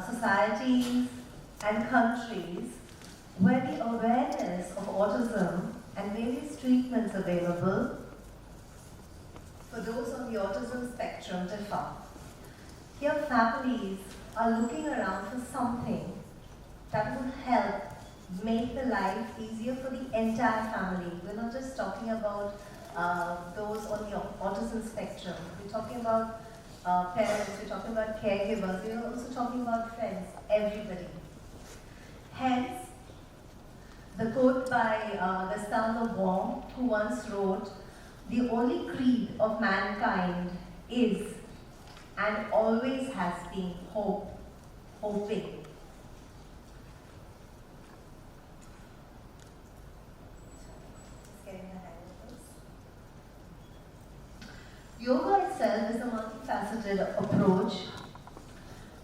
societies and countries where the awareness of autism and various treatments available for those on the autism spectrum differ. Here families are looking around for something that would help make the life easier for the entire family. We're not just talking about those on the autism spectrum. We're talking about parents, we're talking about caregivers, we're also talking about friends, everybody. Hence, the quote by Gaston Lebon, who once wrote, "The only creed of mankind is and always has been hoping." Yoga itself is a multifaceted approach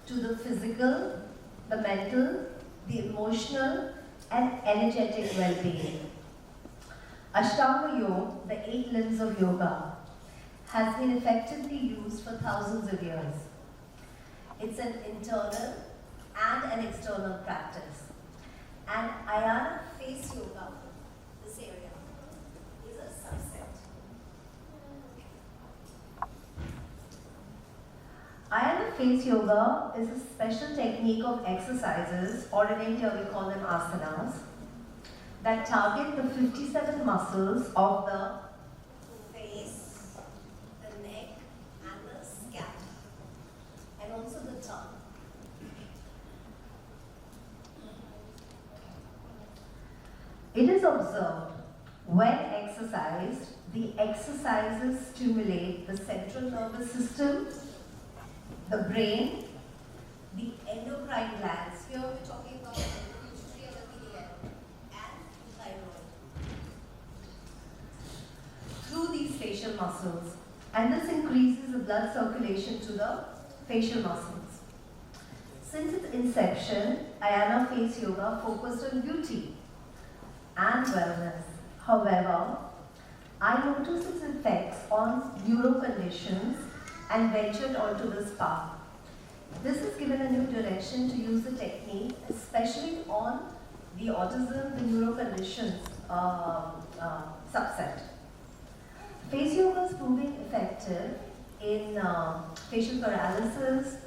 to the physical, the mental, the emotional, and energetic well-being. Ashtanga Yoga, the 8 limbs of yoga, has been effectively used for thousands of years. It's an internal and an external practice. And Aiyana Face Yoga, this area, is a subset. Aiyana Face Yoga is a special technique of exercises, or in India we call them asanas, that target the 57 muscles of the face, the neck, and the scalp, and also the tongue. It is observed when exercised, the exercises stimulate the central nervous system, the brain, the endocrine glands. Here we're talking about the pituitary and the pineal and thyroid. Through these facial muscles, and this increases the blood circulation to the facial muscles. Since its inception, Aiyana Face Yoga focused on beauty and wellness. However, I noticed its effects on neuro conditions and ventured onto this path. This has given a new direction to use the technique, especially on the autism, the neuro conditions subset. Face yoga is proving effective in facial paralysis,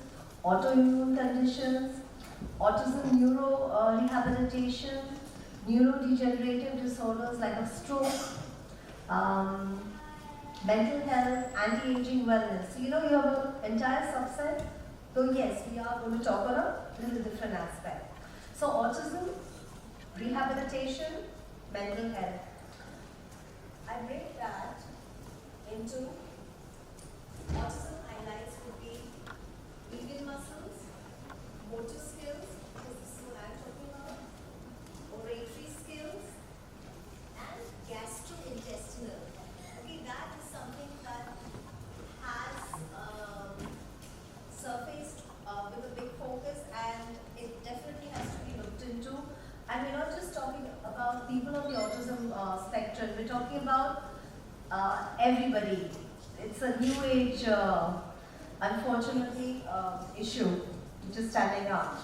autoimmune conditions, autism neuro rehabilitation, neurodegenerative disorders like a stroke, mental health, anti-aging wellness. So you have an entire subset, though yes, we are going to talk on a little different aspect. So autism, rehabilitation, mental health. I break that into autism highlights would be median muscles, motor skills, this is what I'm talking about, oratory skills, and gastrointestinal. Okay, that is something that has surfaced with a big focus, and it definitely has to be looked into. And we're not just talking about people on the autism spectrum, we're talking about everybody. It's a new age, unfortunately, issue which is standing out.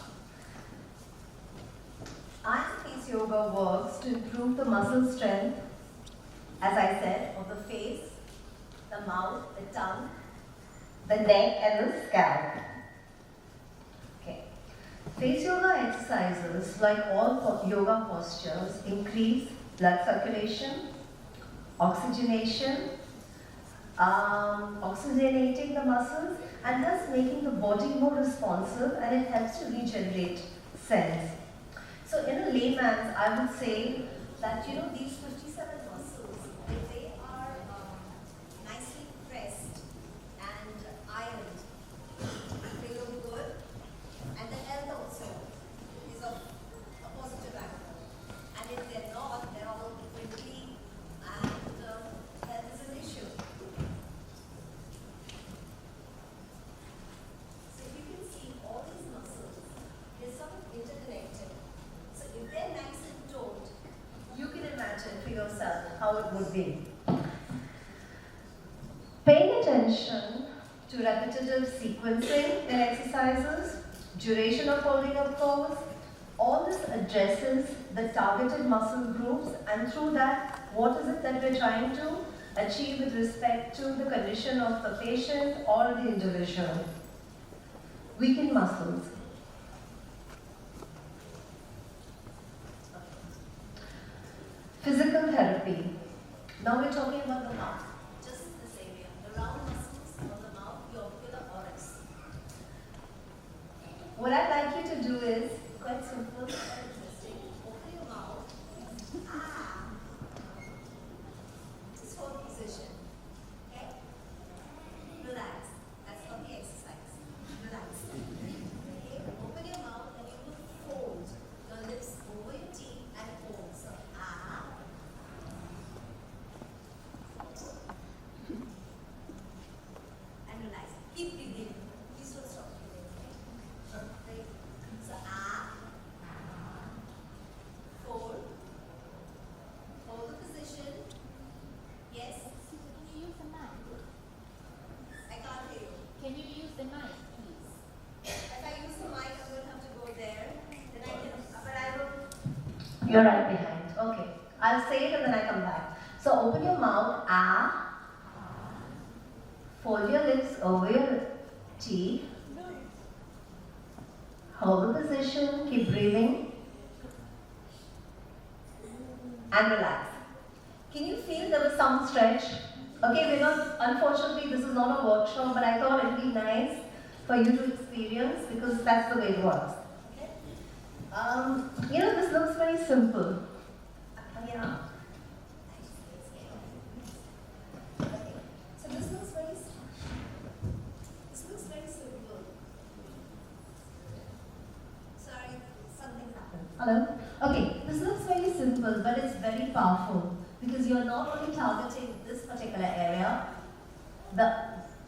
Aiyana Face Yoga works to improve the muscle strength, as I said, of the face, the mouth, the tongue, the neck, and the scalp. Okay. Face yoga exercises, like all yoga postures, increase blood circulation, oxygenation, oxygenating the muscles, and thus making the body more responsive, and it helps to regenerate cells. So in a layman's, I would say that these 57 muscles, if they are nicely pressed and ironed, they look good, and the health also is of a positive angle. And if they're not, they're all wrinkly, and health is an issue. So if you can see all these muscles, they're sort of interconnected. So if they're nice and toned, you can imagine for yourself how it would be. Paying attention to repetitive sequencing in exercises, duration of holding a pose. All this addresses the targeted muscle groups, and through that, what is it that we're trying to achieve with respect to the condition of the patient or the individual. Weaken muscles. Physical therapy. Now we're talking about the mouth. Just this area. The round muscles of the mouth, the ocular oris. What I'd like you to do is quite simple and interesting. Open your mouth. Just hold the position. Okay? Relax. That's not the exercise. Relax. Okay? Open your mouth and you will fold your lips over your teeth and hold. So, and relax. Keep breathing. Please don't stop breathing. Okay? So, fold. Hold the position. Yes. Can you use the mic? I can't hear you. Can you use the mic, please? If I use the mic, I'm going to have to go there. Then I can, but I will. You're right behind. Okay. I'll say it and then I come back. So open your mouth. Fold your lips over your teeth. Hold the position. Keep breathing. And relax. Can you feel there was some stretch? Okay, we're not, unfortunately, this is not a workshop, but I thought it'd be nice for you to experience because that's the way it works. Okay? This looks very simple. Yeah. Okay. So this looks very simple. Sorry, something happened. Hello? Okay, this looks very simple, but it's very powerful because you're not only targeting this particular area.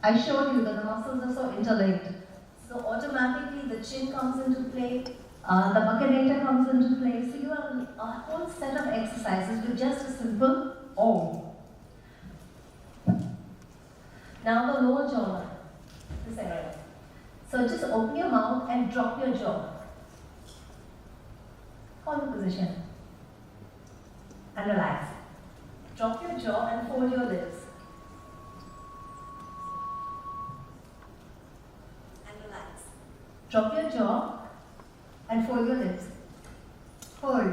I showed you that the muscles are so interlinked. So automatically the chin comes into play, the buccinator comes into play. So you have a whole set of exercises with just a simple O. Now the lower jawline, this area. So just open your mouth and drop your jaw. Hold the position. And relax. Drop your jaw and fold your lips. And relax. Drop your jaw and fold your lips. Hold.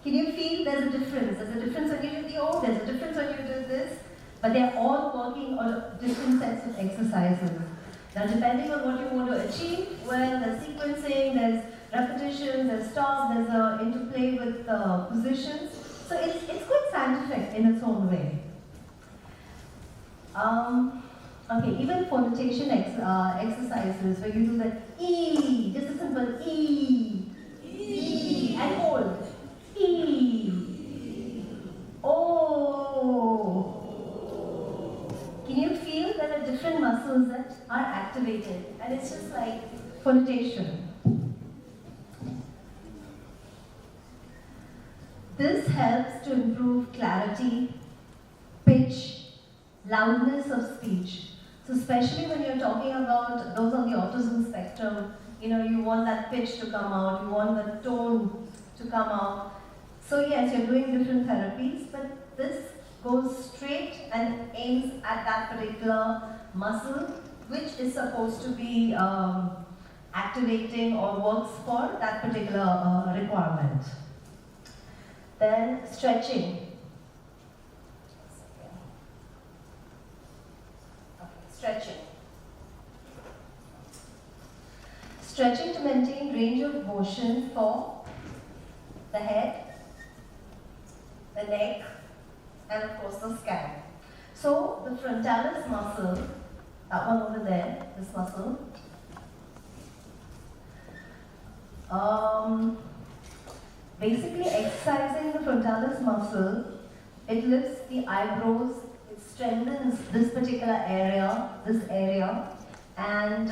Can you feel there's a difference? There's a difference when you do the O, there's a difference when you do this, but they're all working on different sets of exercises. Now depending on what you want to achieve, well, there's sequencing, there's repetition, there's stop, there's an interplay with positions. So it's quite scientific in its own way. Okay, even phonetation exercises where you do the E, just a simple E, E, and hold. E, O. Can you feel there are different muscles that are activated? And it's just like phonetation. This helps to improve clarity, pitch, loudness of speech. So especially when you're talking about those on the autism spectrum, you want that pitch to come out, you want the tone to come out. So yes, you're doing different therapies, but this goes straight and aims at that particular muscle, which is supposed to be activating or works for that particular requirement. Then stretching. Okay, stretching. Stretching to maintain range of motion for the head, the neck, and of course the scalp. So the frontalis muscle, that one over there, this muscle, basically exercising the frontalis muscle, it lifts the eyebrows, it strengthens this particular area, and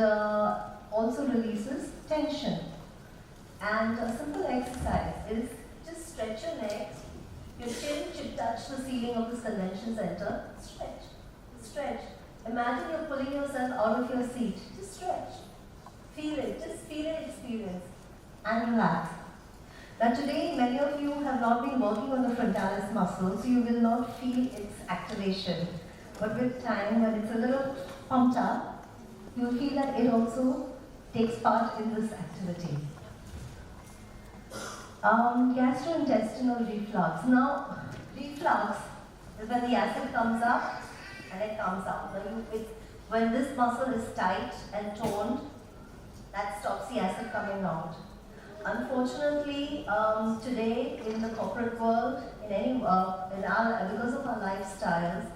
also releases tension. And a simple exercise is just stretch your neck, your chin should touch the ceiling of this convention center, stretch, stretch. Imagine you're pulling yourself out of your seat, just stretch. Feel it, just experience and relax. Now today, many of you have not been working on the frontalis muscle, so you will not feel its activation. But with time, when it's a little pumped up, you'll feel that it also takes part in this activity. Gastrointestinal reflux. Now, reflux is when the acid comes up and it comes out. When this muscle is tight and toned, that stops the acid coming out. Unfortunately, today in the corporate world, because of our lifestyles,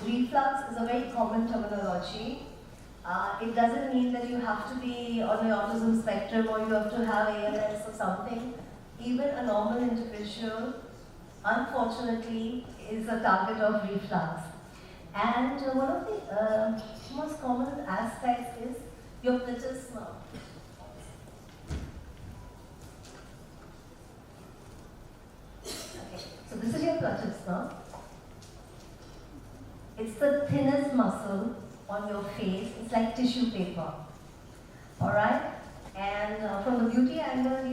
reflux is a very common terminology. It doesn't mean that you have to be on the autism spectrum or you have to have ALS or something. Even a normal individual, unfortunately, is a target of reflux. And one of the most common aspects is your platysma. Okay, so this is your platysma. It's the thinnest muscle on your face. It's like tissue paper. Alright? And from the beauty angle,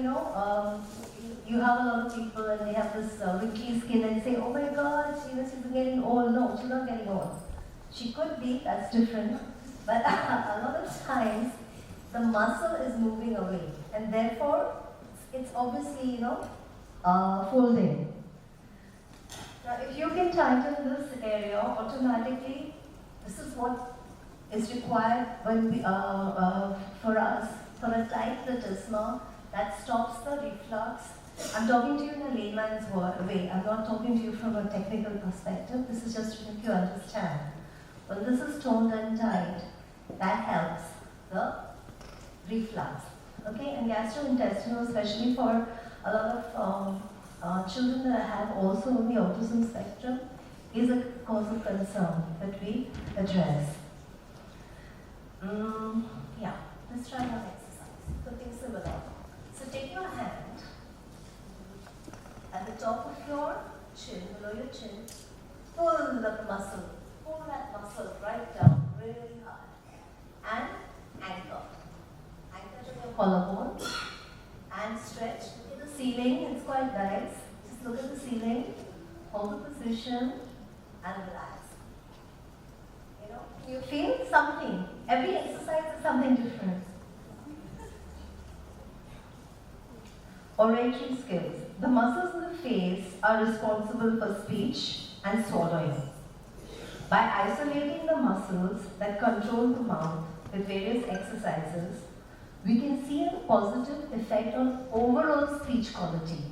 you have a lot of people and they have this wrinkly skin and say, oh my god, she's getting old. No, she's not getting old. She could be, that's different. But a lot of times, the muscle is moving away. And therefore, it's obviously, folding. Now, if you can tighten this area automatically, this is what is required when for us, for a tight platysma that stops the reflux. I'm talking to you in a layman's way. I'm not talking to you from a technical perspective. This is just to make you understand. When this is toned and tight, that helps the reflux. Okay, and gastrointestinal, especially for a lot of children that have also on the autism spectrum, is a cause of concern that we address. Yeah, let's try one exercise. Something similar. So take your hand at the top of your chin, below your chin, pull the muscle, pull that muscle right down really hard, and anchor. Anchor to your collarbone, and stretch. Look at the ceiling, it's quite nice. Just look at the ceiling, hold the position, and relax. You feel something. Every exercise is something different. Oratory skills. The muscles in the face are responsible for speech and swallowing. By isolating the muscles that control the mouth with various exercises, we can see a positive effect on overall speech quality.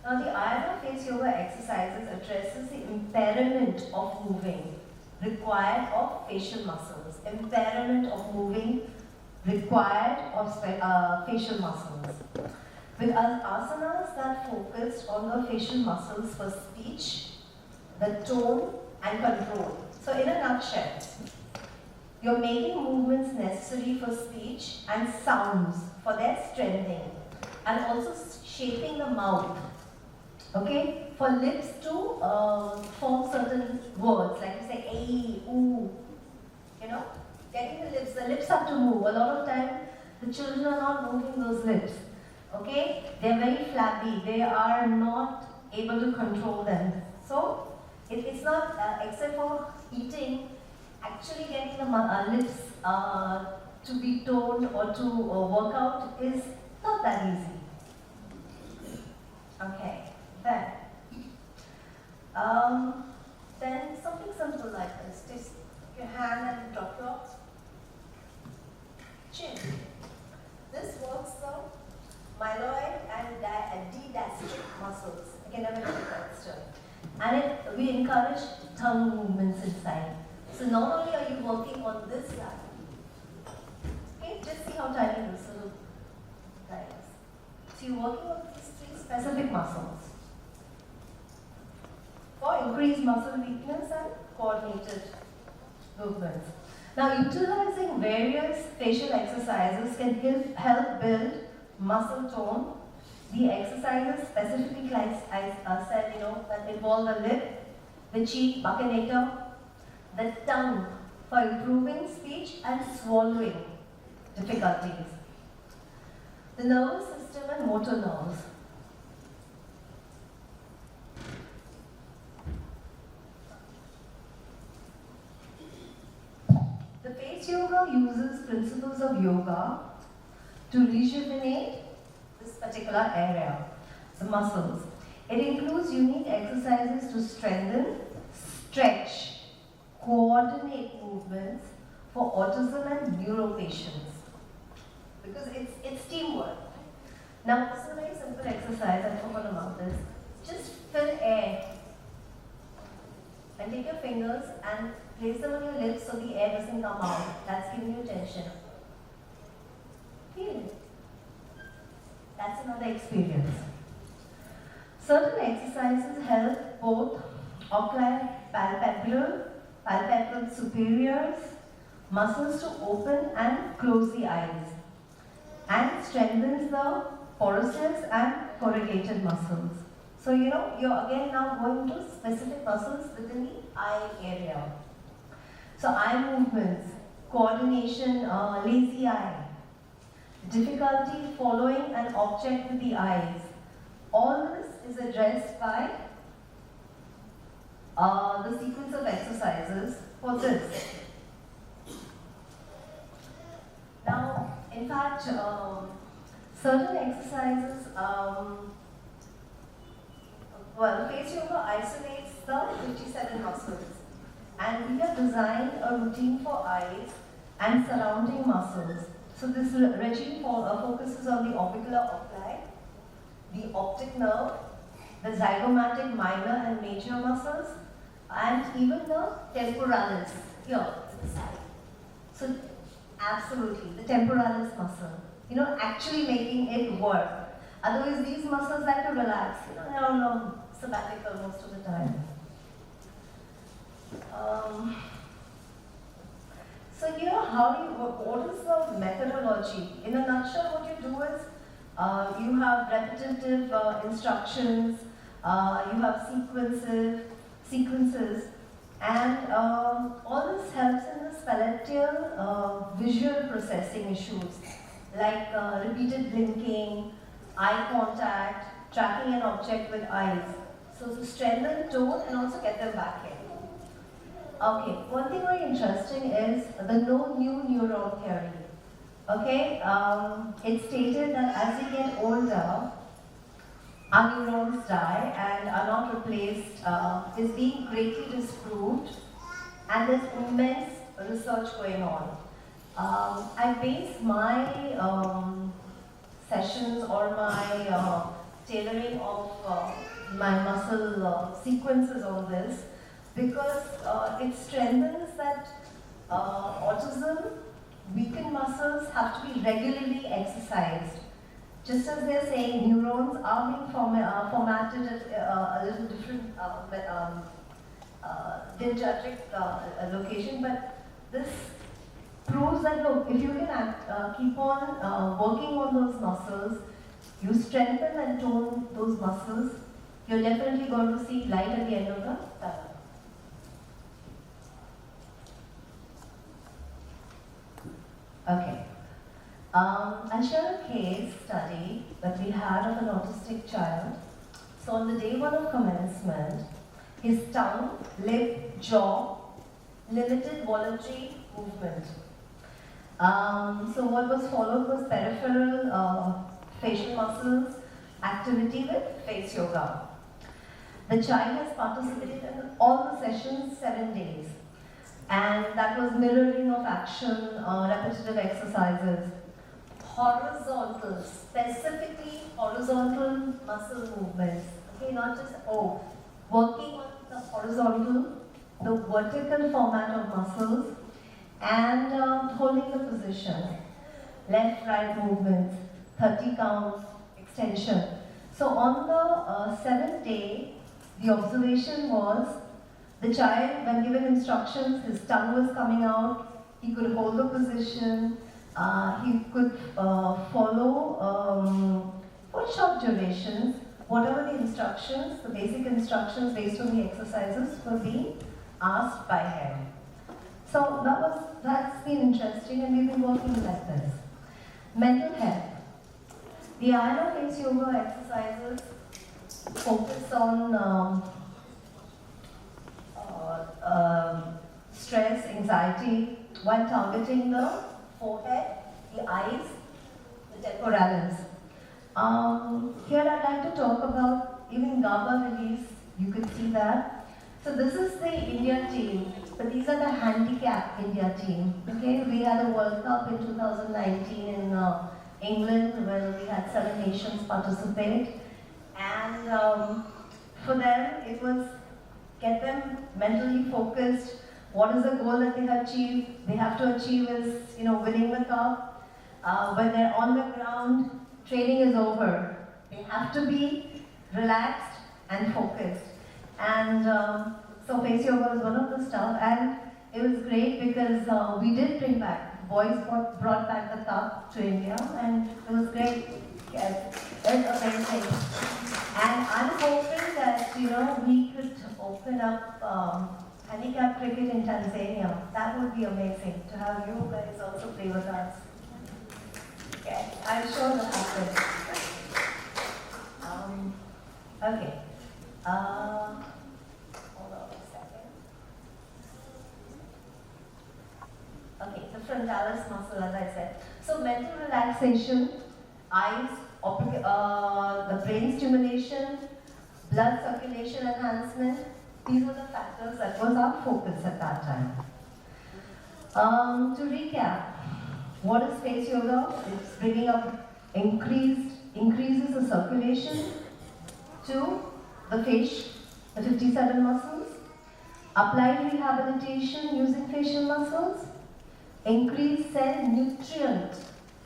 Now, the Aiyana Face Yoga exercises addresses the impairment of moving required of facial muscles. Impairment of moving required of facial muscles. With asanas that focused on the facial muscles for speech, the tone and control. So in a nutshell, you're making movements necessary for speech and sounds for their strengthening, and also shaping the mouth. Okay, for lips to form certain words, like you say a, ooh, getting the lips have to move. A lot of time, the children are not moving those lips. Okay, they're very flabby. They are not able to control them. So it's not except for eating. Actually, getting the lips to be toned or to work out is not that easy. Okay. Then something simple like this. Just take your hand and drop your chin. This works the myloid and digastric muscles. I can never get that still. And we encourage tongue movements inside. So not only are you working on this side, okay, just see how tiny this little guy is. So you're working on these three specific muscles for increased muscle weakness and coordinated movements. Now, utilizing various facial exercises can help build muscle tone The exercises specifically, like I said, that involve the lip, the cheek, buccinator, the tongue for improving speech and swallowing difficulties, the nervous system and motor nerves. The face yoga uses principles of yoga to rejuvenate this particular area, the muscles. It includes unique exercises to strengthen, stretch, coordinate movements for autism and neuro patients. Because it's teamwork. Now, this is a very simple exercise, I forgot about this. Just fill air and take your fingers and place them on your lips so the air doesn't come out. That's giving you tension. Feel it. That's another experience. Certain exercises help both palpebral superiors muscles to open and close the eyes, and strengthens the porosus and corrugated muscles. So you're again now going to specific muscles within the eye area. So eye movements, coordination, lazy eye, difficulty following an object with the eyes. All this is addressed by the sequence of exercises for this. Now, in fact, certain exercises, face yoga isolates the 57 muscles, and we have designed a routine for eyes and surrounding muscles. So this regime focuses on the orbicular oculi, the optic nerve, the zygomatic minor and major muscles, and even the temporalis here to the side. So absolutely, the temporalis muscle, actually making it work. Otherwise, these muscles like to relax. They're on sabbatical most of the time. So what is the methodology? In a nutshell, what you do is you have repetitive instructions, you have sequences, and all this helps in the skeletal visual processing issues like repeated blinking, eye contact, tracking an object with eyes. So to strengthen tone and also get them back in. Okay, one thing very interesting is the no new neuron theory. Okay, it's stated that as we get older, our neurons die and are not replaced, is being greatly disproved, and there's immense research going on. I base my sessions or my tailoring of my muscle sequences on this, because it strengthens that autism, weakened muscles have to be regularly exercised. Just as they're saying neurons are being formatted at a little different dendritic location, but this proves that look, if you can keep on working on those muscles, you strengthen and tone those muscles, you're definitely going to see light at the end of the tunnel. Okay. I'll share a case study that we had of an autistic child. So on the day one of commencement, his tongue, lip, jaw, limited voluntary movement. So what was followed was peripheral facial muscles activity with face yoga. The child has participated in all the sessions 7 days. And that was mirroring of action, repetitive exercises, horizontal, specifically horizontal muscle movements. Okay, not just, working on the horizontal, the vertical format of muscles, and holding the position. Left, right movements, 30 count, extension. So on the 7th day, the observation was the child, when given instructions, his tongue was coming out, he could hold the position, he could follow for short durations, whatever the instructions, the basic instructions based on the exercises were being asked by him. So that's been interesting, and we've been working like this. Mental health. The Aiyana Face Yoga exercises focus on stress, anxiety, while targeting the forehead, the eyes, the temporalis. Here I'd like to talk about even GABA release. You can see that. So this is the India team, but these are the handicap India team. Okay, we had a World Cup in 2019 in England where we had 7 nations participate, and for them it was get them mentally focused. What is the goal that they have to achieve is, winning the cup. When they're on the ground, training is over. They have to be relaxed and focused. And so face yoga was one of the stuff, and it was great because we did bring back, boys brought back the cup to India, and it was great. Yes, it's amazing. And I'm hoping that, we could open up handicap cricket in Tanzania. That would be amazing to have you guys also play with us. Yes, I'm sure that'll happen. Okay. Hold on a second. Okay, the frontalis muscle, as I said. So mental relaxation, eyes, the brain stimulation, blood circulation enhancement. These were the factors that was our focus at that time. To recap, what is face yoga? It's bringing up increases the circulation to the face, the 57 muscles, applied rehabilitation using facial muscles, increase cell nutrient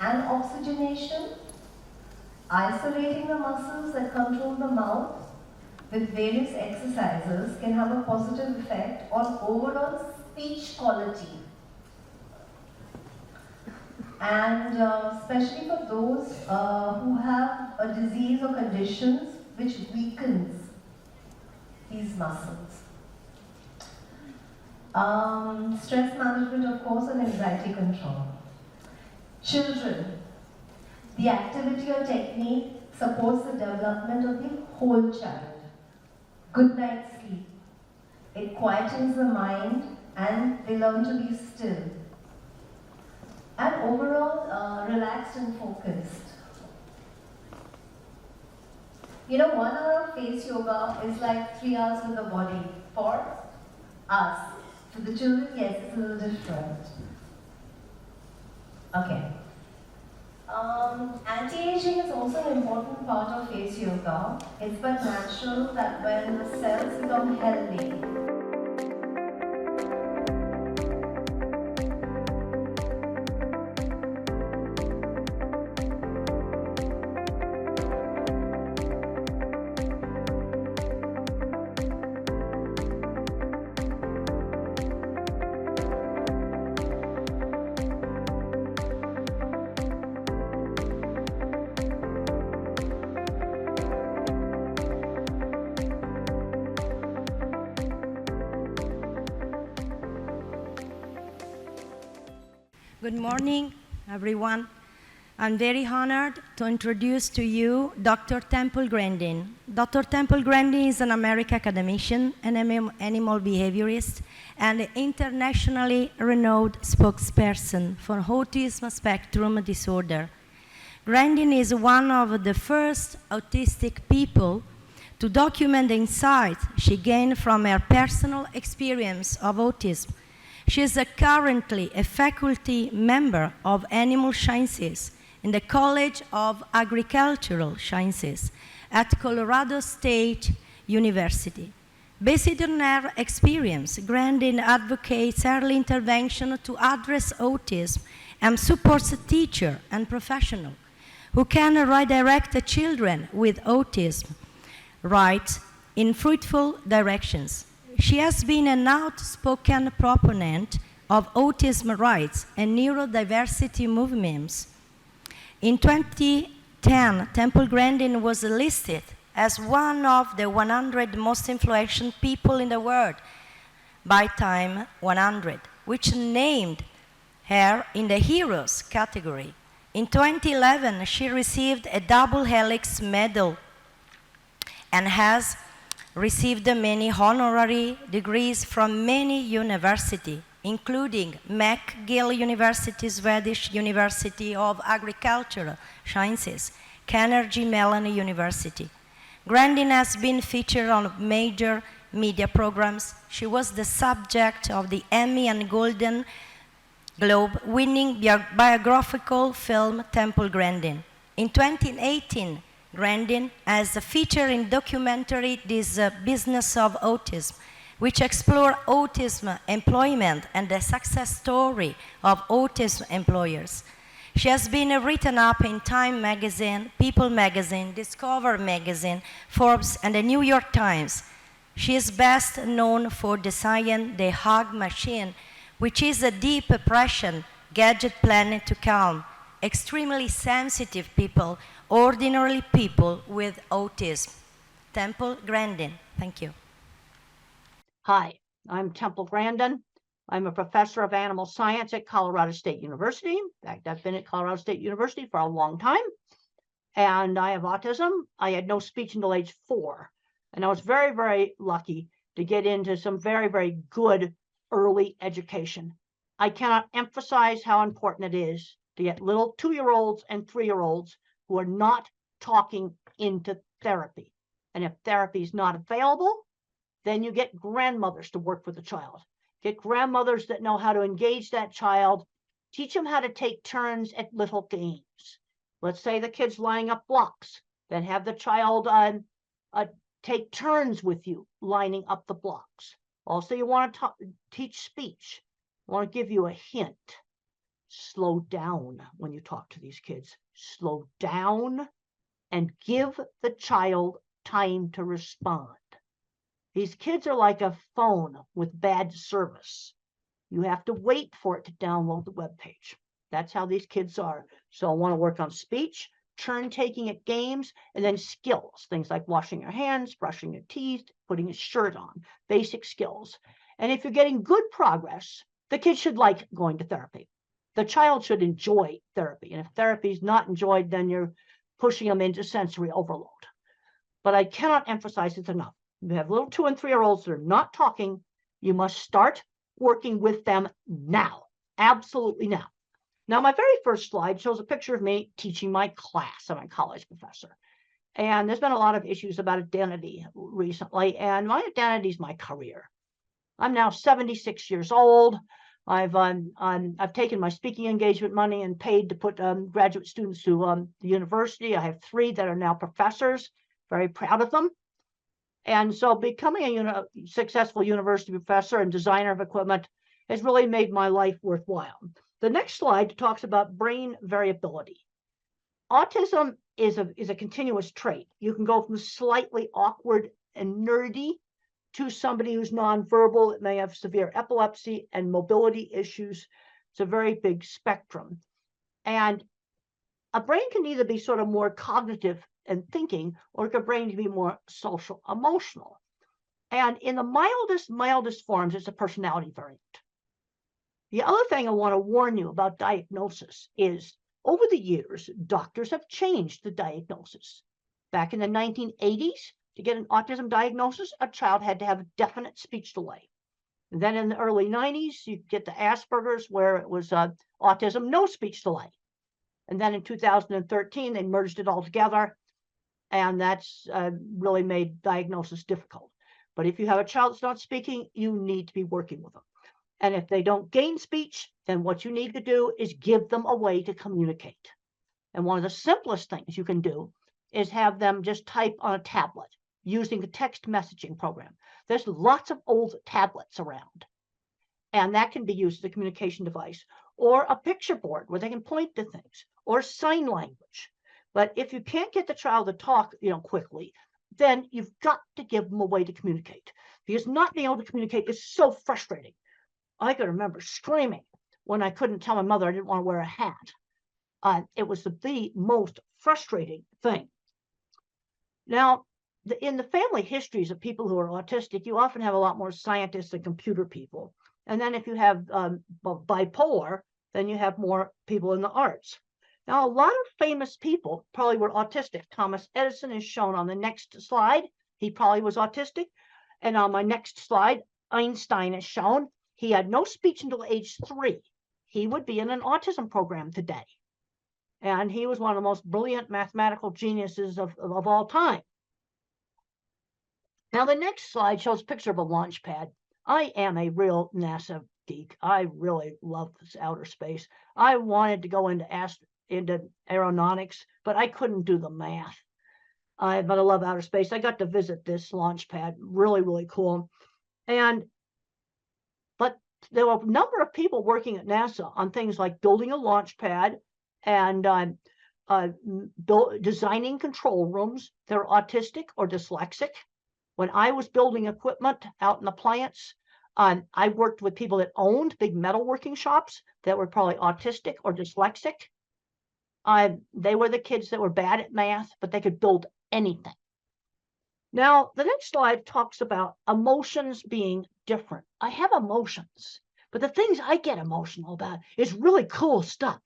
and oxygenation, isolating the muscles that control the mouth with various exercises can have a positive effect on overall speech quality. And especially for those who have a disease or conditions which weakens these muscles. Stress management, of course, and anxiety control. Children, the activity or technique supports the development of the whole child. Good night's sleep. It quietens the mind and they learn to be still. And overall, relaxed and focused. 1 hour of face yoga is like 3 hours with the body. For us. For the children, yes, it's a little different. Okay. Anti-aging is also an important part of face yoga. It's but natural that when the cells become healthy, Good morning, everyone. I'm very honored to introduce to you Dr. Temple Grandin. Dr. Temple Grandin is an American academician, an animal behaviorist, and an internationally renowned spokesperson for autism spectrum disorder. Grandin is one of the first autistic people to document the insights she gained from her personal experience of autism. She is currently a faculty member of Animal Sciences in the College of Agricultural Sciences at Colorado State University. Based on her experience, Grandin advocates early intervention to address autism and supports teachers and professionals who can redirect children with autism in fruitful directions. She has been an outspoken proponent of autism rights and neurodiversity movements. In 20 2010, Temple Grandin was listed as one of the 100 most influential people in the world by Time 100, which named her in the Heroes category. In 2011, she received a double helix medal and has received many honorary degrees from many universities, including McGill University, Swedish University of Agricultural Sciences, Carnegie Mellon University. Grandin has been featured on major media programs. She was the subject of the Emmy and Golden Globe winning biographical film Temple Grandin. In 2018, Grandin has a feature in documentary This Business of Autism, which explore autism employment and the success story of autism employers. She has been written up in Time magazine, People magazine, Discover magazine, Forbes, and the New York Times. She is best known for designing the Hug Machine, which is a deep oppression gadget planned to calm extremely sensitive people, ordinary people with autism. Temple Grandin, thank you. Hi, I'm Temple Grandin. I'm a professor of animal science at Colorado State University. In fact, I've been at Colorado State University for a long time. And I have autism. I had no speech until age 4. And I was very, very lucky to get into some very, very good early education. I cannot emphasize how important it is to get little 2-year-olds and 3-year-olds who are not talking into therapy. And if therapy is not available, then you get grandmothers to work with the child. Get grandmothers that know how to engage that child, teach them how to take turns at little games. Let's say the kid's lining up blocks, then have the child take turns with you lining up the blocks. Also, you want to teach speech. I want to give you a hint. Slow down when you talk to these kids. Slow down and give the child time to respond. These kids are like a phone with bad service. You have to wait for it to download the web page. That's how these kids are. So I want to work on speech, turn taking at games, and then skills, things like washing your hands, brushing your teeth, putting a shirt on, basic skills. And if you're getting good progress, the kid should like going to therapy. The child should enjoy therapy. And if therapy is not enjoyed, then you're pushing them into sensory overload. But I cannot emphasize it enough. You have little 2- and 3-year-olds that are not talking. You must start working with them now. Absolutely now. Now, my very first slide shows a picture of me teaching my class. I'm a college professor. And there's been a lot of issues about identity recently. And my identity is my career. I'm now 76 years old. I've taken my speaking engagement money and paid to put graduate students to the university. I have 3 that are now professors. Very proud of them. And so becoming a successful university professor and designer of equipment has really made my life worthwhile. The next slide talks about brain variability. Autism is a continuous trait. You can go from slightly awkward and nerdy to somebody who's nonverbal that may have severe epilepsy and mobility issues. It's a very big spectrum. And a brain can either be sort of more cognitive and thinking, or a brain can be more social, emotional. And in the mildest forms, it's a personality variant. The other thing I want to warn you about diagnosis is over the years, doctors have changed the diagnosis. Back in the 1980s, to get an autism diagnosis, a child had to have a definite speech delay. And then in the early 90s, you get the Asperger's where it was autism, no speech delay. And then in 2013, they merged it all together. And that's really made diagnosis difficult. But if you have a child that's not speaking, you need to be working with them. And if they don't gain speech, then what you need to do is give them a way to communicate. And one of the simplest things you can do is have them just type on a tablet using the text messaging program. There's lots of old tablets around. And that can be used as a communication device, or a picture board where they can point to things, or sign language. But if you can't get the child to talk, quickly, then you've got to give them a way to communicate. Because not being able to communicate is so frustrating. I can remember screaming when I couldn't tell my mother I didn't want to wear a hat. It was the most frustrating thing. Now, in the family histories of people who are autistic, you often have a lot more scientists and computer people. And then if you have bipolar, then you have more people in the arts. Now, a lot of famous people probably were autistic. Thomas Edison is shown on the next slide. He probably was autistic. And on my next slide, Einstein is shown. He had no speech until age 3. He would be in an autism program today. And he was one of the most brilliant mathematical geniuses of all time. Now, the next slide shows a picture of a launch pad. I am a real NASA geek. I really love this outer space. I wanted to go into aeronautics, but I couldn't do the math. But I love outer space. I got to visit this launch pad. Really, really cool. But there were a number of people working at NASA on things like building a launch pad and designing control rooms. They're autistic or dyslexic. When I was building equipment out in the plants, I worked with people that owned big metalworking shops that were probably autistic or dyslexic. They were the kids that were bad at math, but they could build anything. Now, the next slide talks about emotions being different. I have emotions, but the things I get emotional about is really cool stuff.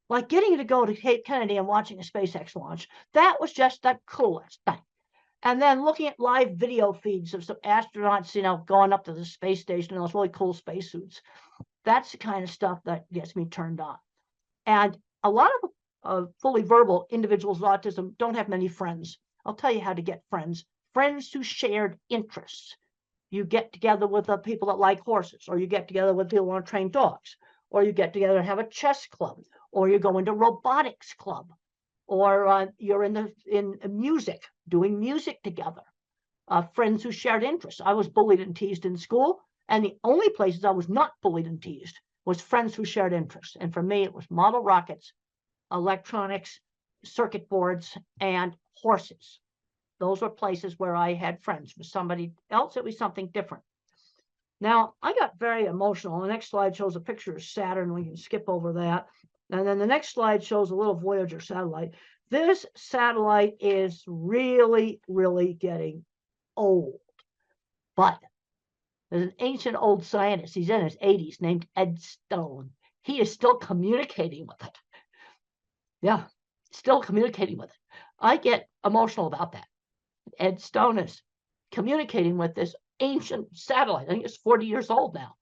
Like getting to go to Cape Kennedy and watching a SpaceX launch. That was just the coolest thing. And then looking at live video feeds of some astronauts, going up to the space station in those really cool spacesuits. That's the kind of stuff that gets me turned on. And a lot of fully verbal individuals with autism don't have many friends. I'll tell you how to get friends. Friends who shared interests. You get together with the people that like horses, or you get together with people who want to train dogs, or you get together and have a chess club, or you go into robotics club, or you're in music, doing music together. Friends who shared interests. I was bullied and teased in school, and the only places I was not bullied and teased was friends who shared interests. And for me, it was model rockets, electronics, circuit boards, and horses. Those were places where I had friends. For somebody else, it was something different. Now, I got very emotional. The next slide shows a picture of Saturn. We can skip over that. And then the next slide shows a little Voyager satellite. This satellite is really, really getting old. But there's an ancient old scientist, he's in his 80s, named Ed Stone. He is still communicating with it. Yeah, still communicating with it. I get emotional about that. Ed Stone is communicating with this ancient satellite. I think it's 40 years old now.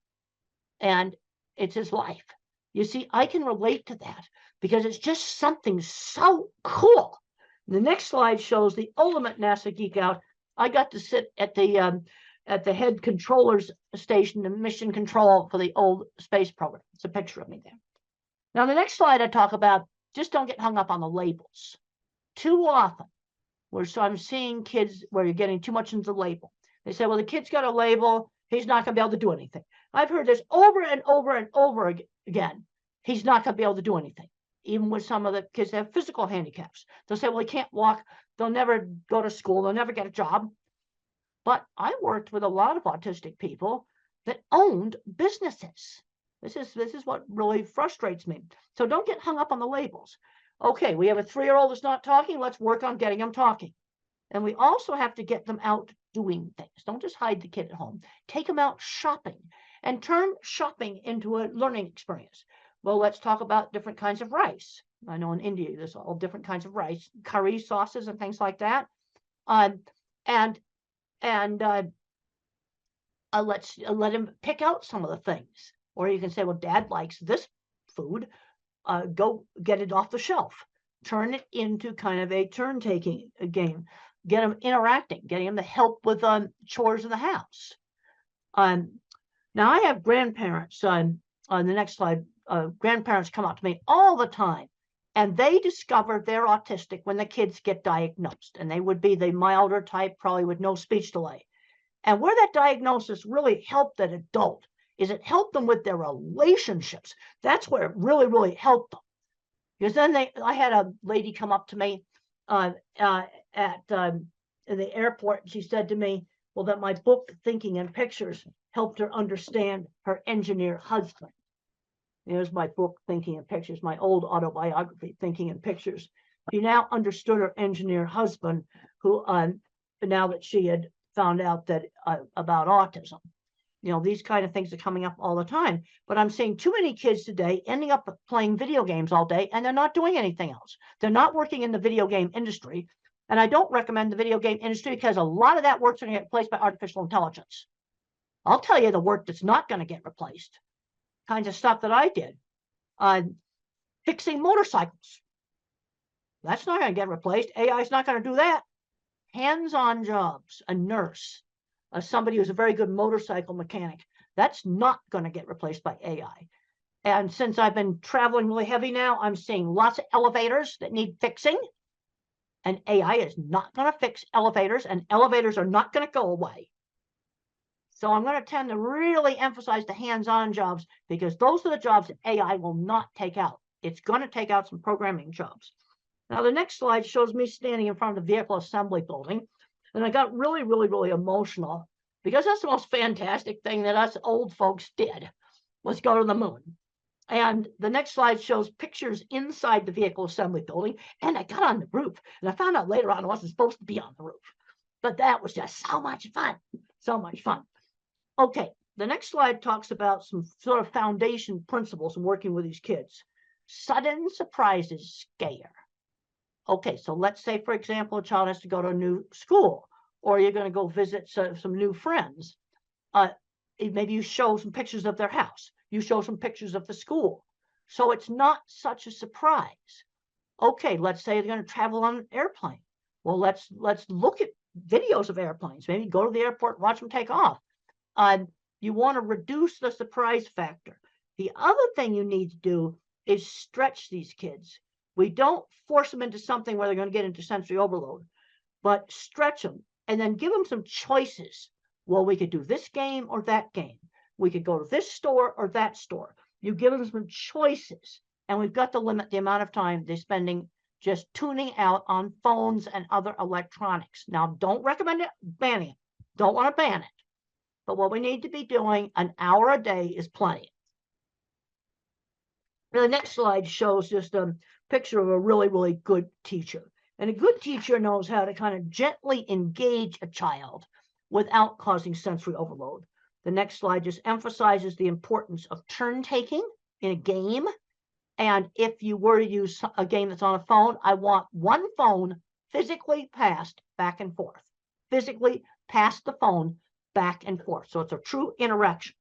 And it's his life. You see, I can relate to that because it's just something so cool. The next slide shows the ultimate NASA geek out. I got to sit at the head controller's station and mission control for the old space program. It's a picture of me there. Now, the next slide I talk about, just don't get hung up on the labels. Too often, I'm seeing kids where you're getting too much into the label. They say, well, the kid's got a label. He's not going to be able to do anything. I've heard this over and over and over again. He's not going to be able to do anything. Even with some of the kids that have physical handicaps. They'll say, well, he can't walk. They'll never go to school. They'll never get a job. But I worked with a lot of autistic people that owned businesses. This is what really frustrates me. So don't get hung up on the labels. Okay, we have a 3-year-old that's not talking. Let's work on getting them talking. And we also have to get them out doing things. Don't just hide the kid at home. Take them out shopping and turn shopping into a learning experience. Well, let's talk about different kinds of rice. I know in India, there's all different kinds of rice, curry sauces and things like that. Let's let him pick out some of the things. Or you can say, well, Dad likes this food. Go get it off the shelf. Turn it into kind of a turn-taking game. Get them interacting, getting them to help with chores in the house. Now, I have grandparents. On the next slide, grandparents come up to me all the time, and they discover they're autistic when the kids get diagnosed, and they would be the milder type, probably with no speech delay. And where that diagnosis really helped that adult is it helped them with their relationships. That's where it really, really helped them. Because then I had a lady come up to me at the airport. She said to me, well, that my book, Thinking in Pictures, helped her understand her engineer husband. There's my book, Thinking in Pictures, my old autobiography, Thinking in Pictures. She now understood her engineer husband, who, now that she had found out that about autism. You know, these kind of things are coming up all the time. But I'm seeing too many kids today ending up playing video games all day, and they're not doing anything else. They're not working in the video game industry. And I don't recommend the video game industry because a lot of that work's going to get replaced by artificial intelligence. I'll tell you the work that's not going to get replaced. Kinds of stuff that I did. Fixing motorcycles. That's not going to get replaced. AI is not going to do that. Hands-on jobs, a nurse, somebody who's a very good motorcycle mechanic. That's not going to get replaced by AI. And since I've been traveling really heavy now, I'm seeing lots of elevators that need fixing. And AI is not going to fix elevators, and elevators are not going to go away. So I'm going to tend to really emphasize the hands-on jobs, because those are the jobs that AI will not take out. It's going to take out some programming jobs. Now, the next slide shows me standing in front of the vehicle assembly building. And I got really, really, really emotional, because that's the most fantastic thing that us old folks did, was go to the moon. And the next slide shows pictures inside the vehicle assembly building. And I got on the roof, and I found out later on I wasn't supposed to be on the roof. But that was just so much fun. So much fun. Okay, the next slide talks about some sort of foundation principles in working with these kids. Sudden surprises scare. Okay, so let's say, for example, a child has to go to a new school, or you're going to go visit some new friends. Maybe you show some pictures of their house. You show some pictures of the school. So it's not such a surprise. Okay, let's say they're going to travel on an airplane. Well, let's look at videos of airplanes. Maybe go to the airport and watch them take off. You want to reduce the surprise factor. The other thing you need to do is stretch these kids. We don't force them into something where they're going to get into sensory overload, but stretch them and then give them some choices. Well, we could do this game or that game. We could go to this store or that store. You give them some choices, and we've got to limit the amount of time they're spending just tuning out on phones and other electronics. Now, don't recommend it, banning it. Don't want to ban it. But what we need to be doing, an hour a day is plenty. The next slide shows just a picture of a really, really good teacher. And a good teacher knows how to kind of gently engage a child without causing sensory overload. The next slide just emphasizes the importance of turn taking in a game. And if you were to use a game that's on a phone, I want one phone physically passed back and forth. Physically pass the phone back and forth. So it's a true interaction.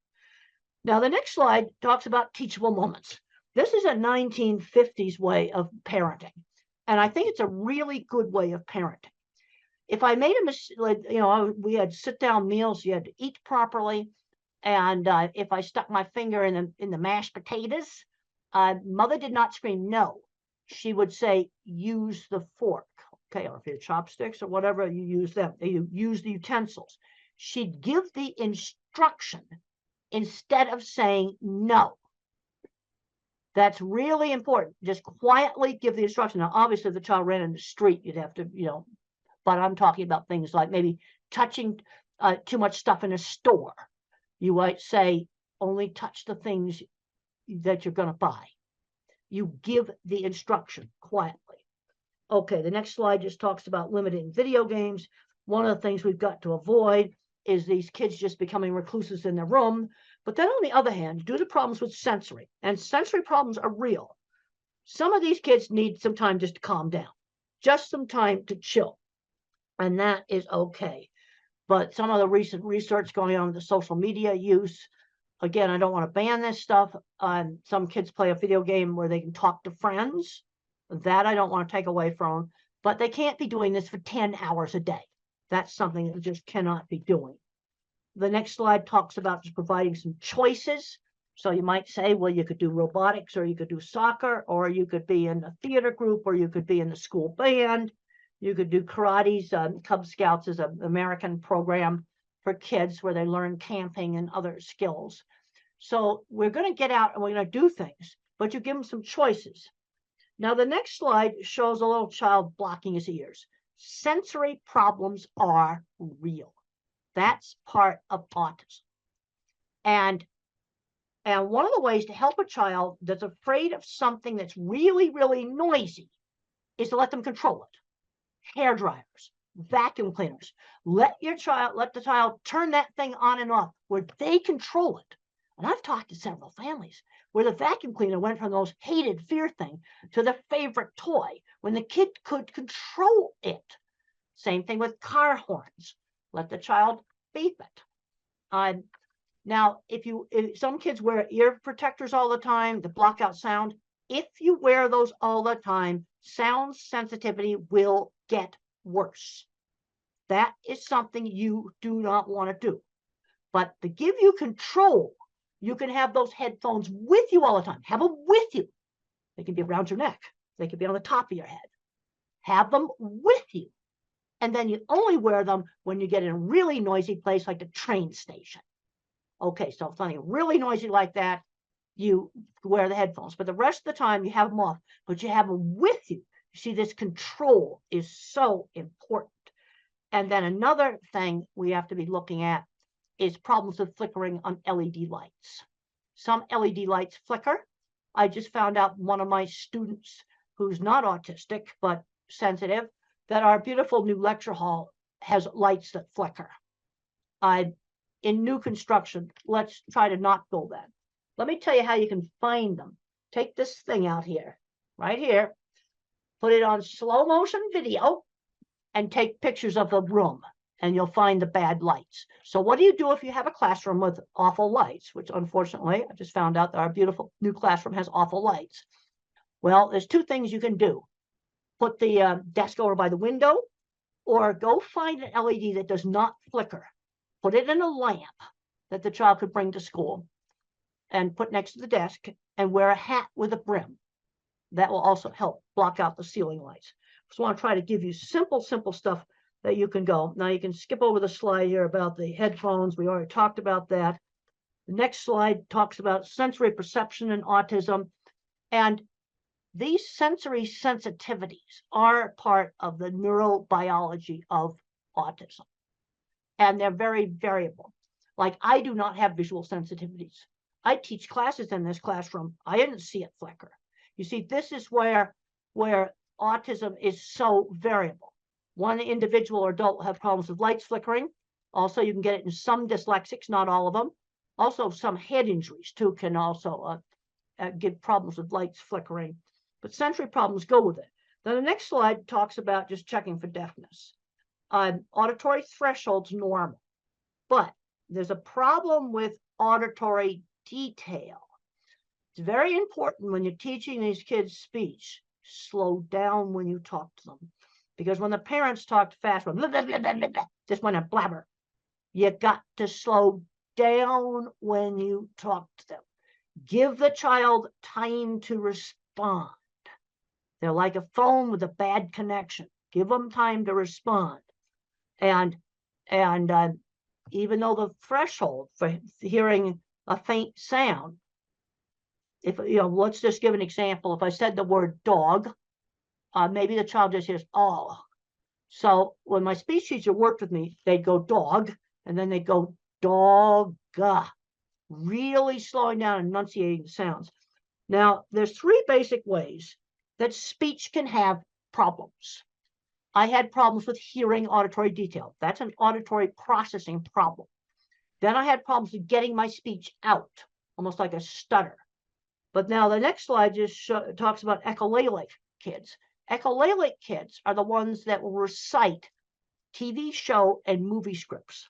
Now, the next slide talks about teachable moments. This is a 1950s way of parenting. And I think it's a really good way of parenting. If I made a mistake, we had sit-down meals, you had to eat properly. And if I stuck my finger in the mashed potatoes, mother did not scream no. She would say, use the fork. Okay, or if you have chopsticks or whatever, you use them. You use the utensils. She'd give the instruction instead of saying no. That's really important. Just quietly give the instruction. Now, obviously, if the child ran in the street, you'd have to, but I'm talking about things like maybe touching too much stuff in a store. You might say, only touch the things that you're going to buy. You give the instruction quietly. Okay, the next slide just talks about limiting video games. One of the things we've got to avoid is these kids just becoming recluses in their room. But then on the other hand, due to problems with sensory, and sensory problems are real, some of these kids need some time just to calm down, just some time to chill. And that is okay. But some of the recent research going on with the social media use, again, I don't want to ban this stuff. Some kids play a video game where they can talk to friends. That I don't want to take away from them. But they can't be doing this for 10 hours a day. That's something that they just cannot be doing. The next slide talks about just providing some choices. So you might say, well, you could do robotics, or you could do soccer, or you could be in a theater group, or you could be in the school band. You could do karate's. Cub Scouts is an American program for kids where they learn camping and other skills. So we're going to get out and we're going to do things, but you give them some choices. Now, the next slide shows a little child blocking his ears. Sensory problems are real. That's part of autism. And And one of the ways to help a child that's afraid of something that's really, really noisy is to let them control it. Hair dryers, vacuum cleaners. Let the child turn that thing on and off where they control it. And I've talked to several families where the vacuum cleaner went from the most hated fear thing to the favorite toy when the kid could control it. Same thing with car horns. Let the child beep it. Now, if some kids wear ear protectors all the time to block out sound, if you wear those all the time, sound sensitivity will get worse. That is something you do not want to do. But to give you control, you can have those headphones with you all the time. Have them with you. They can be around your neck. They can be on the top of your head. Have them with you. And then you only wear them when you get in a really noisy place like the train station. Okay, so if something really noisy like that, you wear the headphones. But the rest of the time, you have them off. But you have them with you. You see, this control is so important. And then another thing we have to be looking at is problems with flickering on LED lights. Some LED lights flicker. I just found out one of my students who's not autistic, but sensitive, that our beautiful new lecture hall has lights that flicker. In new construction, let's try to not build that. Let me tell you how you can find them. Take this thing out here, right here, put it on slow motion video, and take pictures of the room, and you'll find the bad lights. So what do you do if you have a classroom with awful lights, which unfortunately, I just found out that our beautiful new classroom has awful lights. Well, there's two things you can do. Put the desk over by the window, or go find an LED that does not flicker. Put it in a lamp that the child could bring to school and put next to the desk, and wear a hat with a brim. That will also help block out the ceiling lights. Just want to try to give you simple stuff that you can go. Now you can skip over the slide here about the headphones. We already talked about that. The next slide talks about sensory perception and autism. And these sensory sensitivities are part of the neurobiology of autism. And they're very variable. Like, I do not have visual sensitivities. I teach classes in this classroom. I didn't see it flicker. You see, this is where autism is so variable. One individual or adult will have problems with lights flickering. Also, you can get it in some dyslexics, not all of them. Also, some head injuries, too, can also give problems with lights flickering. But sensory problems go with it. Then the next slide talks about just checking for deafness. Auditory threshold's normal, but there's a problem with auditory detail. It's very important when you're teaching these kids speech, slow down when you talk to them. Because when the parents talk fast, blah, blah, blah, blah, blah, blah, just want to blabber, you got to slow down when you talk to them. Give the child time to respond. They're like a phone with a bad connection. Give them time to respond. And even though the threshold for hearing a faint sound, if let's just give an example. If I said the word dog, maybe the child just hears oh. So when my speech teacher worked with me, they'd go dog, and then they'd go dog, really slowing down and enunciating the sounds. Now, there's three basic ways that speech can have problems. I had problems with hearing auditory detail. That's an auditory processing problem. Then I had problems with getting my speech out, almost like a stutter. But now the next slide just talks about echolalic kids. Echolalic kids are the ones that will recite TV show and movie scripts,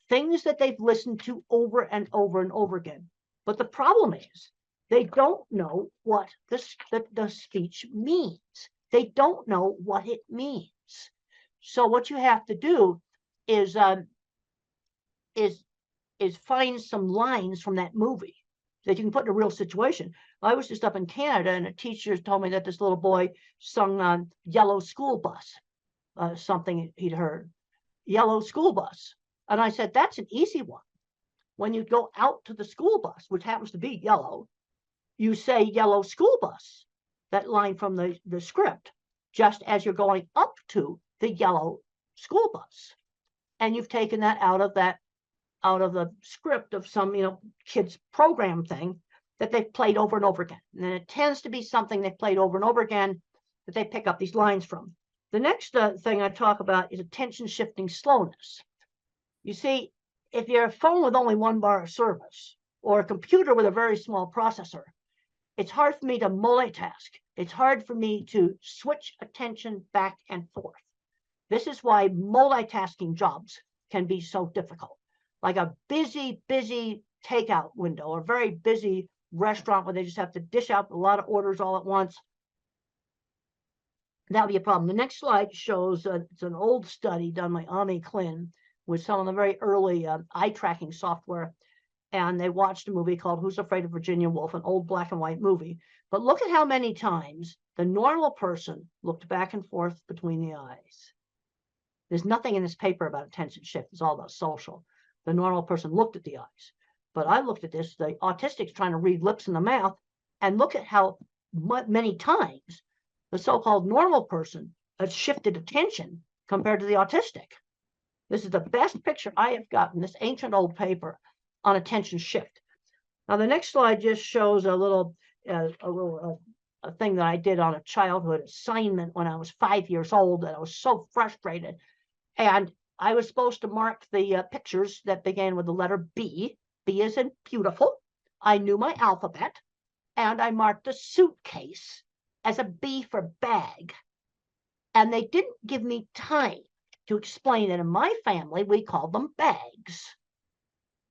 things that they've listened to over and over and over again. But the problem is they don't know what the speech means. They don't know what it means. So what you have to do is find some lines from that movie that you can put in a real situation. I was just up in Canada, and a teacher told me that this little boy sung on Yellow School Bus, something he'd heard, Yellow School Bus. And I said, that's an easy one. When you go out to the school bus, which happens to be yellow, you say Yellow School Bus, that line from the script, just as you're going up to the yellow school bus. And you've taken that out of that out of the script of some, kids program thing that they've played over and over again. And then it tends to be something they've played over and over again that they pick up these lines from. The next thing I talk about is attention shifting slowness. You see, if you're a phone with only one bar of service or a computer with a very small processor, it's hard for me to multitask. It's hard for me to switch attention back and forth. This is why multitasking jobs can be so difficult. Like a busy takeout window or a very busy restaurant where they just have to dish out a lot of orders all at once. That'll be a problem. The next slide shows it's an old study done by Ami Klin with some of the very early eye tracking software. And they watched a movie called Who's Afraid of Virginia Woolf, an old black and white movie. But look at how many times the normal person looked back and forth between the eyes. There's nothing in this paper about attention shift. It's all about social. The normal person looked at the eyes. But I looked at this, the autistic's trying to read lips and the mouth, and look at how many times the so-called normal person has shifted attention compared to the autistic. This is the best picture I have gotten, this ancient old paper on attention shift. Now, the next slide just shows a little thing that I did on a childhood assignment when I was 5 years old, and I was so frustrated. And I was supposed to mark the pictures that began with the letter B. B as in beautiful. I knew my alphabet, and I marked a suitcase as a B for bag. And they didn't give me time to explain that in my family, we called them bags.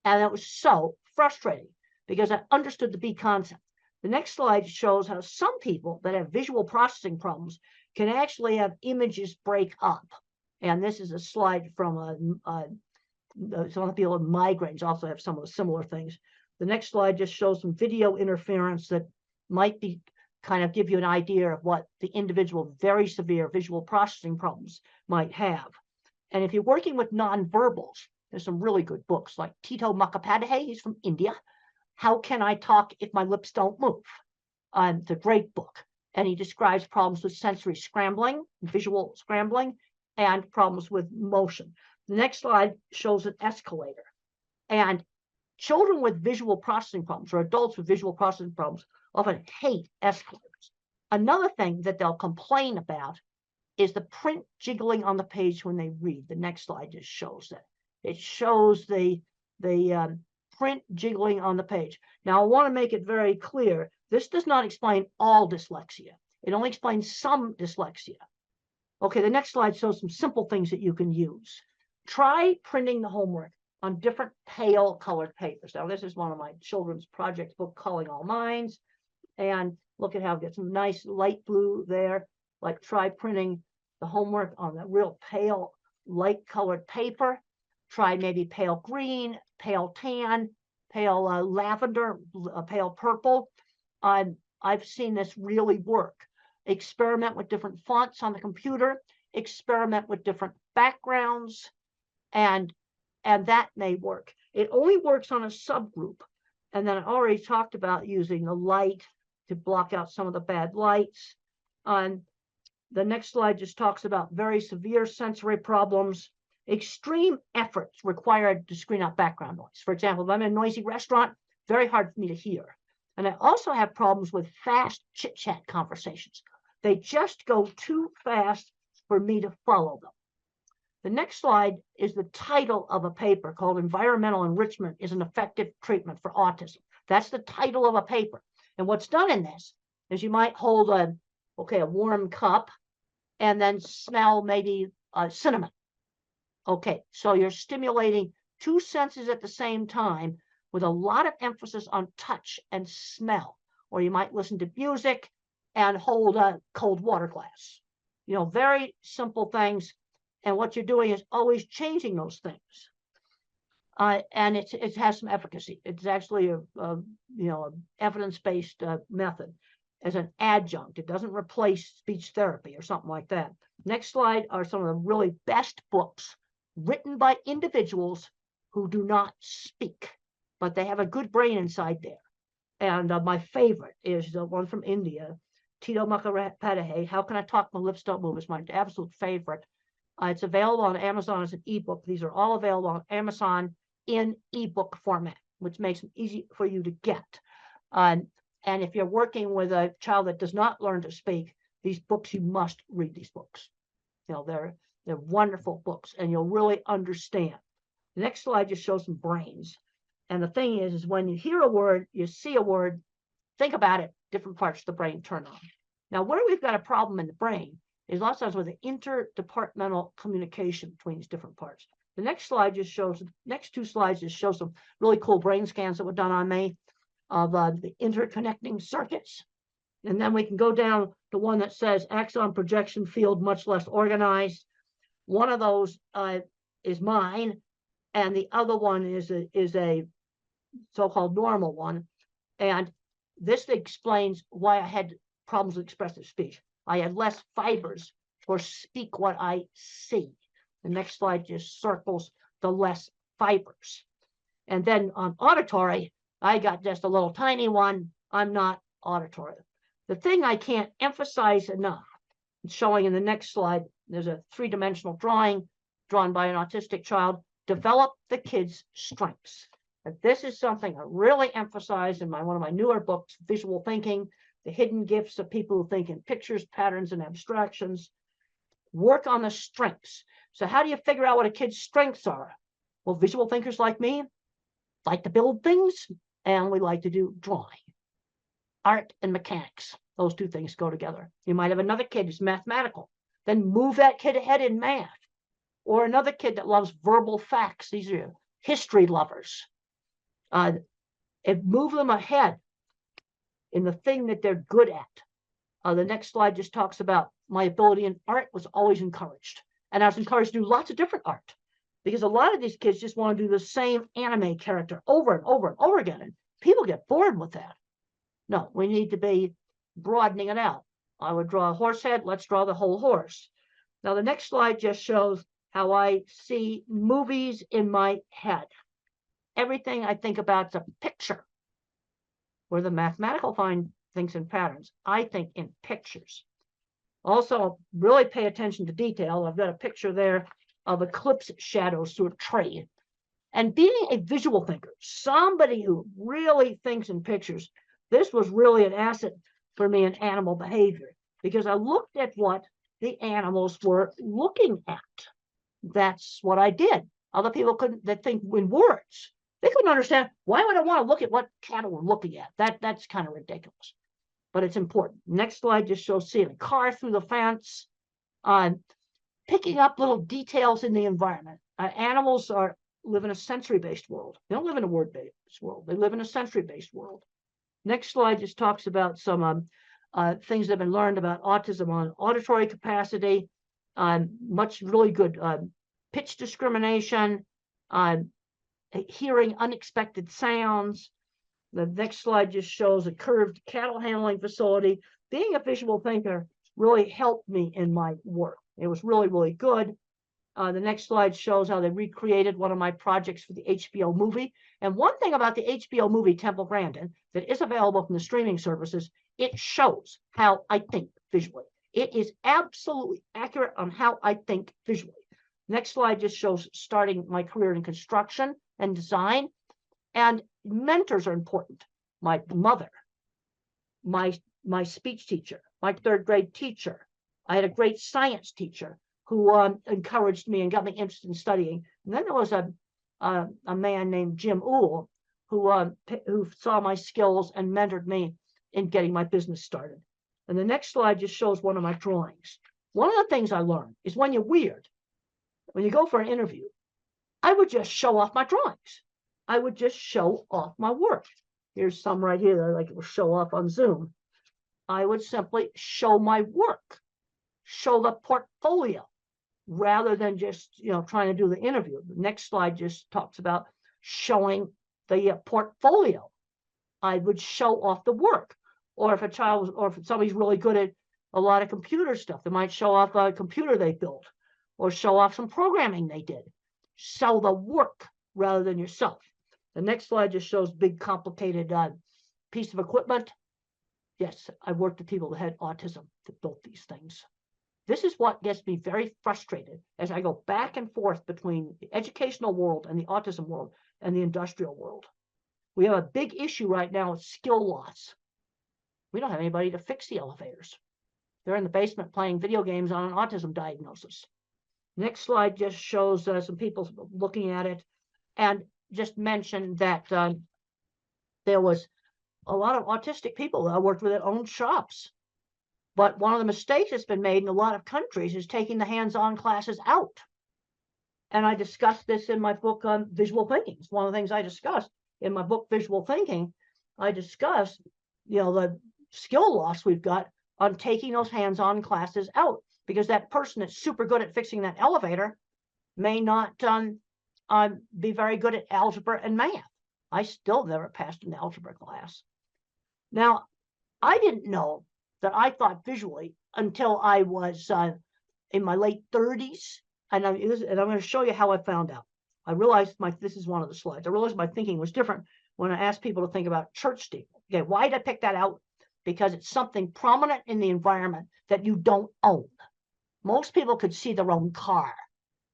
And it was so frustrating because I understood the B concept. The next slide shows how some people that have visual processing problems can actually have images break up. And this is a slide from some of the people with migraines also have some of the similar things. The next slide just shows some video interference that might be kind of give you an idea of what the individual very severe visual processing problems might have. And if you're working with nonverbals, there's some really good books like Tito Mukhopadhyay, he's from India. How Can I Talk If My Lips Don't Move? It's a great book. And he describes problems with sensory scrambling, visual scrambling, and problems with motion. The next slide shows an escalator. And children with visual processing problems or adults with visual processing problems often hate escalators. Another thing that they'll complain about is the print jiggling on the page when they read. The next slide just shows that. It shows the print jiggling on the page. Now, I want to make it very clear. This does not explain all dyslexia. It only explains some dyslexia. Okay, the next slide shows some simple things that you can use. Try printing the homework on different pale colored papers. Now, this is one of my children's project book, Calling All Minds. And look at how it gets some nice light blue there. Like try printing the homework on the real pale, light colored paper. Try maybe pale green, pale tan, pale lavender, pale purple. I've seen this really work. Experiment with different fonts on the computer. Experiment with different backgrounds. And that may work. It only works on a subgroup. And then I already talked about using the light to block out some of the bad lights. The next slide just talks about very severe sensory problems. Extreme efforts required to screen out background noise. For example, if I'm in a noisy restaurant, very hard for me to hear. And I also have problems with fast chit-chat conversations. They just go too fast for me to follow them. The next slide is the title of a paper called Environmental Enrichment is an Effective Treatment for Autism. That's the title of a paper. And what's done in this is you might hold a warm cup and then smell maybe cinnamon. Okay, so you're stimulating two senses at the same time with a lot of emphasis on touch and smell. Or you might listen to music and hold a cold water glass. Very simple things. And what you're doing is always changing those things. And it has some efficacy. It's actually a evidence-based method as an adjunct. It doesn't replace speech therapy or something like that. Next slide are some of the really best books written by individuals who do not speak, but they have a good brain inside there. And my favorite is the one from India, Tito Mukhopadhyay, How Can I Talk My Lips Don't Move? Is my absolute favorite. It's available on Amazon as an ebook. These are all available on Amazon in ebook format, which makes them easy for you to get. And if you're working with a child that does not learn to speak, these books, you must read these books. You know, they're wonderful books, and you'll really understand. The next slide just shows some brains. And the thing is when you hear a word, you see a word, think about it, different parts of the brain turn on. Now, where we've got a problem in the brain is lots of times with the interdepartmental communication between these different parts. The next slide just shows, next two slides just show some really cool brain scans that were done on me of the interconnecting circuits. And then we can go down to one that says axon projection field much less organized. One of those is mine, and the other one is a so-called normal one. And this explains why I had problems with expressive speech. I had less fibers for speak what I see. The next slide just circles the less fibers. And then on auditory, I got just a little tiny one. I'm not auditory. The thing I can't emphasize enough, it's showing in the next slide, there's a three-dimensional drawing drawn by an autistic child, develop the kid's strengths. And this is something I really emphasize in one of my newer books, Visual Thinking, The Hidden Gifts of People Who Think in Pictures, Patterns, and Abstractions. Work on the strengths. So how do you figure out what a kid's strengths are? Well, visual thinkers like me like to build things, and we like to do drawing. Art and mechanics, those two things go together. You might have another kid who's mathematical, then move that kid ahead in math. Or another kid that loves verbal facts. These are history lovers. And move them ahead in the thing that they're good at. The next slide just talks about my ability in art was always encouraged. And I was encouraged to do lots of different art, because a lot of these kids just want to do the same anime character over and over and over again. And people get bored with that. No, we need to be broadening it out. I would draw a horse head. Let's draw the whole horse. Now, the next slide just shows how I see movies in my head. Everything I think about is a picture. Where the mathematical find things in patterns, I think in pictures. Also, really pay attention to detail. I've got a picture there of eclipse shadows through a tree. And being a visual thinker, somebody who really thinks in pictures, this was really an asset for me in animal behavior, because I looked at what the animals were looking at. That's what I did. Other people couldn't, that think in words. They couldn't understand, why would I want to look at what cattle were looking at? That's kind of ridiculous, but it's important. Next slide just shows seeing a car through the fence, picking up little details in the environment. Animals live in a sensory-based world. They don't live in a word-based world. They live in a sensory-based world. Next slide just talks about some things that have been learned about autism on auditory capacity, much really good pitch discrimination, hearing unexpected sounds. The next slide just shows a curved cattle handling facility. Being a visual thinker really helped me in my work. It was really, really good. The next slide shows how they recreated one of my projects for the HBO movie. And one thing about the HBO movie, Temple Grandin, that is available from the streaming services, it shows how I think visually. It is absolutely accurate on how I think visually. Next slide just shows starting my career in construction and design. And mentors are important. My mother, my speech teacher, my third grade teacher. I had a great science teacher who encouraged me and got me interested in studying. And then there was a man named Jim Uhl who saw my skills and mentored me in getting my business started. And the next slide just shows one of my drawings. One of the things I learned is when you're weird, when you go for an interview, I would just show off my drawings. I would just show off my work. Here's some right here that I like to show off on Zoom. I would simply show my work, show the portfolio, rather than just trying to do the interview. The next slide just talks about showing the portfolio. I would show off the work. Or if if somebody's really good at a lot of computer stuff, they might show off a computer they built, or show off some programming they did. Sell the work rather than yourself. The next slide just shows big, complicated piece of equipment. Yes, I worked with people that had autism that built these things. This is what gets me very frustrated as I go back and forth between the educational world and the autism world, and the industrial world. We have a big issue right now with skill loss. We don't have anybody to fix the elevators. They're in the basement playing video games on an autism diagnosis. Next slide just shows some people looking at it, and just mentioned that there was a lot of autistic people that I worked with that owned shops. But one of the mistakes that's been made in a lot of countries is taking the hands-on classes out. And I discussed this in my book on visual thinking. It's one of the things I discussed in my book, Visual Thinking. I discussed, the skill loss we've got on taking those hands-on classes out, because that person that's super good at fixing that elevator may not be very good at algebra and math. I still never passed an algebra class. Now, I didn't know that I thought visually until I was in my late 30s. And I'm going to show you how I found out. I realized this is one of the slides. I realized my thinking was different when I asked people to think about church steeple. Okay, why did I pick that out? Because it's something prominent in the environment that you don't own. Most people could see their own car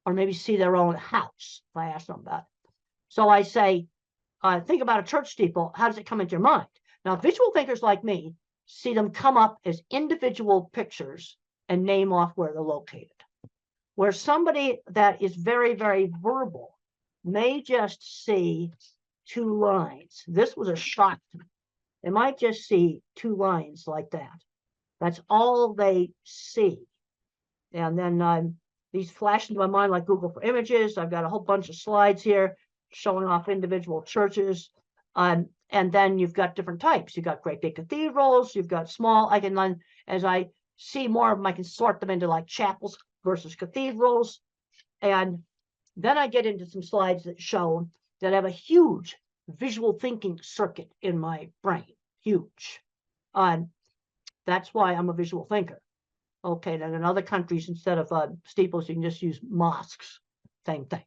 or maybe see their own house if I ask them about it. So I say, think about a church steeple. How does it come into your mind? Now, visual thinkers like me see them come up as individual pictures and name off where they're located. Where somebody that is very, very verbal may just see two lines. This was a shock to me. They might just see two lines like that. That's all they see. And then these flash into my mind like Google for Images. I've got a whole bunch of slides here showing off individual churches. And then you've got different types. You've got great big cathedrals. You've got small. I can then, as I see more of them, I can sort them into like chapels versus cathedrals. And then I get into some slides that show that I have a huge visual thinking circuit in my brain. Huge. That's why I'm a visual thinker. Okay, then in other countries, instead of steeples, you can just use mosques. Same thing.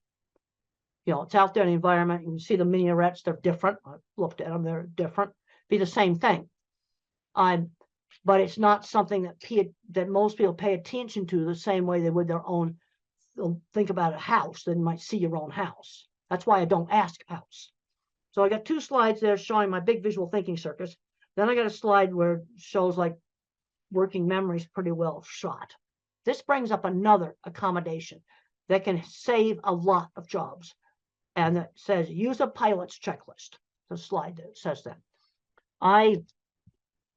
It's out there in the environment. You can see the minarets. They're different. I've looked at them. They're different. Be the same thing. But it's not something that most people pay attention to the same way they would their own. They'll think about a house, then you might see your own house. That's why I don't ask house. So I got two slides there showing my big visual thinking circuits. Then I got a slide where it shows like working memories pretty well shot. This brings up another accommodation that can save a lot of jobs. And it says, use a pilot's checklist. The slide that says that. I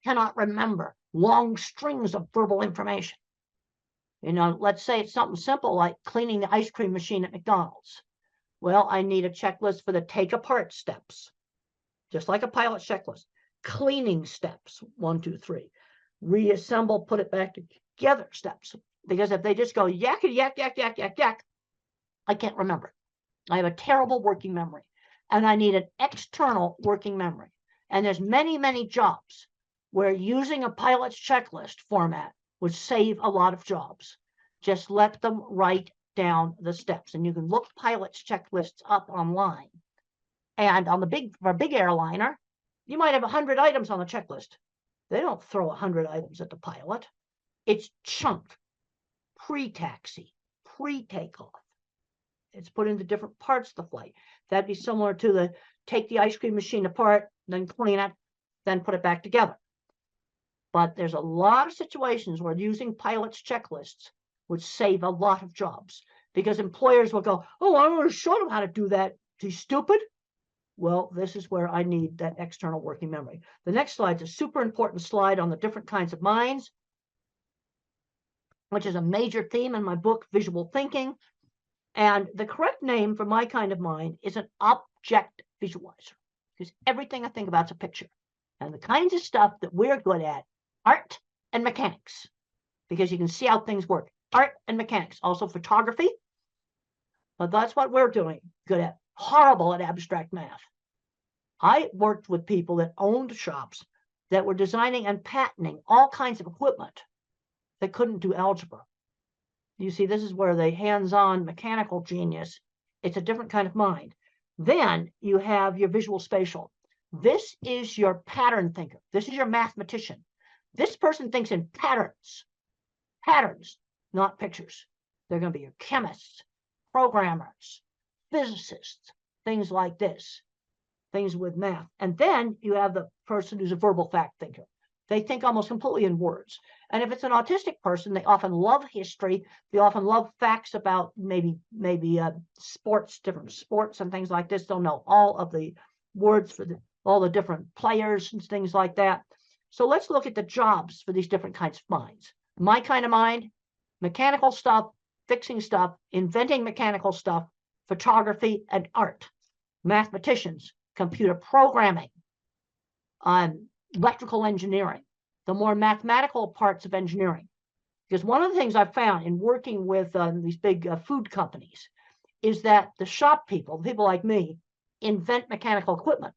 cannot remember long strings of verbal information. Let's say it's something simple like cleaning the ice cream machine at McDonald's. Well, I need a checklist for the take apart steps, just like a pilot checklist. Cleaning steps, 1, 2, 3. Reassemble, put it back together steps. Because if they just go yak, yak, yak, yak, yak, yak, I can't remember. I have a terrible working memory. And I need an external working memory. And there's many, many jobs where using a pilot's checklist format would save a lot of jobs. Just let them write down the steps. And you can look pilot's checklists up online. And on for a big airliner, you might have 100 items on the checklist. They don't throw 100 items at the pilot. It's chunked, pre-taxi, pre-takeoff. It's put into different parts of the flight. That'd be similar to take the ice cream machine apart, then clean it, then put it back together. But there's a lot of situations where using pilot's checklists would save a lot of jobs, because employers will go, oh, I want to show them how to do that. He's stupid. Well, this is where I need that external working memory. The next slide is a super important slide on the different kinds of minds, which is a major theme in my book, Visual Thinking. And the correct name for my kind of mind is an object visualizer, because everything I think about is a picture. And the kinds of stuff that we're good at, art and mechanics, because you can see how things work. Art and mechanics, also photography. But that's what we're doing good at. Horrible at abstract math. I worked with people that owned shops that were designing and patenting all kinds of equipment that couldn't do algebra. You see, this is where the hands-on mechanical genius, it's a different kind of mind. Then you have your visual spatial. This is your pattern thinker. This is your mathematician. This person thinks in patterns. Patterns, not pictures. They're going to be your chemists, programmers, physicists, things like this, things with math. And then you have the person who's a verbal fact thinker. They think almost completely in words. And if it's an autistic person, they often love history. They often love facts about maybe sports, different sports and things like this. They'll know all of the words for all the different players and things like that. So let's look at the jobs for these different kinds of minds. My kind of mind, mechanical stuff, fixing stuff, inventing mechanical stuff, photography and art, mathematicians, computer programming, electrical engineering, the more mathematical parts of engineering. Because one of the things I've found in working with these big food companies is that the shop people, people like me, invent mechanical equipment.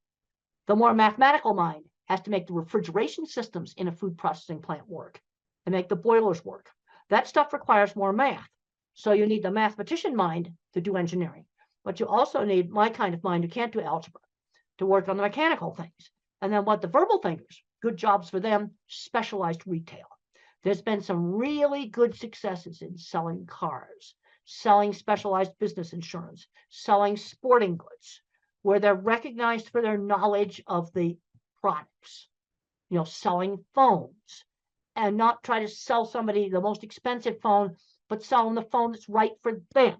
The more mathematical mind has to make the refrigeration systems in a food processing plant work and make the boilers work. That stuff requires more math. So you need the mathematician mind to do engineering, but you also need my kind of mind who can't do algebra to work on the mechanical things. And then what the verbal thinkers, good jobs for them, specialized retail. There's been some really good successes in selling cars, selling specialized business insurance, selling sporting goods, where they're recognized for their knowledge of the products, selling phones, and not try to sell somebody the most expensive phone, but sell them the phone that's right for them.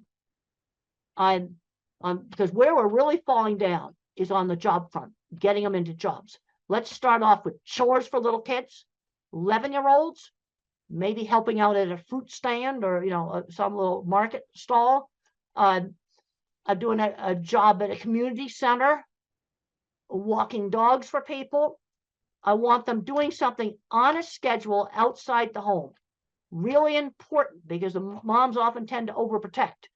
Because where we're really falling down is on the job front, getting them into jobs. Let's start off with chores for little kids, 11-year-olds, maybe helping out at a fruit stand or, some little market stall, doing a job at a community center, walking dogs for people. I want them doing something on a schedule outside the home. Really important, because the moms often tend to overprotect,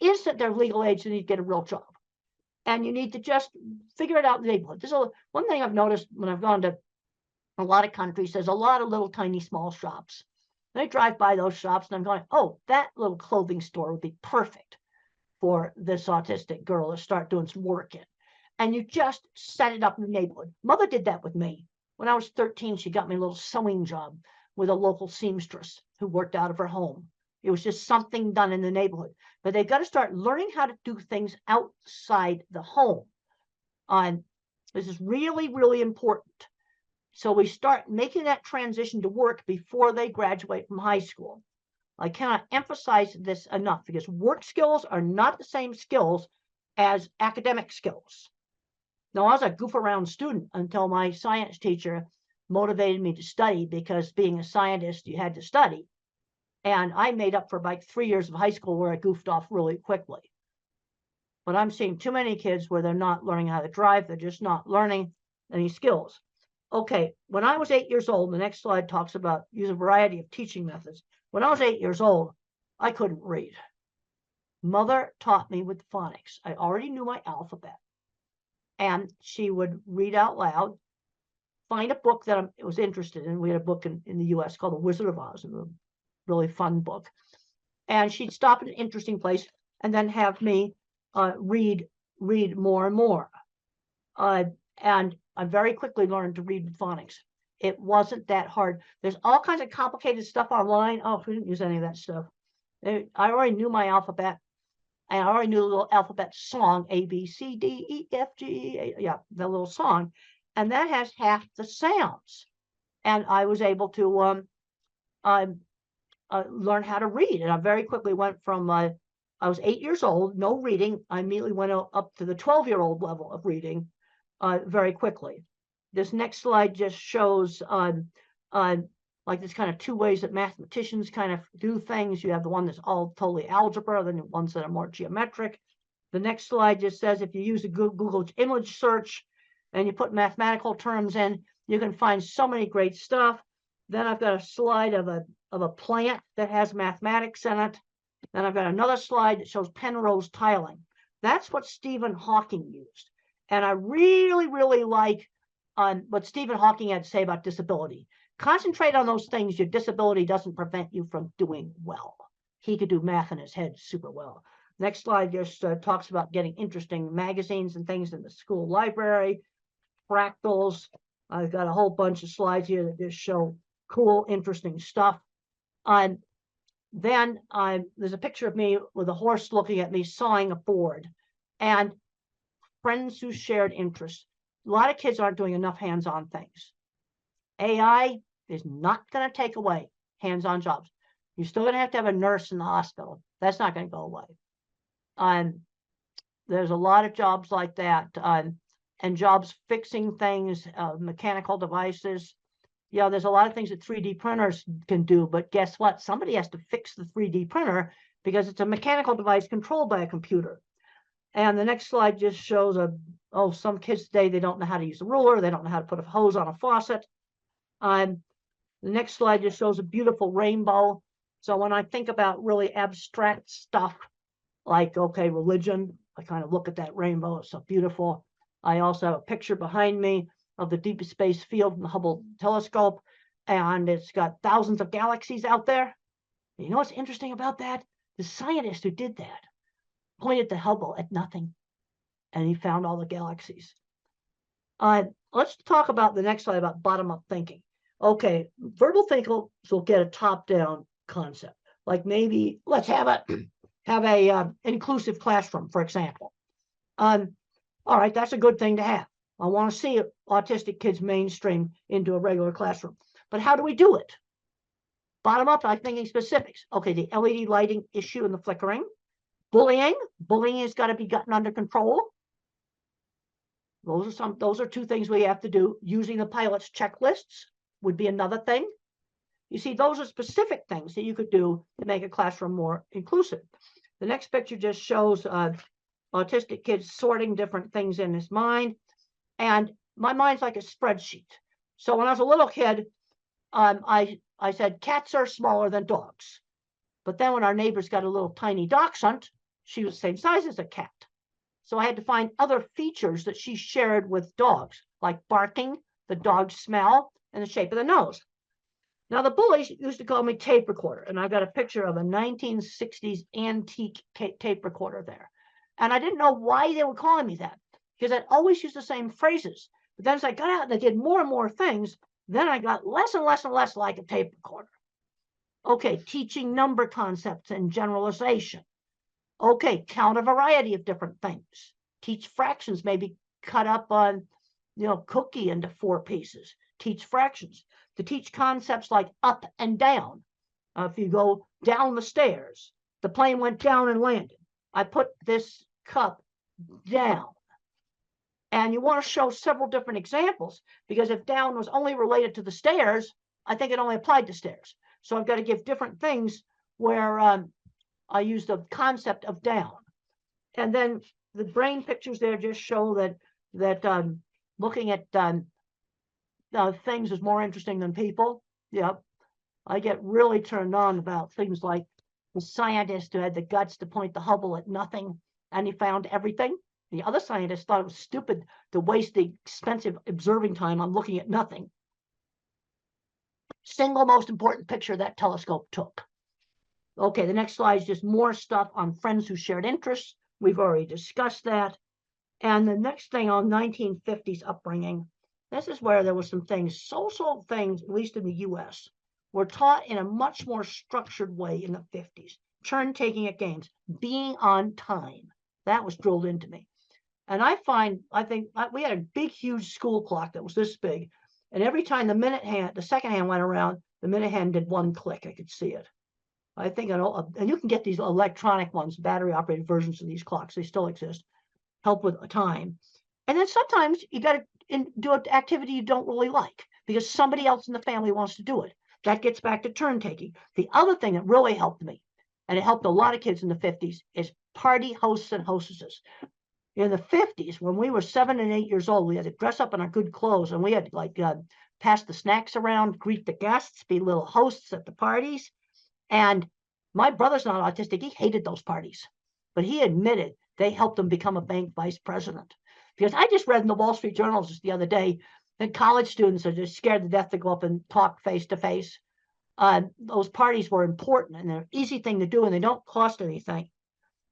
is that they're legal age, they need to get a real job. And you need to just figure it out in the neighborhood. This is one thing I've noticed when I've gone to a lot of countries. There's a lot of little tiny small shops. And I drive by those shops and I'm going, oh, that little clothing store would be perfect for this autistic girl to start doing some work in. And you just set it up in the neighborhood. Mother did that with me. When I was 13, she got me a little sewing job with a local seamstress who worked out of her home. It was just something done in the neighborhood. But they've got to start learning how to do things outside the home. This is really, really important. So we start making that transition to work before they graduate from high school. I cannot emphasize this enough, because work skills are not the same skills as academic skills. Now, I was a goof around student until my science teacher motivated me to study, because being a scientist, you had to study. And I made up for like 3 years of high school where I goofed off really quickly. But I'm seeing too many kids where they're not learning how to drive. They're just not learning any skills. Okay, when I was 8 years old, the next slide talks about use a variety of teaching methods. When I was 8 years old, I couldn't read. Mother taught me with phonics. I already knew my alphabet. And she would read out loud, find a book that I was interested in. We had a book in the US called The Wizard of Oz, a really fun book. And she'd stop at an interesting place and then have me read more and more. And I very quickly learned to read with phonics. It wasn't that hard. There's all kinds of complicated stuff online. Oh, we didn't use any of that stuff. I already knew my alphabet. And I already knew the little alphabet song, A, B, C, D, E, F, G, yeah, the little song. And that has half the sounds. And I was able to learn how to read. And I very quickly went from, I was 8 years old, no reading. I immediately went up to the 12-year-old level of reading very quickly. This next slide just shows like there's kind of two ways that mathematicians kind of do things. You have the one that's all totally algebra, then the ones that are more geometric. The next slide just says if you use a Google image search and you put mathematical terms in, you can find so many great stuff. Then I've got a slide of a plant that has mathematics in it. Then I've got another slide that shows Penrose tiling. That's what Stephen Hawking used. And I really, really like what Stephen Hawking had to say about disability. Concentrate on those things. Your disability doesn't prevent you from doing well. He could do math in his head super well. Next slide just talks about getting interesting magazines and things in the school library, fractals. I've got a whole bunch of slides here that just show cool, interesting stuff. Then there's a picture of me with a horse looking at me sawing a board. And friends who shared interests. A lot of kids aren't doing enough hands-on things. AI is not going to take away hands-on jobs. You're still going to have a nurse in the hospital. That's not going to go away. There's a lot of jobs like that, and jobs fixing things, mechanical devices. Yeah, there's a lot of things that 3D printers can do, but guess what? Somebody has to fix the 3D printer because it's a mechanical device controlled by a computer. And the next slide just shows some kids today, they don't know how to use a ruler. They don't know how to put a hose on a faucet. The next slide just shows a beautiful rainbow. So when I think about really abstract stuff like, okay, religion, I kind of look at that rainbow. It's so beautiful. I also have a picture behind me of the deep space field from the Hubble telescope, and it's got thousands of galaxies out there. You know what's interesting about that? The scientist who did that pointed the Hubble at nothing, and he found all the galaxies. Let's talk about the next slide about bottom-up thinking. Okay, verbal thinkers will get a top-down concept, like maybe let's have a inclusive classroom, for example. All right, that's a good thing to have. I want to see autistic kids mainstream into a regular classroom. But how do we do it? Bottom up, I'm thinking specifics. Okay, the LED lighting issue and the flickering. Bullying has got to be gotten under control. Those are two things we have to do. Using the pilot's checklists would be another thing. You see, those are specific things that you could do to make a classroom more inclusive. The next picture just shows autistic kids sorting different things in his mind. And my mind's like a spreadsheet. So when I was a little kid, I said cats are smaller than dogs. But then when our neighbors got a little tiny dachshund, she was the same size as a cat. So I had to find other features that she shared with dogs, like barking, the dog's smell, and the shape of the nose. Now, the bullies used to call me tape recorder, and I've got a picture of a 1960s antique tape recorder there. And I didn't know why they were calling me that, because I'd always used the same phrases. But then as I got out and I did more and more things, then I got less and less and less like a tape recorder. Okay, teaching number concepts and generalization. Okay, count a variety of different things. Teach fractions, maybe cut up on, cookie into 4 pieces. Teach fractions. To teach concepts like up and down. If you go down the stairs, the plane went down and landed. I put this cup down. And you want to show several different examples, because if down was only related to the stairs, I think it only applied to stairs. So I've got to give different things where I use the concept of down. And then the brain pictures there just show that looking at things is more interesting than people. Yep. I get really turned on about things like the scientist who had the guts to point the Hubble at nothing, and he found everything. The other scientists thought it was stupid to waste the expensive observing time on looking at nothing. Single most important picture that telescope took. Okay, the next slide is just more stuff on friends who shared interests. We've already discussed that. And the next thing on 1950s upbringing, this is where there were some things, social things, at least in the US, were taught in a much more structured way in the 50s. Turn taking at games, being on time. That was drilled into me. And I think we had a big, huge school clock that was this big. And every time the second hand went around, the minute hand did 1 click. I could see it. I think, and you can get these electronic ones, battery operated versions of these clocks. They still exist. Help with time. And then sometimes you got to do an activity you don't really like because somebody else in the family wants to do it. That gets back to turn taking. The other thing that really helped me, and it helped a lot of kids in the 50s, is party hosts and hostesses. In the 50s, when we were 7 and 8 years old, we had to dress up in our good clothes, and we had to pass the snacks around, greet the guests, be little hosts at the parties. And my brother's not autistic. He hated those parties, but he admitted they helped him become a bank vice president. Because I just read in the Wall Street Journal just the other day that college students are just scared to death to go up and talk face to face. Those parties were important, and they're an easy thing to do, and they don't cost anything.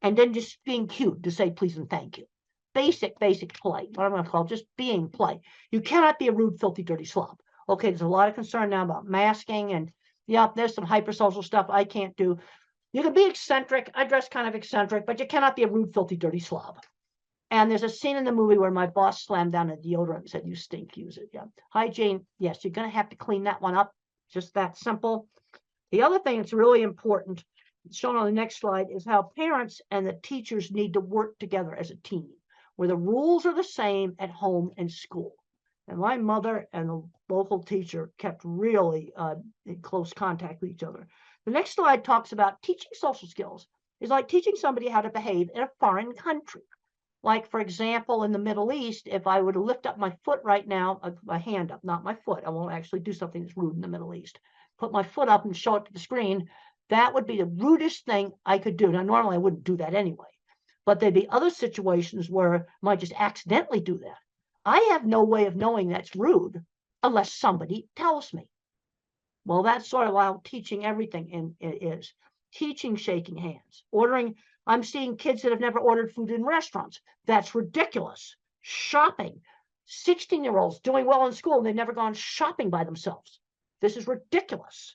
And then just being cute to say please and thank you. Basic polite, what I'm going to call just being polite. You cannot be a rude, filthy, dirty slob. Okay, there's a lot of concern now about masking, and there's some hypersocial stuff I can't do. You can be eccentric. I dress kind of eccentric, but you cannot be a rude, filthy, dirty slob. And there's a scene in the movie where my boss slammed down a deodorant and said, "You stink, use it." Yeah. Hygiene, yes, you're going to have to clean that one up. Just that simple. The other thing that's really important, shown on the next slide, is how parents and the teachers need to work together as a team, where the rules are the same at home and school. And my mother and the local teacher kept really in close contact with each other. The next slide talks about teaching social skills. It's like teaching somebody how to behave in a foreign country. Like, for example, in the Middle East, if I were to lift up my foot right now, my hand up, not my foot, I won't actually do something that's rude in the Middle East. Put my foot up and show it to the screen, that would be the rudest thing I could do. Now, normally I wouldn't do that anyway, but there'd be other situations where I might just accidentally do that. I have no way of knowing that's rude unless somebody tells me. Well, that's sort of how teaching everything is. Teaching shaking hands, ordering. I'm seeing kids that have never ordered food in restaurants. That's ridiculous. Shopping. 16-year-olds doing well in school and they've never gone shopping by themselves. This is ridiculous.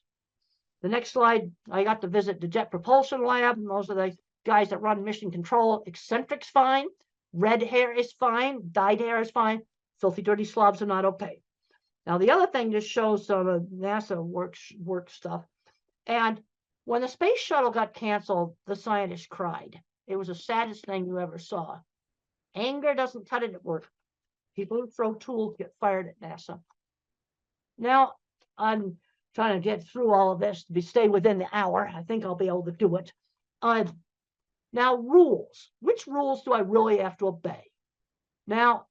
The next slide, I got to visit the Jet Propulsion Lab. Those are the guys that run mission control. Eccentric's fine. Red hair is fine. Dyed hair is fine. Filthy, dirty slobs are not okay. Now, the other thing just shows some of NASA work stuff. And when the space shuttle got canceled, the scientists cried. It was the saddest thing you ever saw. Anger doesn't cut it at work. People who throw tools get fired at NASA. Now, I'm trying to get through all of this to stay within the hour. I think I'll be able to do it. Now, rules. Which rules do I really have to obey? Now,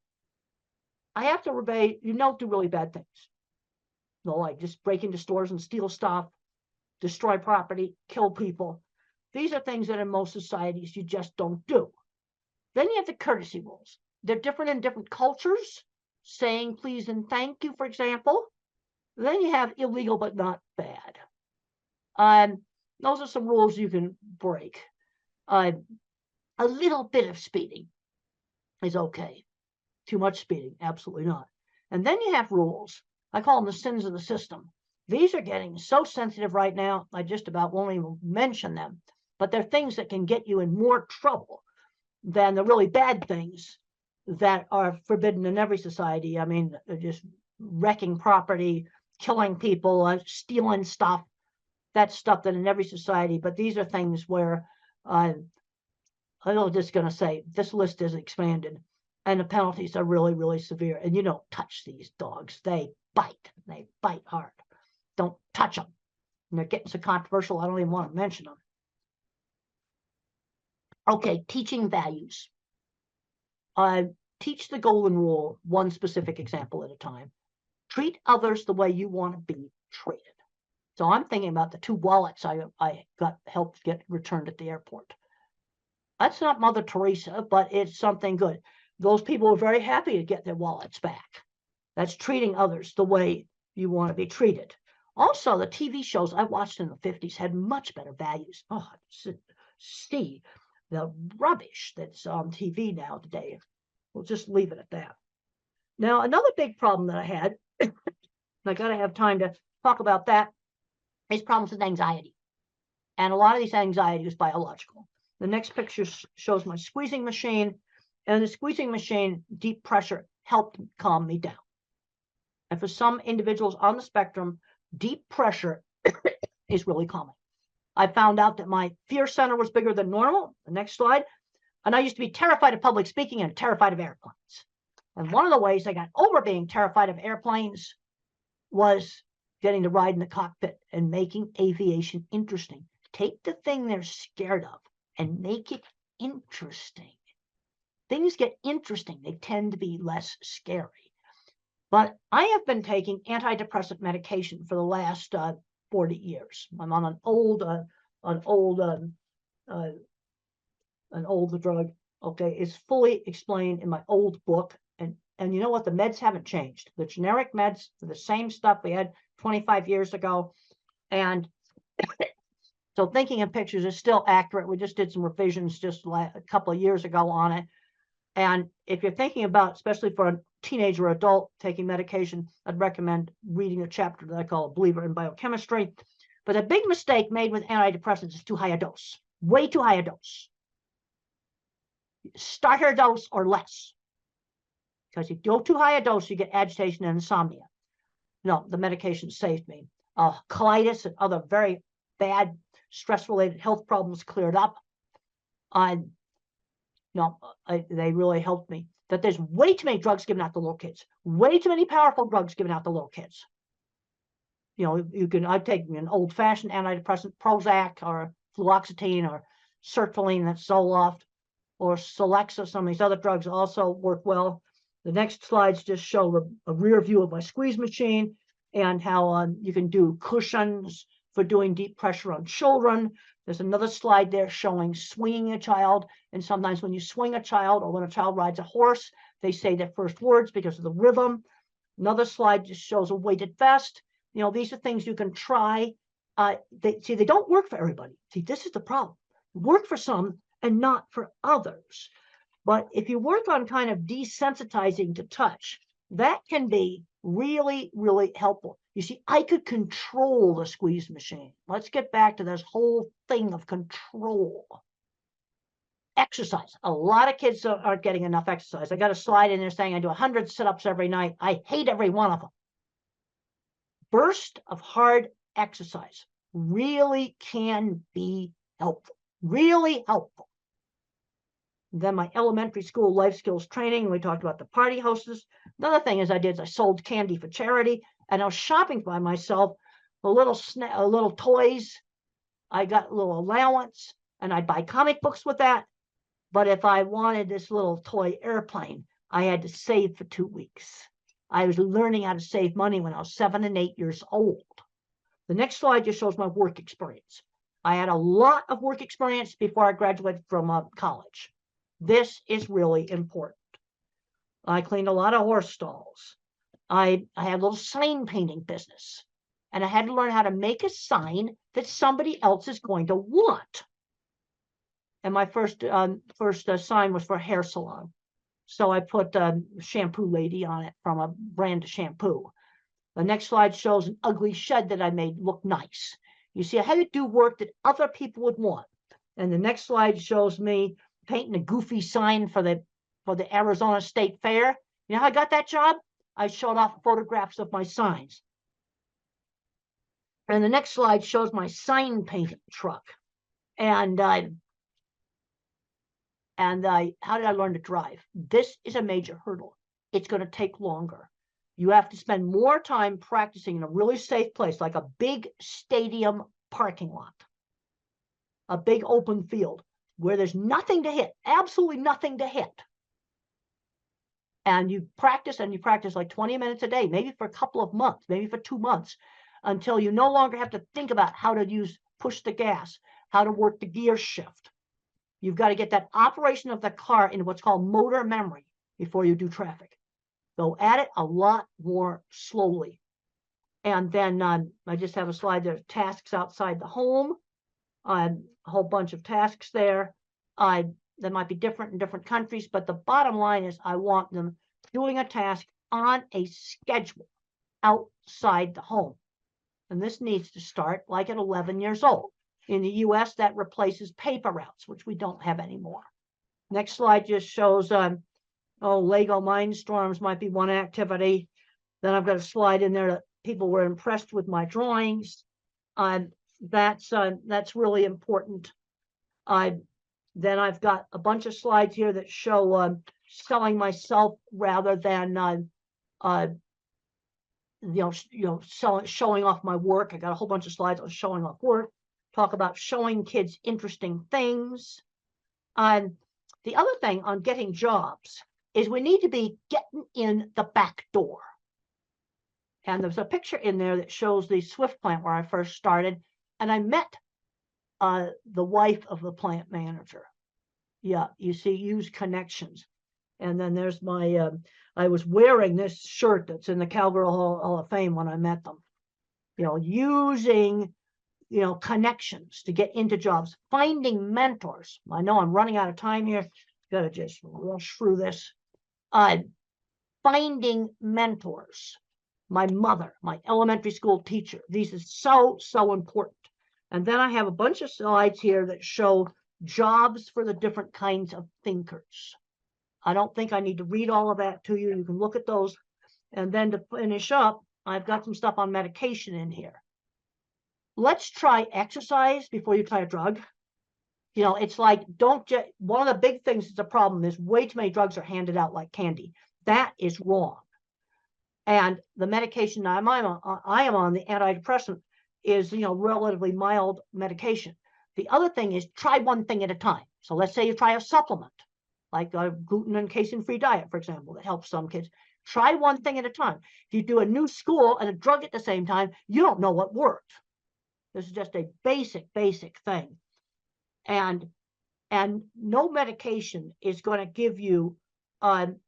I have to obey, you don't do really bad things. No, like just break into stores and steal stuff, destroy property, kill people. These are things that in most societies you just don't do. Then you have the courtesy rules. They're different in different cultures. Saying please and thank you, for example. Then you have illegal but not bad. Those are some rules you can break. A little bit of speeding is okay. Too much speeding, absolutely not. And then you have rules. I call them the sins of the system. These are getting so sensitive right now, I just about won't even mention them. But they're things that can get you in more trouble than the really bad things that are forbidden in every society. I mean, just wrecking property, killing people, stealing stuff. That's stuff that in every society. But these are things where I'm just going to say this list is expanded. And the penalties are really, really severe. And you don't touch these dogs. They bite hard. Don't touch them. And they're getting so controversial, I don't even want to mention them. Okay, teaching values. Teach the golden rule, one specific example at a time. Treat others the way you want to be treated. So I'm thinking about the 2 wallets I got helped get returned at the airport. That's not Mother Teresa, but it's something good. Those people are very happy to get their wallets back. That's treating others the way you want to be treated. Also, the TV shows I watched in the 50s had much better values. Oh, see the rubbish that's on TV now today. We'll just leave it at that. Now, another big problem that I had, and I got to have time to talk about that, is problems with anxiety. And a lot of these anxiety is biological. The next picture shows my squeezing machine. And the squeezing machine, deep pressure, helped calm me down. And for some individuals on the spectrum, deep pressure is really calming. I found out that my fear center was bigger than normal. The next slide. And I used to be terrified of public speaking and terrified of airplanes. And one of the ways I got over being terrified of airplanes was getting to ride in the cockpit and making aviation interesting. Take the thing they're scared of and make it interesting. Things get interesting. They tend to be less scary. But I have been taking antidepressant medication for the last 40 years. I'm on an old drug. Okay, it's fully explained in my old book. And you know what? The meds haven't changed. The generic meds are the same stuff we had 25 years ago. And so thinking in pictures is still accurate. We just did some revisions just a couple of years ago on it. And if you're thinking about, especially for a teenager or adult taking medication, I'd recommend reading a chapter that I call A Believer in Biochemistry. But a big mistake made with antidepressants is too high a dose, way too high a dose. starter dose or less. Because if you go too high a dose, you get agitation and insomnia. No, the medication saved me. Colitis and other very bad stress-related health problems cleared up. They really helped me. That there's way too many drugs given out to little kids. Way too many powerful drugs given out to little kids. I'd take an old-fashioned antidepressant, Prozac or fluoxetine or sertraline, that's Zoloft, or Celexa. Some of these other drugs also work well. The next slides just show a rear view of my squeeze machine and how you can do cushions for doing deep pressure on children. There's another slide there showing swinging a child. And sometimes when you swing a child or when a child rides a horse, they say their first words because of the rhythm. Another slide just shows a weighted vest. These are things you can try. They don't work for everybody. See, this is the problem. Work for some and not for others. But if you work on kind of desensitizing to touch, that can be really, really helpful. You see, I could control the squeeze machine. Let's get back to this whole thing of control. Exercise. A lot of kids aren't getting enough exercise. I got a slide in there saying I do 100 sit-ups every night. I hate every one of them. Burst of hard exercise really can be helpful. Really helpful. Then my elementary school life skills training, we talked about the party hostess. Another thing I sold candy for charity, and I was shopping by myself, little toys. I got a little allowance, and I'd buy comic books with that. But if I wanted this little toy airplane, I had to save for 2 weeks. I was learning how to save money when I was 7 and 8 years old. The next slide just shows my work experience. I had a lot of work experience before I graduated from college. This is really important. I cleaned a lot of horse stalls. I had a little sign painting business, and I had to learn how to make a sign that somebody else is going to want. And my first sign was for a hair salon. So I put shampoo lady on it from a brand of shampoo. The next slide shows an ugly shed that I made look nice. You see, I had to do work that other people would want. And the next slide shows me painting a goofy sign for the Arizona State Fair. You know how I got that job? I showed off photographs of my signs. And the next slide shows my sign painting truck. And how did I learn to drive? This is a major hurdle. It's going to take longer. You have to spend more time practicing in a really safe place, like a big stadium parking lot, a big open field where there's nothing to hit, absolutely nothing to hit. And you practice like 20 minutes a day, maybe for a couple of months, maybe for 2 months, until you no longer have to think about how to push the gas, how to work the gear shift. You've got to get that operation of the car into what's called motor memory before you do traffic. Go at it a lot more slowly. And then I just have a slide there, tasks outside the home, a whole bunch of tasks there. That might be different in different countries, but the bottom line is I want them doing a task on a schedule outside the home. And this needs to start like at 11 years old. In the US, that replaces paper routes, which we don't have anymore. Next slide just shows, Lego Mindstorms might be one activity. Then I've got a slide in there that people were impressed with my drawings. That's really important. Then I've got a bunch of slides here that show selling myself rather than showing off my work. I got a whole bunch of slides on showing off work. Talk about showing kids interesting things. The other thing on getting jobs is we need to be getting in the back door. And there's a picture in there that shows the Swift plant where I first started, and I met the wife of the plant manager. Yeah, you see, use connections. And then there's my, I was wearing this shirt that's in the Cowgirl Hall of Fame when I met them. Using, connections to get into jobs, finding mentors. I know I'm running out of time here. Gotta just rush through this. Finding mentors. My mother, my elementary school teacher. These are so important. And then I have a bunch of slides here that show jobs for the different kinds of thinkers. I don't think I need to read all of that to you. You can look at those. And then to finish up, I've got some stuff on medication in here. Let's try exercise before you try a drug. You know, it's like, one of the big things that's a problem is way too many drugs are handed out like candy. That is wrong. And the medication I am on, the antidepressant, is, you know, relatively mild medication. The other thing is try one thing at a time. So let's say you try a supplement, like a gluten and casein-free diet, for example, that helps some kids. Try one thing at a time. If you do a new school and a drug at the same time, you don't know what worked. This is just a basic thing. And no medication is going to give you 100%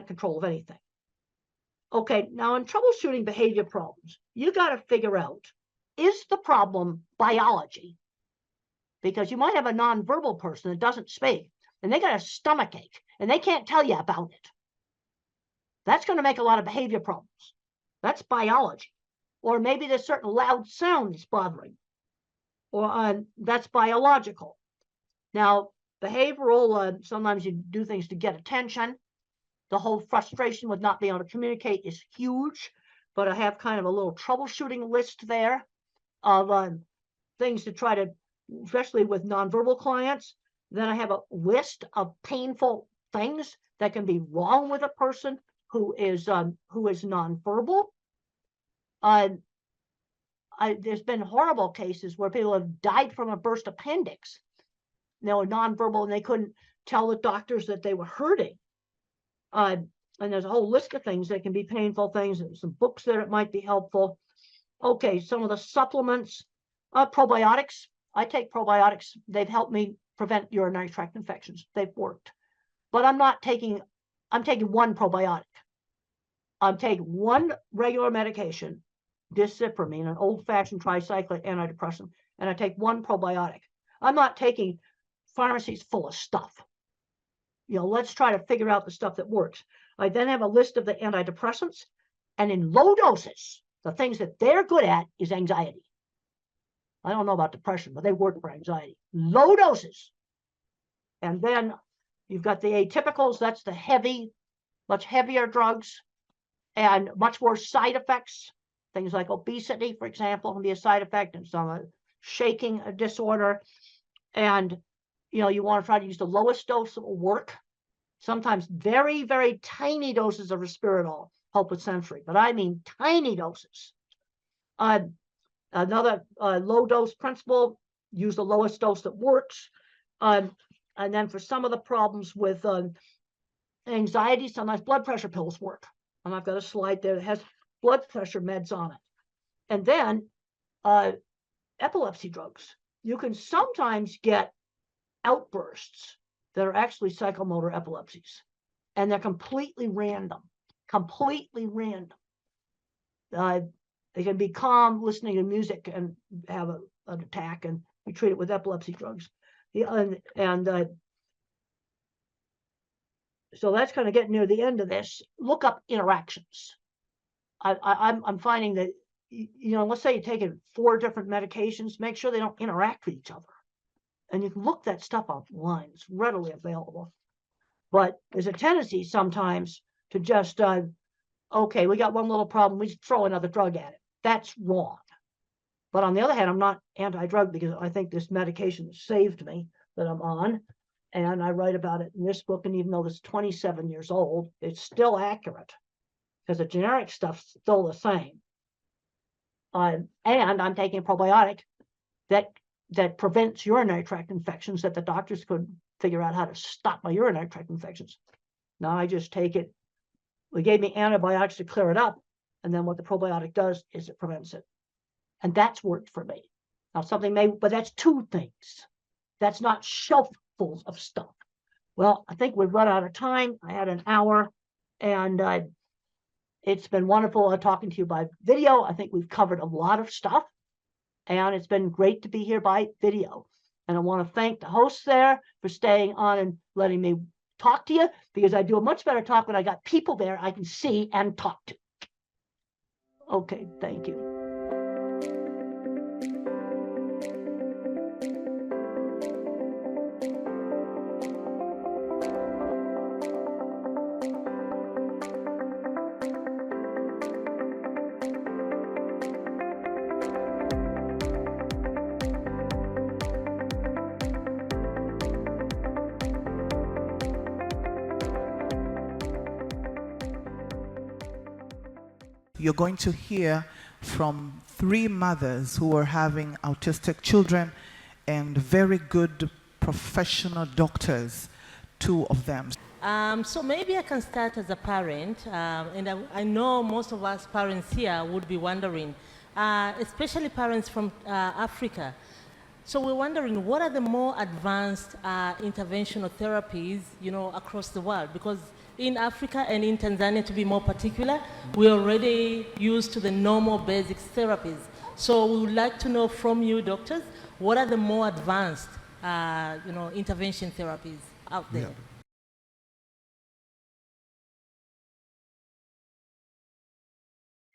control of anything. Okay, now in troubleshooting behavior problems, you got to figure out, is the problem biology? Because you might have a nonverbal person that doesn't speak, and they got a stomach ache, and they can't tell you about it. That's going to make a lot of behavior problems. That's biology. Or maybe there's certain loud sounds bothering, or that's biological. Now, behavioral, sometimes you do things to get attention. The whole frustration with not being able to communicate is huge, but I have kind of a little troubleshooting list there of things to try to, especially with nonverbal clients. Then I have a list of painful things that can be wrong with a person who is nonverbal. There's been horrible cases where people have died from a burst appendix. They were nonverbal and they couldn't tell the doctors that they were hurting. And there's a whole list of things that can be painful things. There's some books there that might be helpful. Okay, some of the supplements, probiotics. I take probiotics. They've helped me prevent urinary tract infections. They've worked. But I'm taking one probiotic. I'm taking one regular medication, discipramine, an old-fashioned tricyclic antidepressant, and I take one probiotic. I'm not taking pharmacies full of stuff. You know, let's try to figure out the stuff that works. I then have a list of the antidepressants, and in low doses, the things that they're good at is anxiety. I don't know about depression, but they work for anxiety. Low doses. And then you've got the atypicals. That's the heavy, much heavier drugs and much more side effects. Things like obesity, for example, can be a side effect, and some shaking disorder. And, you know, you want to try to use the lowest dose that will work. Sometimes very, very tiny doses of risperidol help with sensory, but I mean tiny doses. Another low dose principle, use the lowest dose that works. And then for some of the problems with anxiety, sometimes blood pressure pills work. And I've got a slide there that has blood pressure meds on it. And then epilepsy drugs. You can sometimes get outbursts that are actually psychomotor epilepsies. And they're completely random. They can be calm listening to music and have an attack, and we treat it with epilepsy drugs. So that's kind of getting near the end of this. Look up interactions. I'm finding that, you know, let's say you're taking 4 different medications, make sure they don't interact with each other. And you can look that stuff online. It's readily available. But there's a tendency sometimes to just, okay, we got one little problem, we just throw another drug at it. That's wrong. But on the other hand, I'm not anti-drug because I think this medication saved me that I'm on. And I write about it in this book. And even though it's 27 years old, it's still accurate because the generic stuff's still the same. And I'm taking a probiotic that prevents urinary tract infections that the doctors couldn't figure out how to stop my urinary tract infections. Now I just take it. They gave me antibiotics to clear it up. And then what the probiotic does is it prevents it. And that's worked for me. Now but that's 2 things. That's not shelffuls of stuff. Well, I think we've run out of time. I had an hour, and it's been wonderful talking to you by video. I think we've covered a lot of stuff, and it's been great to be here by video. And I want to thank the hosts there for staying on and letting me talk to you, because I do a much better talk when I got people there I can see and talk to. Okay, thank you. you're going to hear from 3 mothers who are having autistic children and very good professional doctors, 2 of them. So maybe I can start as a parent, and I know most of us parents here would be wondering, especially parents from Africa. So we're wondering, what are the more advanced interventional therapies, across the world? Because in Africa and in Tanzania, to be more particular, we're already used to the normal basic therapies. So we would like to know from you, doctors, what are the more advanced, intervention therapies out there? Yeah.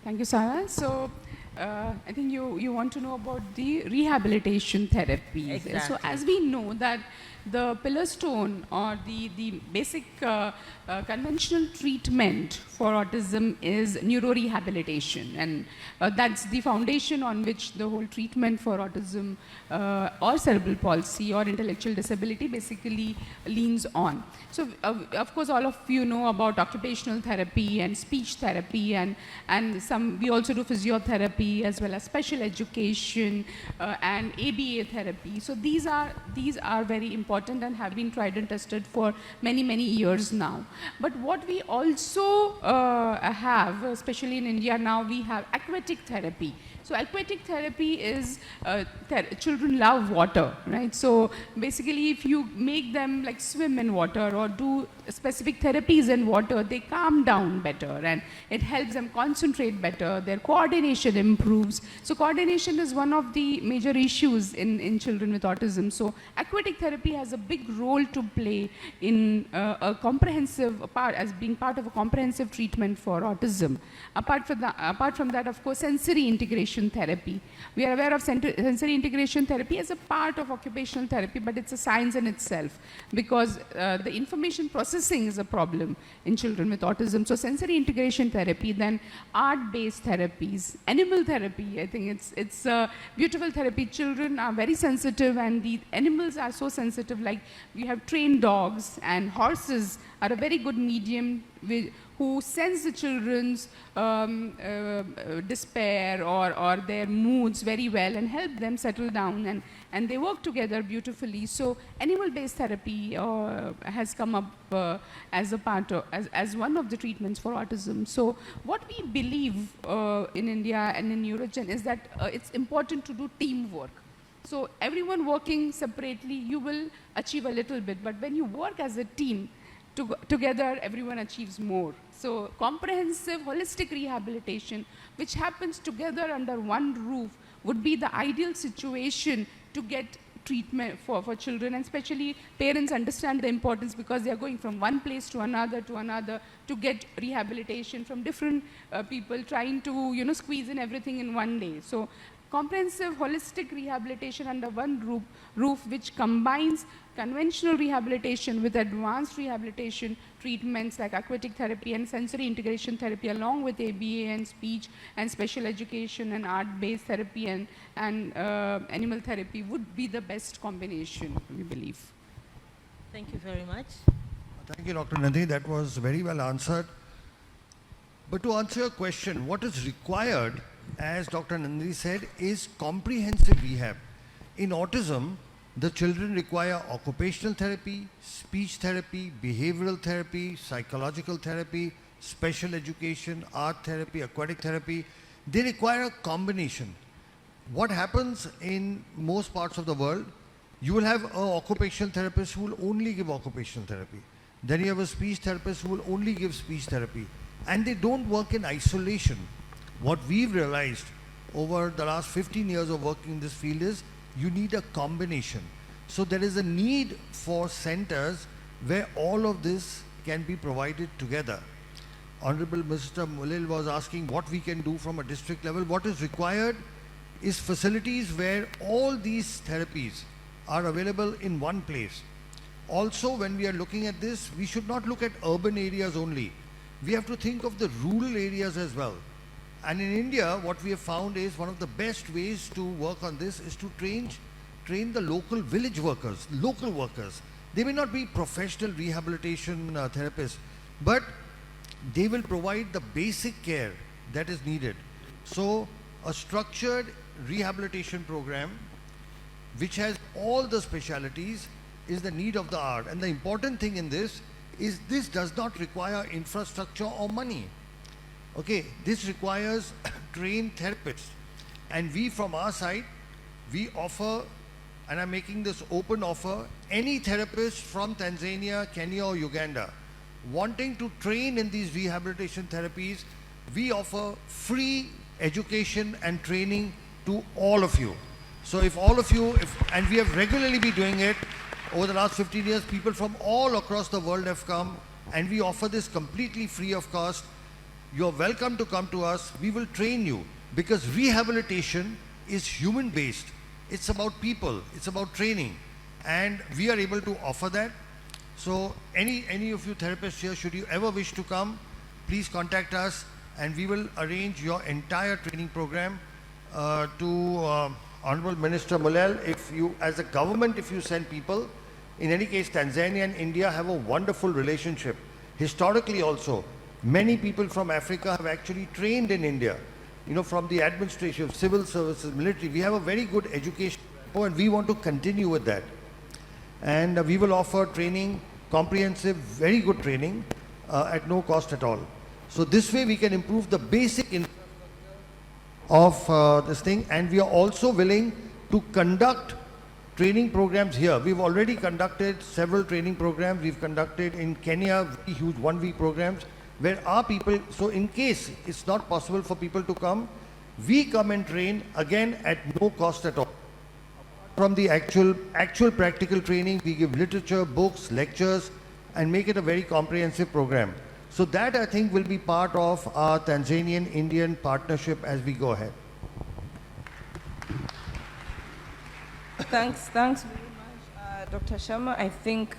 Thank you, Sarah. So, I think you want to know about the rehabilitation therapies. Exactly. So, as we know that the pillar stone or the basic conventional treatment for autism is neurorehabilitation, and that's the foundation on which the whole treatment for autism or cerebral palsy or intellectual disability basically leans on. So, of course, all of you know about occupational therapy and speech therapy, and we also do physiotherapy as well as special education and ABA therapy. So these are very important and have been tried and tested for many years now. But what we also have, especially in India now, we have aquatic therapy. So aquatic therapy is, children love water, right? So basically if you make them like swim in water or do specific therapies in water, they calm down better and it helps them concentrate better, their coordination improves. So coordination is one of the major issues in children with autism. So aquatic therapy has a big role to play in a comprehensive part, as being part of a comprehensive treatment for autism. Apart from that, of course, sensory integration therapy. We are aware of sensory integration therapy as a part of occupational therapy, but it's a science in itself because the information processing is a problem in children with autism. So sensory integration therapy, then art-based therapies, animal therapy. I think it's a beautiful therapy. Children are very sensitive and the animals are so sensitive, like we have trained dogs and horses are a very good medium who sense the children's despair or their moods very well and help them settle down, and they work together beautifully. So animal-based therapy has come up as a part of, as one of the treatments for autism. So what we believe in India and in Neurogen is that it's important to do teamwork. So everyone working separately, you will achieve a little bit, but when you work as a team, together everyone achieves more. So comprehensive holistic rehabilitation, which happens together under one roof, would be the ideal situation to get treatment for children, and especially parents understand the importance because they are going from one place to another to get rehabilitation from different people, trying to squeeze in everything in one day. So comprehensive holistic rehabilitation under one roof which combines conventional rehabilitation with advanced rehabilitation treatments like aquatic therapy and sensory integration therapy, along with ABA and speech and special education and art-based therapy and animal therapy would be the best combination, we believe. Thank you very much. Thank you, Dr. Nandini. That was very well answered. But to answer your question, what is required, as Dr. Nandini said, is comprehensive rehab. In autism, the children require occupational therapy, speech therapy, behavioral therapy, psychological therapy, special education, art therapy, aquatic therapy. They require a combination. What happens in most parts of the world, you will have an occupational therapist who will only give occupational therapy. Then you have a speech therapist who will only give speech therapy. And they don't work in isolation. What we've realized over the last 15 years of working in this field is you need a combination. So there is a need for centers where all of this can be provided together. Honorable Mr. Mulil was asking what we can do from a district level. What is required is facilities where all these therapies are available in one place. Also, when we are looking at this, we should not look at urban areas only. We have to think of the rural areas as well. And in India, what we have found is one of the best ways to work on this is to train the local village workers, local workers. They may not be professional rehabilitation therapists, but they will provide the basic care, that is needed. So a structured rehabilitation program which has all the specialities is the need of the hour. And the important thing in this is this does not require infrastructure or money. Okay, this requires trained therapists. And we from our side, we offer, and I'm making this open offer, any therapist from Tanzania, Kenya or Uganda wanting to train in these rehabilitation therapies, we offer free education and training to all of you. So if all of you, and we have regularly been doing it over the last 15 years, people from all across the world have come, and we offer this completely free of cost. You're welcome to come to us. We will train you, because rehabilitation is human based. It's about people, it's about training, and we are able to offer that. So any of you therapists here, should you ever wish to come, please contact us and we will arrange your entire training program. To Honorable Minister Mulal, if you, as a government, if you send people, in any case, Tanzania and India have a wonderful relationship. Historically also, many people from Africa have actually trained in India, you know, from the administration, civil services, military. We have a very good education, and we want to continue with that. And we will offer training, comprehensive, very good training at no cost at all. So this way we can improve the basic of this thing, and we are also willing to conduct training programs here. We've already conducted several training programs. We've conducted in Kenya very huge 1-week programs where our people, so in case it's not possible for people to come, we come and train again at no cost at all. From the actual practical training, we give literature, books, lectures, and make it a very comprehensive program. So that, I think, will be part of our Tanzanian-Indian partnership as we go ahead. Thanks very much, Dr. Sharma. I think,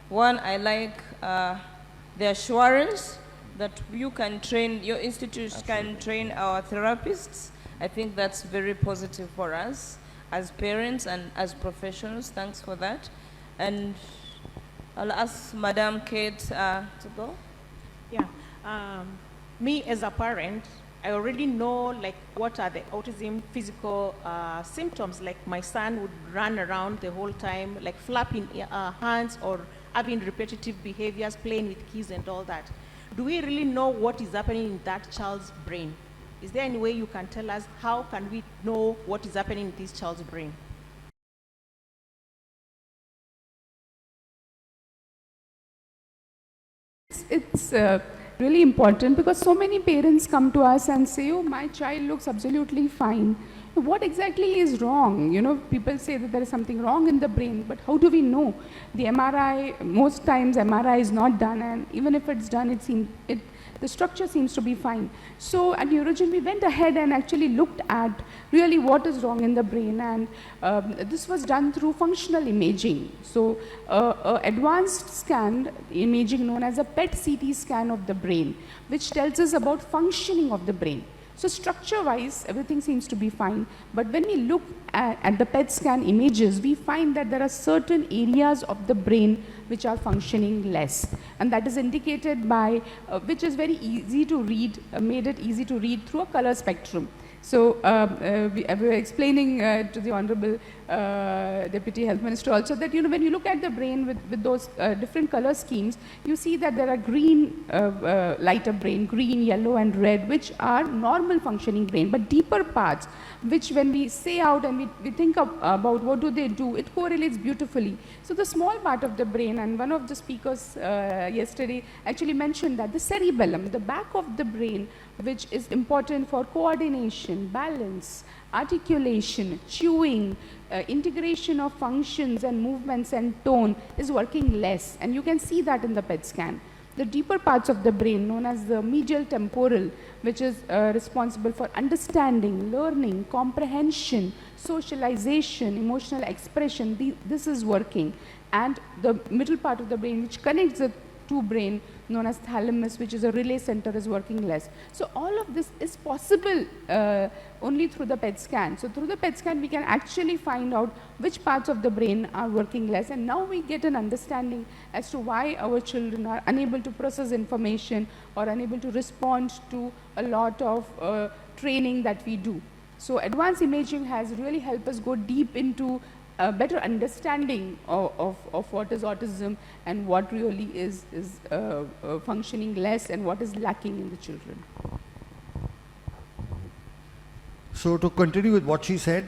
one, I like the assurance that you can train, your institute can train our therapists. I think that's very positive for us as parents and as professionals. Thanks for that. And I'll ask Madam Kate to go. Yeah, me as a parent, I already know like what are the autism physical symptoms. Like my son would run around the whole time, like flapping hands or having repetitive behaviors, playing with keys and all that. Do we really know what is happening in that child's brain? Is there any way you can tell us how can we know what is happening in this child's brain? It's really important because so many parents come to us and say, oh, my child looks absolutely fine. What exactly is wrong? You know, people say that there is something wrong in the brain, but how do we know? The MRI, most times MRI is not done, and even if it's done, the structure seems to be fine. So at Neurogen, we went ahead and actually looked at really what is wrong in the brain, and this was done through functional imaging. So advanced scan imaging known as a PET-CT scan of the brain, which tells us about functioning of the brain. So structure-wise, everything seems to be fine, but when we look at the PET scan images, we find that there are certain areas of the brain which are functioning less, and that is indicated by, which is very easy to read, made it easy to read through a color spectrum. So we were explaining to the Honorable Deputy Health Minister also that, you know, when you look at the brain with those different color schemes, you see that there are green, lighter brain, green, yellow and red, which are normal functioning brain, but deeper parts, which when we say out and we think about what do they do, it correlates beautifully. So the small part of the brain, and one of the speakers yesterday actually mentioned that the cerebellum, the back of the brain, which is important for coordination, balance, articulation, chewing, integration of functions and movements and tone, is working less, and you can see that in the PET scan. The deeper parts of the brain, known as the medial temporal, which is responsible for understanding, learning, comprehension, socialization, emotional expression, this is working. And the middle part of the brain, which connects the two brain known as thalamus, which is a relay center, is working less. So all of this is possible only through the PET scan. So through the PET scan, we can actually find out which parts of the brain are working less, and now we get an understanding as to why our children are unable to process information or unable to respond to a lot of training that we do. So advanced imaging has really helped us go deep into a better understanding of what is autism and what really is functioning less and what is lacking in the children. So to continue with what she said,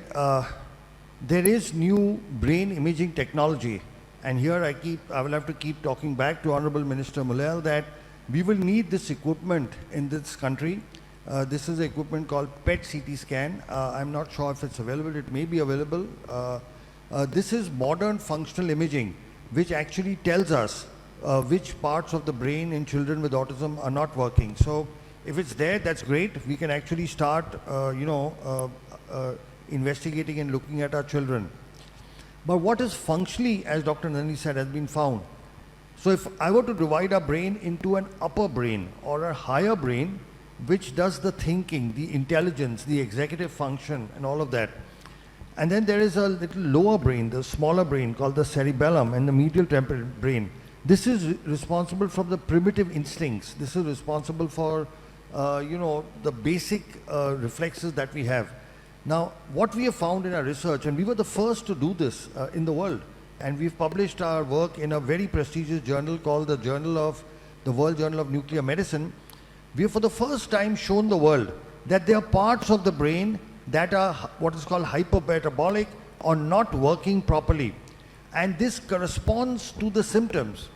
there is new brain imaging technology, and here I will have to keep talking back to Honorable Minister Mulel that we will need this equipment in this country. This is equipment called PET CT scan. I'm not sure if it's available. It may be available. This is modern functional imaging, which actually tells us which parts of the brain in children with autism are not working. So if it's there, that's great. We can actually start, investigating and looking at our children. But what is functionally, as Dr. Nandini said, has been found. So if I were to divide our brain into an upper brain or a higher brain, which does the thinking, the intelligence, the executive function, and all of that. And then there is a little lower brain, the smaller brain called the cerebellum and the medial temporal brain. This is responsible for the primitive instincts. This is responsible for, the basic reflexes that we have. Now, what we have found in our research, and we were the first to do this in the world, and we've published our work in a very prestigious journal called the World Journal of Nuclear Medicine. We have for the first time shown the world that there are parts of the brain that are what is called hypermetabolic or not working properly. And this corresponds to the symptoms.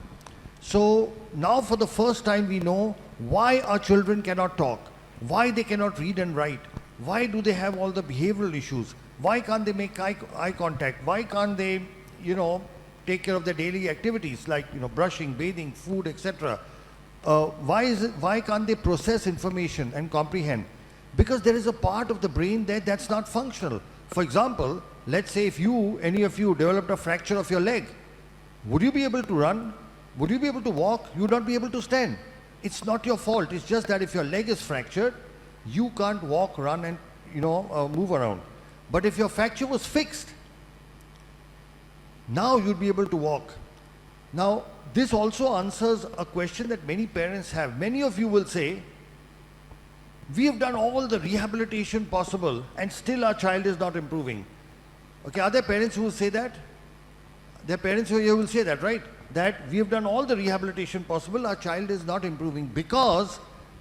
So now for the first time we know why our children cannot talk, why they cannot read and write, why do they have all the behavioral issues, why can't they make eye contact, why can't they, take care of their daily activities like, brushing, bathing, food, etc. Why can't they process information and comprehend? Because there is a part of the brain that's not functional. For example, let's say if any of you developed a fracture of your leg, would you be able to run? Would you be able to walk? You would not be able to stand. It's not your fault. It's just that if your leg is fractured, you can't walk, run, and move around. But if your fracture was fixed, now you'd be able to walk. Now, this also answers a question that many parents have. Many of you will say, we have done all the rehabilitation possible and still our child is not improving. Okay, are there parents who will say that? There are parents who will say that, right? That we have done all the rehabilitation possible, our child is not improving because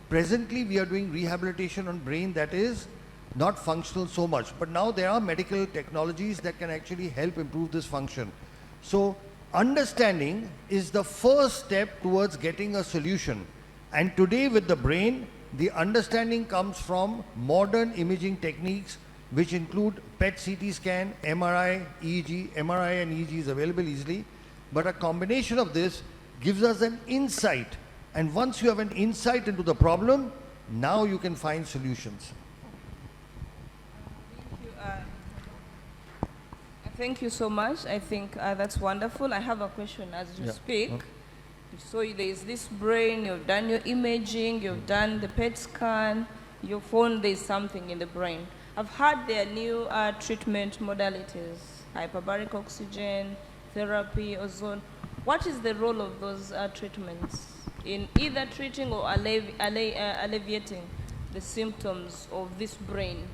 presently we are doing rehabilitation on brain that is not functional so much. But now there are medical technologies that can actually help improve this function. So understanding is the first step towards getting a solution. And today with the brain, the understanding comes from modern imaging techniques which include PET CT scan, MRI, EEG. MRI and EEG is available easily. But a combination of this gives us an insight. And once you have an insight into the problem, now you can find solutions. Thank you so much. I think that's wonderful. I have a question as you speak. Okay. So there is this brain, you've done your imaging, you've done the PET scan, you found there's something in the brain. I've heard there are new treatment modalities, hyperbaric oxygen, therapy, ozone. What is the role of those treatments in either treating or alleviating the symptoms of this brain?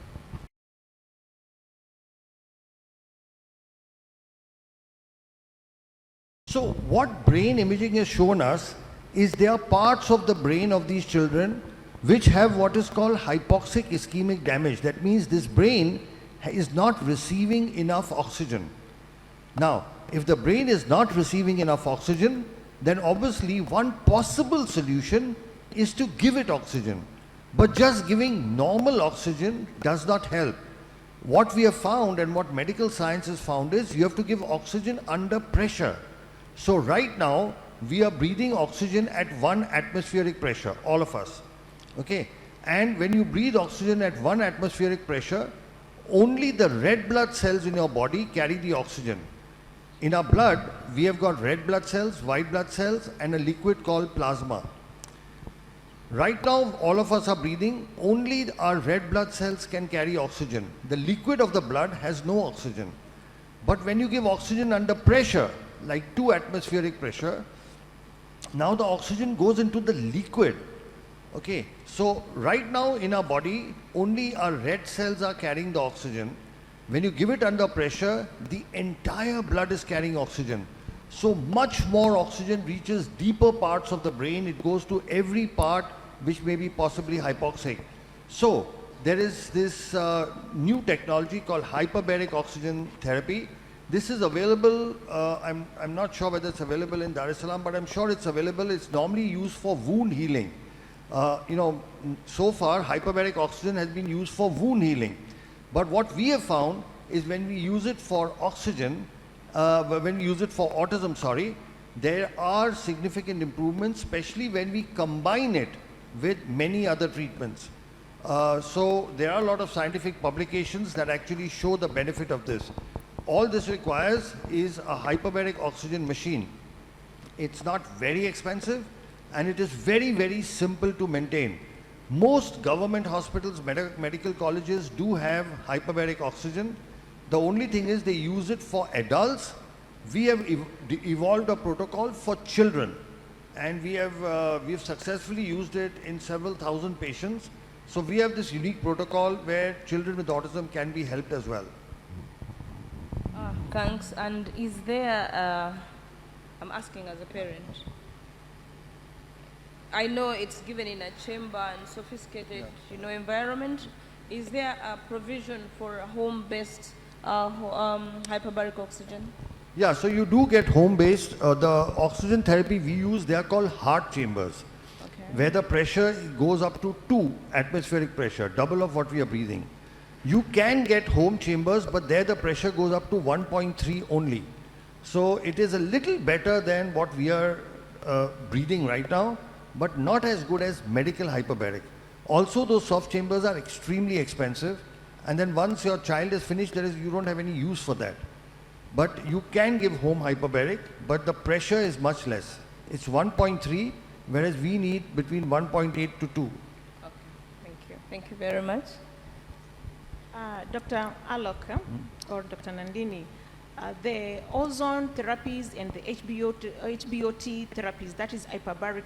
So what brain imaging has shown us is there are parts of the brain of these children which have what is called hypoxic ischemic damage. That means this brain is not receiving enough oxygen. Now, if the brain is not receiving enough oxygen, then obviously one possible solution is to give it oxygen. But just giving normal oxygen does not help. What we have found and what medical science has found is you have to give oxygen under pressure. So right now, we are breathing oxygen at 1 atmospheric pressure, all of us. Okay? And when you breathe oxygen at 1 atmospheric pressure, only the red blood cells in your body carry the oxygen. In our blood, we have got red blood cells, white blood cells, and a liquid called plasma. Right now, all of us are breathing, only our red blood cells can carry oxygen. The liquid of the blood has no oxygen. But when you give oxygen under pressure, like 2 atmospheric pressure, now the oxygen goes into the liquid. Okay, so right now in our body, only our red cells are carrying the oxygen. When you give it under pressure, the entire blood is carrying oxygen. So much more oxygen reaches deeper parts of the brain. It goes to every part which may be possibly hypoxic. So there is this new technology called hyperbaric oxygen therapy. This is available, I'm not sure whether it's available in Dar es Salaam, but I'm sure it's available. It's normally used for wound healing. So far hyperbaric oxygen has been used for wound healing. But what we have found is when we use it for oxygen, when we use it for autism, sorry, there are significant improvements, especially when we combine it with many other treatments. So there are a lot of scientific publications that actually show the benefit of this. All this requires is a hyperbaric oxygen machine. It's not very expensive and it is very, very simple to maintain. Most government hospitals, medical colleges do have hyperbaric oxygen. The only thing is they use it for adults. We have evolved a protocol for children, and we have successfully used it in several thousand patients. So we have this unique protocol where children with autism can be helped as well. Thanks. And is there, I'm asking as a parent, I know it's given in a chamber and sophisticated, environment. Is there a provision for a home-based hyperbaric oxygen? Yeah, so you do get home-based. The oxygen therapy we use, they are called heart chambers, where the pressure goes up to 2 atmospheric pressure, double of what we are breathing. You can get home chambers, but there the pressure goes up to 1.3 only. So it is a little better than what we are breathing right now, but not as good as medical hyperbaric. Also, those soft chambers are extremely expensive, and then once your child is finished, you don't have any use for that. But you can give home hyperbaric, but the pressure is much less. It's 1.3, whereas we need between 1.8 to 2. Okay, thank you. Thank you very much. Dr. Alok or Dr. Nandini, the ozone therapies and the HBOT therapies, that is hyperbaric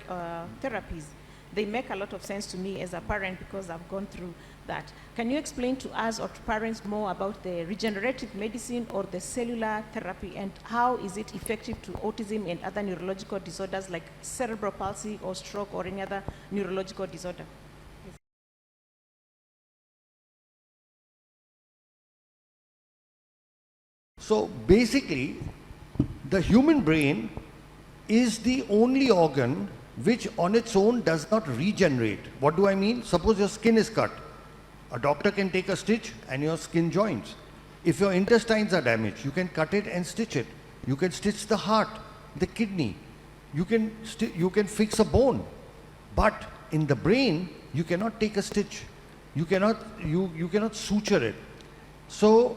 therapies, they make a lot of sense to me as a parent because I've gone through that. Can you explain to us or to parents more about the regenerative medicine or the cellular therapy, and how is it effective to autism and other neurological disorders like cerebral palsy or stroke or any other neurological disorder? So basically, the human brain is the only organ which on its own does not regenerate. What do I mean? Suppose your skin is cut. A doctor can take a stitch and your skin joins. If your intestines are damaged, you can cut it and stitch it. You can stitch the heart, the kidney. You can fix a bone. But in the brain, you cannot take a stitch. You cannot suture it. So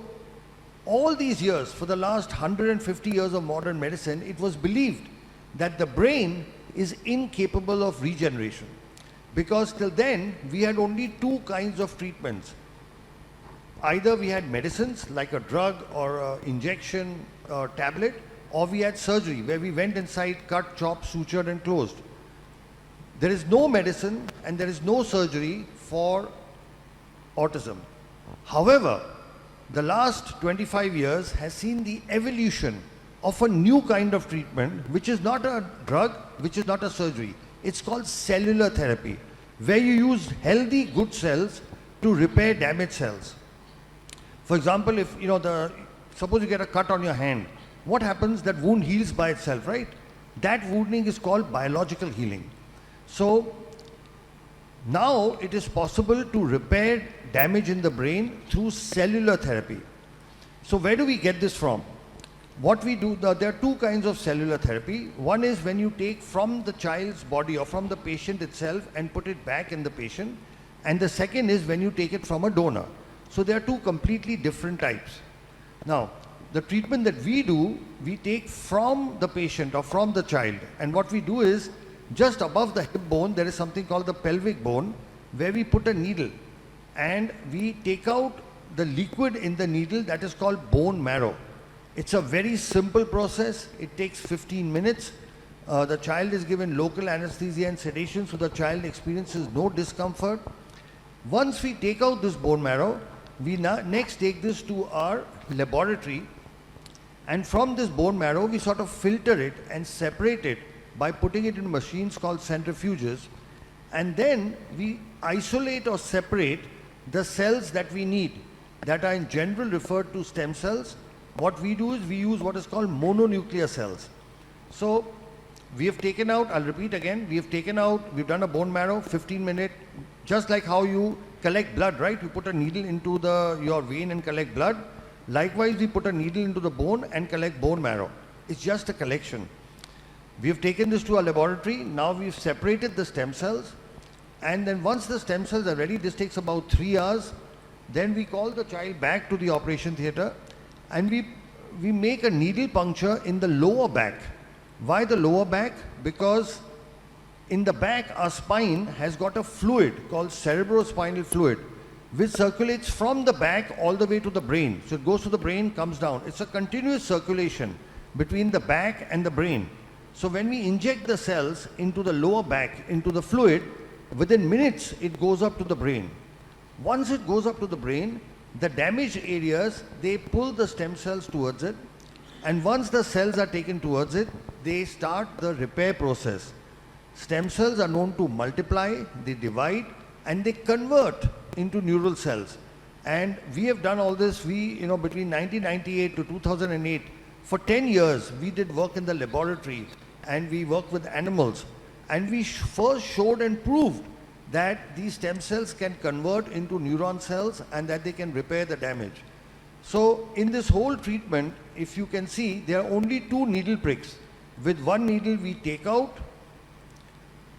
all these years, for the last 150 years of modern medicine, it was believed that the brain is incapable of regeneration. Because till then, we had only 2 kinds of treatments. Either we had medicines like a drug or an injection or tablet, or we had surgery where we went inside, cut, chopped, sutured and closed. There is no medicine and there is no surgery for autism. However, the last 25 years has seen the evolution of a new kind of treatment, which is not a drug, which is not a surgery. It's called cellular therapy, where you use healthy, good cells to repair damaged cells. For example, if suppose you get a cut on your hand, what happens? That wound heals by itself, right? That wounding is called biological healing. So now it is possible to repair damage in the brain through cellular therapy. So where do we get this from? What we do, there are 2 kinds of cellular therapy. One is when you take from the child's body or from the patient itself and put it back in the patient. And the second is when you take it from a donor. So there are 2 completely different types. Now, the treatment that we do, we take from the patient or from the child. And what we do is, just above the hip bone, there is something called the pelvic bone, where we put a needle and we take out the liquid in the needle that is called bone marrow. It's a very simple process. It takes 15 minutes. The child is given local anesthesia and sedation, so the child experiences no discomfort. Once we take out this bone marrow, we next take this to our laboratory, and from this bone marrow we sort of filter it and separate it by putting it in machines called centrifuges, and then we isolate or separate the cells that we need, that are in general referred to stem cells. What we do is we use what is called mononuclear cells. So we have taken out, I'll repeat again, we've done a bone marrow, 15-minute, just like how you collect blood, right? You put a needle into your vein and collect blood. Likewise, we put a needle into the bone and collect bone marrow. It's just a collection. We have taken this to our laboratory. Now we've separated the stem cells. And then once the stem cells are ready, this takes about 3 hours. Then we call the child back to the operation theatre, and we make a needle puncture in the lower back. Why the lower back? Because in the back, our spine has got a fluid called cerebrospinal fluid, which circulates from the back all the way to the brain. So it goes to the brain, comes down. It's a continuous circulation between the back and the brain. So when we inject the cells into the lower back, into the fluid, within minutes it goes up to the brain. Once it goes up to the brain, the damaged areas, they pull the stem cells towards it, and once the cells are taken towards it, they start the repair process. Stem cells are known to multiply, they divide, and they convert into neural cells. And we have done all this, between 1998 to 2008, for 10 years, we did work in the laboratory, and we worked with animals. And we first showed and proved that these stem cells can convert into neuron cells and that they can repair the damage. So in this whole treatment, if you can see, there are only 2 needle pricks. With one needle we take out,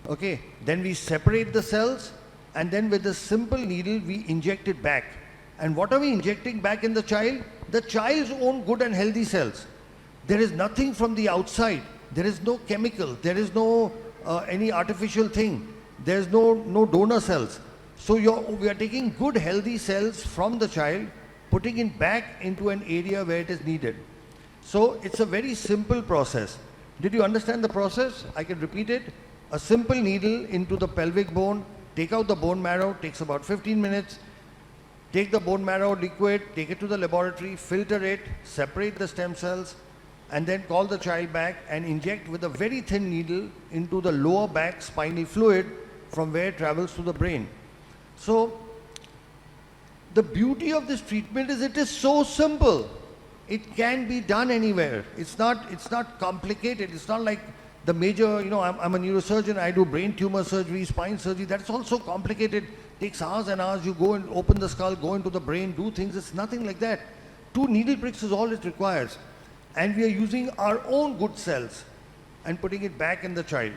okay, then we separate the cells, and then with a simple needle we inject it back. And what are we injecting back in the child? The child's own good and healthy cells. There is nothing from the outside. There is no chemical. There is no any artificial thing. There is no donor cells. So we are taking good healthy cells from the child, putting it back into an area where it is needed. So it's a very simple process. Did you understand the process? I can repeat it. A simple needle into the pelvic bone, take out the bone marrow, takes about 15 minutes. Take the bone marrow liquid, take it to the laboratory, filter it, separate the stem cells, and then call the child back and inject with a very thin needle into the lower back spinal fluid from where it travels to the brain. So the beauty of this treatment is it is so simple. It can be done anywhere. It's not complicated. It's not like the major, I'm a neurosurgeon, I do brain tumor surgery, spine surgery. That's also complicated. Takes hours and hours. You go and open the skull, go into the brain, do things. It's nothing like that. 2 needle pricks is all it requires. And we are using our own good cells and putting it back in the child.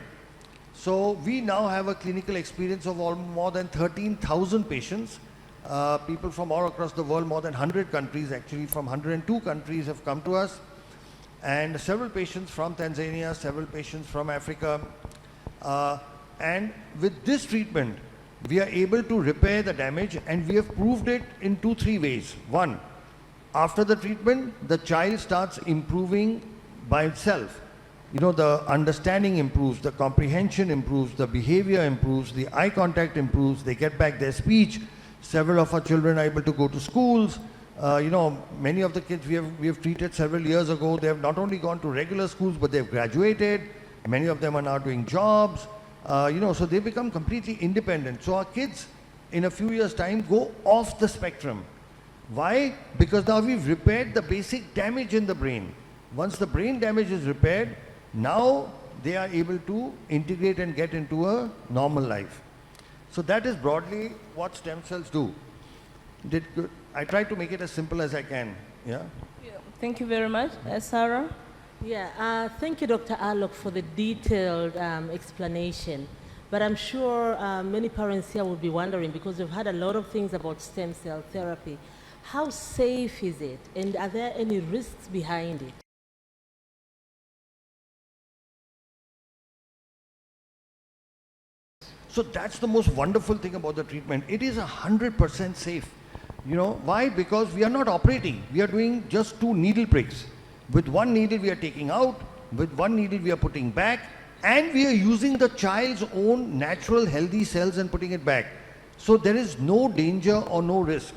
So we now have a clinical experience of more than 13,000 patients. People from all across the world, more than 100 countries, actually from 102 countries have come to us. And several patients from Tanzania, several patients from Africa. And with this treatment, we are able to repair the damage, and we have proved it in 2-3 ways. One, after the treatment, the child starts improving by itself. The understanding improves, the comprehension improves, the behavior improves, the eye contact improves, they get back their speech. Several of our children are able to go to schools. Many of the kids we have treated several years ago, they have not only gone to regular schools, but they have graduated. Many of them are now doing jobs. So they become completely independent. So our kids, in a few years' time, go off the spectrum. Why? Because now we've repaired the basic damage in the brain. Once the brain damage is repaired, now they are able to integrate and get into a normal life. So that is broadly what stem cells do. Did good. I tried to make it as simple as I can. Yeah. Thank you very much. Sarah? Yeah, thank you, Dr. Alok, for the detailed explanation. But I'm sure many parents here will be wondering, because we've heard a lot of things about stem cell therapy. How safe is it? And are there any risks behind it? So that's the most wonderful thing about the treatment. It is 100% safe. You know, why? Because we are not operating. We are doing just 2 needle pricks. With one needle we are taking out, with one needle we are putting back, and we are using the child's own natural healthy cells and putting it back. So there is no danger or no risk.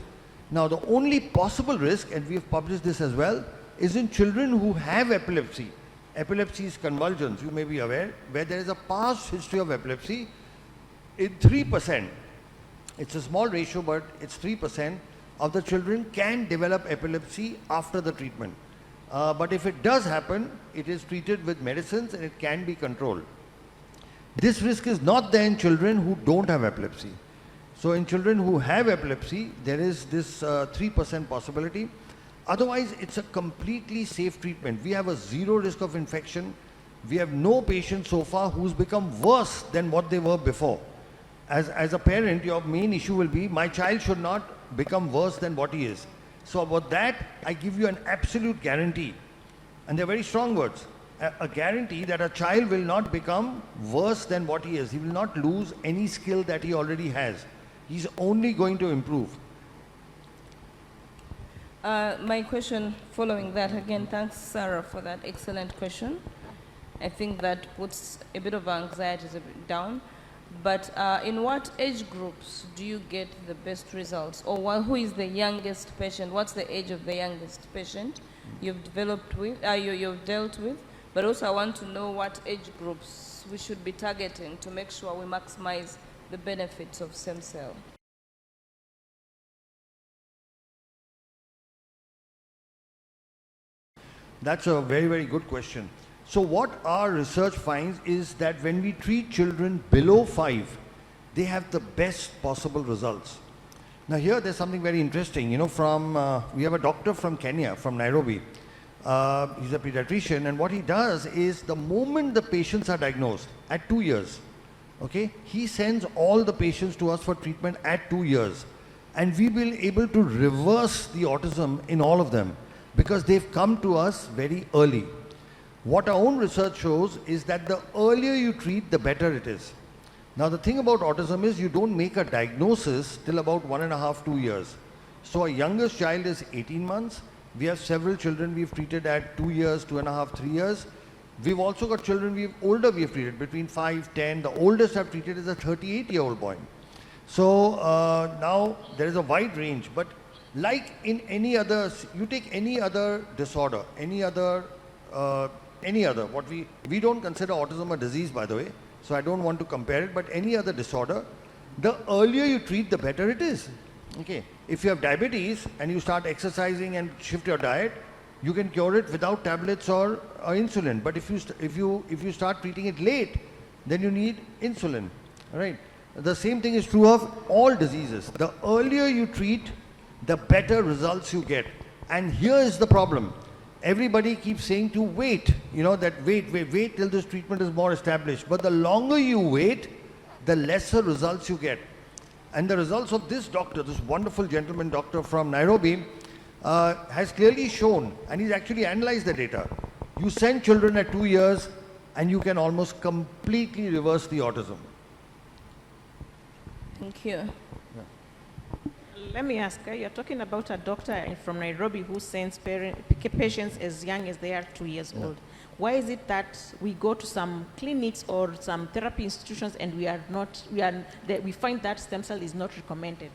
Now the only possible risk, and we have published this as well, is in children who have epilepsy. Epilepsy is convulsions, you may be aware, where there is a past history of epilepsy. In 3%, it's a small ratio, but it's 3% of the children can develop epilepsy after the treatment. But if it does happen, it is treated with medicines and it can be controlled. This risk is not there in children who don't have epilepsy. So in children who have epilepsy, there is this 3% possibility. Otherwise, it's a completely safe treatment. We have a 0 risk of infection. We have no patient so far who's become worse than what they were before. As a parent, your main issue will be, my child should not become worse than what he is. So about that, I give you an absolute guarantee. And they're very strong words. A guarantee that a child will not become worse than what he is. He will not lose any skill that he already has. He's only going to improve. My question following that, again, thanks Sarah for that excellent question. I think that puts a bit of anxiety down. But in what age groups do you get the best results? Or who is the youngest patient? What's the age of the youngest patient you've developed with, you've dealt with? But also I want to know what age groups we should be targeting to make sure we maximize the benefits of stem cell. That's a very, very good question. So what our research finds is that when we treat children below 5, they have the best possible results. Now here there's something very interesting, you know, we have a doctor from Kenya, from Nairobi. He's a pediatrician, and what he does is the moment the patients are diagnosed at 2 years, okay, he sends all the patients to us for treatment at 2 years. And we will be able to reverse the autism in all of them because they've come to us very early. What our own research shows is that the earlier you treat, the better it is. Now the thing about autism is you don't make a diagnosis till about 1.5, 2 years. So our youngest child is 18 months. We have several children we've treated at 2 years, 2.5, 3 years. We've also got children we've treated between 5, 10. The oldest I've treated is a 38-year-old boy. So now there is a wide range, but like in any other, you take any other disorder, any other, what we don't consider autism a disease, by the way, so I don't want to compare it, but any other disorder, the earlier you treat, the better it is. Okay, if you have diabetes and you start exercising and shift your diet, you can cure it without tablets or insulin. But if you start treating it late, then you need insulin. All right. The same thing is true of all diseases. The earlier you treat, the better results you get. And here is the problem. Everybody keeps saying to wait, you know, that wait till this treatment is more established. But the longer you wait, the lesser results you get. And the results of this doctor, this wonderful gentleman doctor from Nairobi, has clearly shown, and he's actually analyzed the data. You send children at 2 years and you can almost completely reverse the autism. Thank you. Let me ask, you're talking about a doctor from Nairobi who sends patients as young as they are 2 years old. Why is it that we go to some clinics or some therapy institutions and we find that stem cell is not recommended?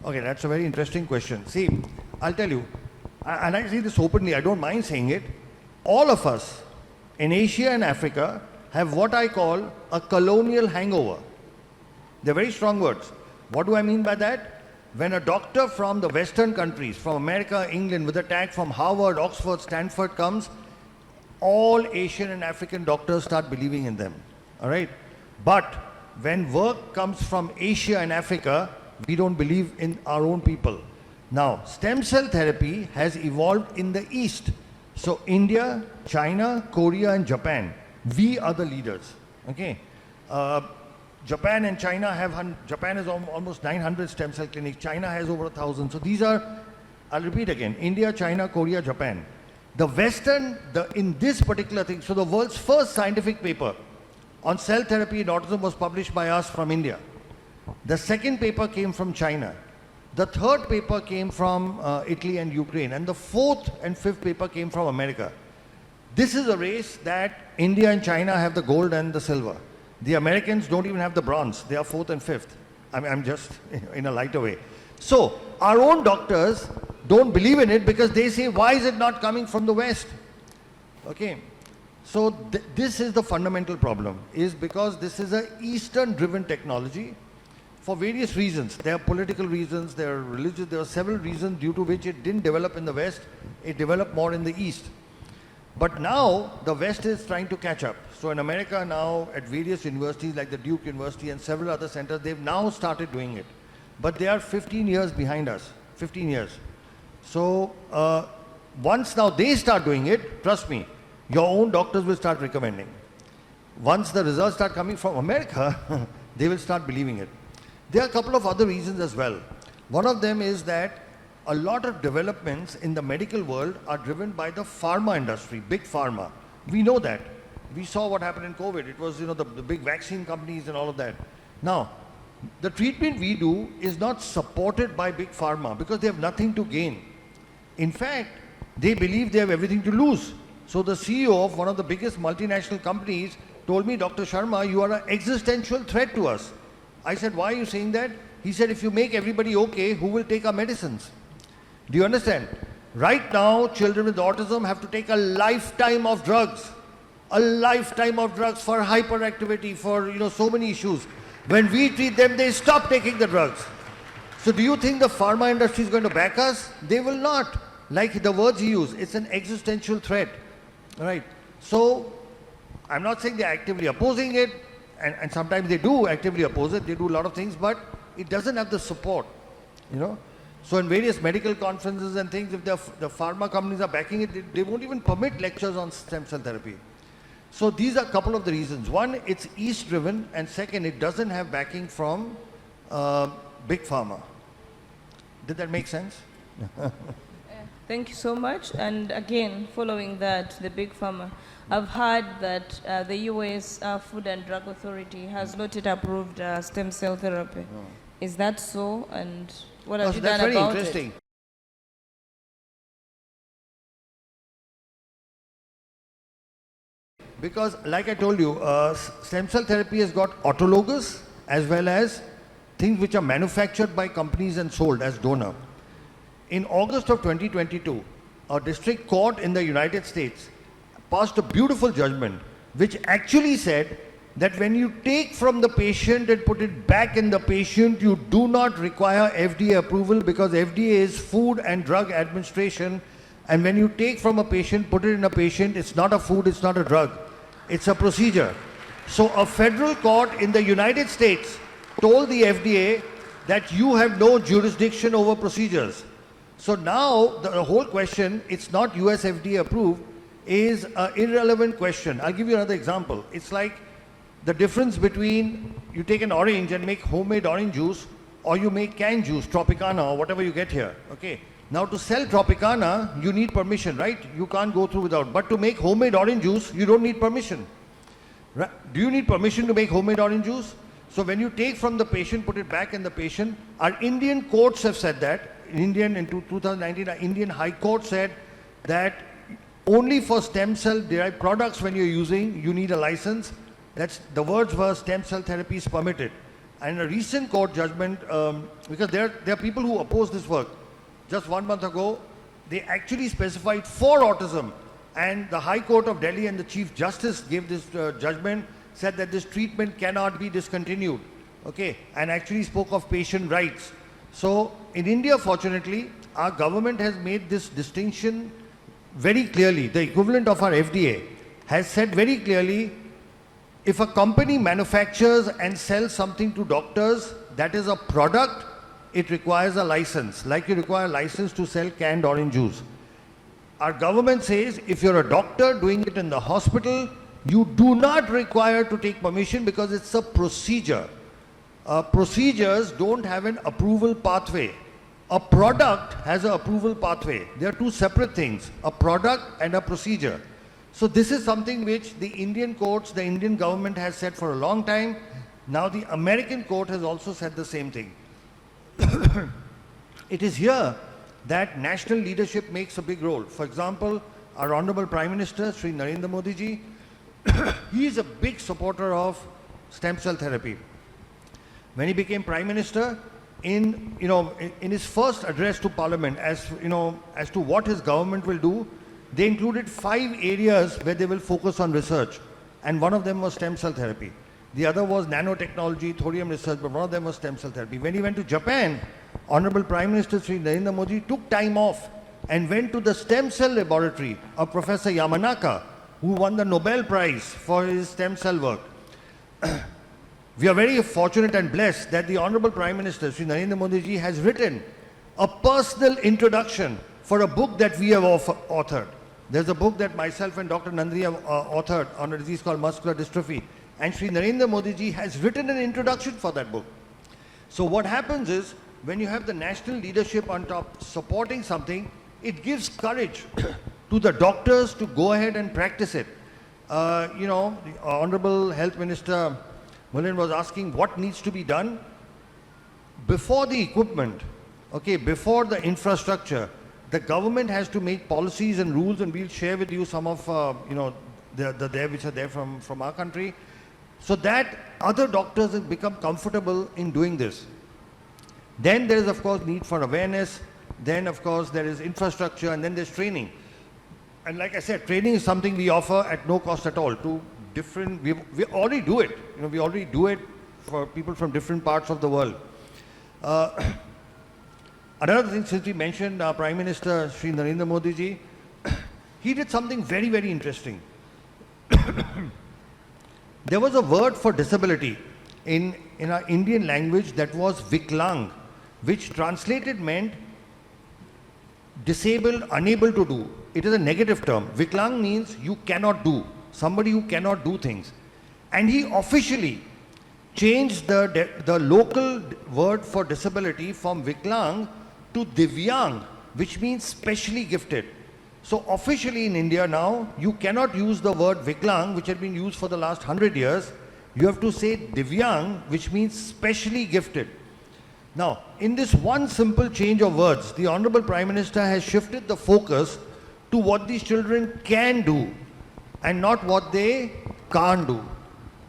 Okay, that's a very interesting question. See, I'll tell you, and I say this openly, I don't mind saying it, all of us in Asia and Africa have what I call a colonial hangover. They're very strong words. What do I mean by that? When a doctor from the Western countries, from America, England, with a tag from Harvard, Oxford, Stanford comes, all Asian and African doctors start believing in them. All right? But when work comes from Asia and Africa, we don't believe in our own people. Now, stem cell therapy has evolved in the East. So India, China, Korea and Japan, we are the leaders. Okay? Japan and China have, Japan has almost 900 stem cell clinics, China has over 1,000. So these are, I'll repeat again, India, China, Korea, Japan. The Western, in this particular thing, so the world's first scientific paper on cell therapy in autism was published by us from India. The second paper came from China. The third paper came from Italy and Ukraine. And the fourth and fifth paper came from America. This is a race that India and China have the gold and the silver. The Americans don't even have the bronze. They are fourth and fifth. I'm just in a lighter way. So our own doctors don't believe in it because they say, why is it not coming from the West? Okay. So this is the fundamental problem, is because this is an Eastern-driven technology for various reasons. There are political reasons, there are religious, there are several reasons due to which it didn't develop in the West. It developed more in the East. But now the West is trying to catch up. So in America now, at various universities like the Duke University and several other centers, they've now started doing it. But they are 15 years behind us, 15 years. So once now they start doing it, trust me, your own doctors will start recommending. Once the results start coming from America, they will start believing it. There are a couple of other reasons as well. One of them is that a lot of developments in the medical world are driven by the pharma industry, big pharma. We know that. We saw what happened in COVID. It was, the big vaccine companies and all of that. Now, the treatment we do is not supported by big pharma because they have nothing to gain. In fact, they believe they have everything to lose. So the CEO of one of the biggest multinational companies told me, Dr. Sharma, you are an existential threat to us. I said, why are you saying that? He said, if you make everybody okay, who will take our medicines? Do you understand? Right now, children with autism have to take a lifetime of drugs. A lifetime of drugs for hyperactivity, for so many issues. When we treat them, they stop taking the drugs. So do you think the pharma industry is going to back us? They will not. Like the words he used, it's an existential threat. Right? So I'm not saying they're actively opposing it, and sometimes they do actively oppose it, they do a lot of things, but it doesn't have the support. So in various medical conferences and things, if the pharma companies are backing it, they won't even permit lectures on stem cell therapy. So these are a couple of the reasons. One, it's East-driven, and second, it doesn't have backing from big pharma. Did that make sense? Thank you so much. And again, following that, the big pharma, I've heard that the US Food and Drug Authority has not yet approved stem cell therapy. Oh. Is that so? And what have you That's done very about interesting. it? Because like I told you, stem cell therapy has got autologous as well as things which are manufactured by companies and sold as donor. In August of 2022, a district court in the United States passed a beautiful judgment which actually said that when you take from the patient and put it back in the patient, you do not require FDA approval because FDA is Food and Drug Administration, and when you take from a patient, put it in a patient, it's not a food, it's not a drug, it's a procedure. So a federal court in the United States told the FDA that you have no jurisdiction over procedures. So now the whole question, it's not US FDA approved, is an irrelevant question. I'll give you another example. It's like the difference between you take an orange and make homemade orange juice, or you make canned juice, Tropicana, or whatever you get here. Okay. Now to sell Tropicana, you need permission, right? You can't go through without. But to make homemade orange juice, you don't need permission. Right? Do you need permission to make homemade orange juice? So when you take from the patient, put it back in the patient, our Indian courts have said that. In 2019, our Indian High Court said that only for stem cell derived products when you're using, you need a license. That's, the words were stem cell therapy is permitted. And a recent court judgment, because there are people who oppose this work. Just 1 month ago, they actually specified for autism. And the High Court of Delhi and the Chief Justice gave this judgment, said that this treatment cannot be discontinued. Okay, and actually spoke of patient rights. So in India, fortunately, our government has made this distinction very clearly. The equivalent of our FDA has said very clearly, if a company manufactures and sells something to doctors that is a product, it requires a license, like you require a license to sell canned orange juice. Our government says if you're a doctor doing it in the hospital, you do not require to take permission because it's a procedure. procedures don't have an approval pathway. A product has an approval pathway. They are two separate things, a product and a procedure. So this is something which the Indian courts, the Indian government has said for a long time. Now the American court has also said the same thing. It is here that national leadership makes a big role. For example, our Honorable Prime Minister, Sri Narendra Modi ji, he is a big supporter of stem cell therapy. When he became Prime Minister, in his first address to Parliament, as to what his government will do, they included 5 areas where they will focus on research, and one of them was stem cell therapy. The other was nanotechnology, thorium research, but one of them was stem cell therapy. When he went to Japan, Honorable Prime Minister Sri Narendra Modi took time off and went to the stem cell laboratory of Professor Yamanaka, who won the Nobel Prize for his stem cell work. We are very fortunate and blessed that the Honorable Prime Minister Sri Narendra Modi ji has written a personal introduction for a book that we have authored. There's a book that myself and Dr. Nandini have authored on a disease called muscular dystrophy, and Sri Narendra Modi ji has written an introduction for that book. So what happens is, when you have the national leadership on top supporting something, it gives courage to the doctors to go ahead and practice it. The Honorable Health Minister Mulin was asking what needs to be done before the equipment, before the infrastructure. The government has to make policies and rules, and we'll share with you some of which are there from our country, so that other doctors have become comfortable in doing this. Then there is, of course, need for awareness. Then, of course, there is infrastructure, and then there's training. And like I said, training is something we offer at no cost at all to different. We already do it. We already do it for people from different parts of the world. Another thing, since we mentioned our Prime Minister Sri Narendra Modi ji, he did something very, very interesting. There was a word for disability in our Indian language that was Viklang, which translated meant disabled, unable to do. It is a negative term. Viklang means you cannot do, somebody who cannot do things. And he officially changed the local word for disability from Viklang to Divyang, which means specially gifted. So officially in India now, you cannot use the word Viklang, which had been used for the last 100 years. You have to say Divyang, which means specially gifted. Now, in this one simple change of words, the Honorable Prime Minister has shifted the focus to what these children can do and not what they can't do.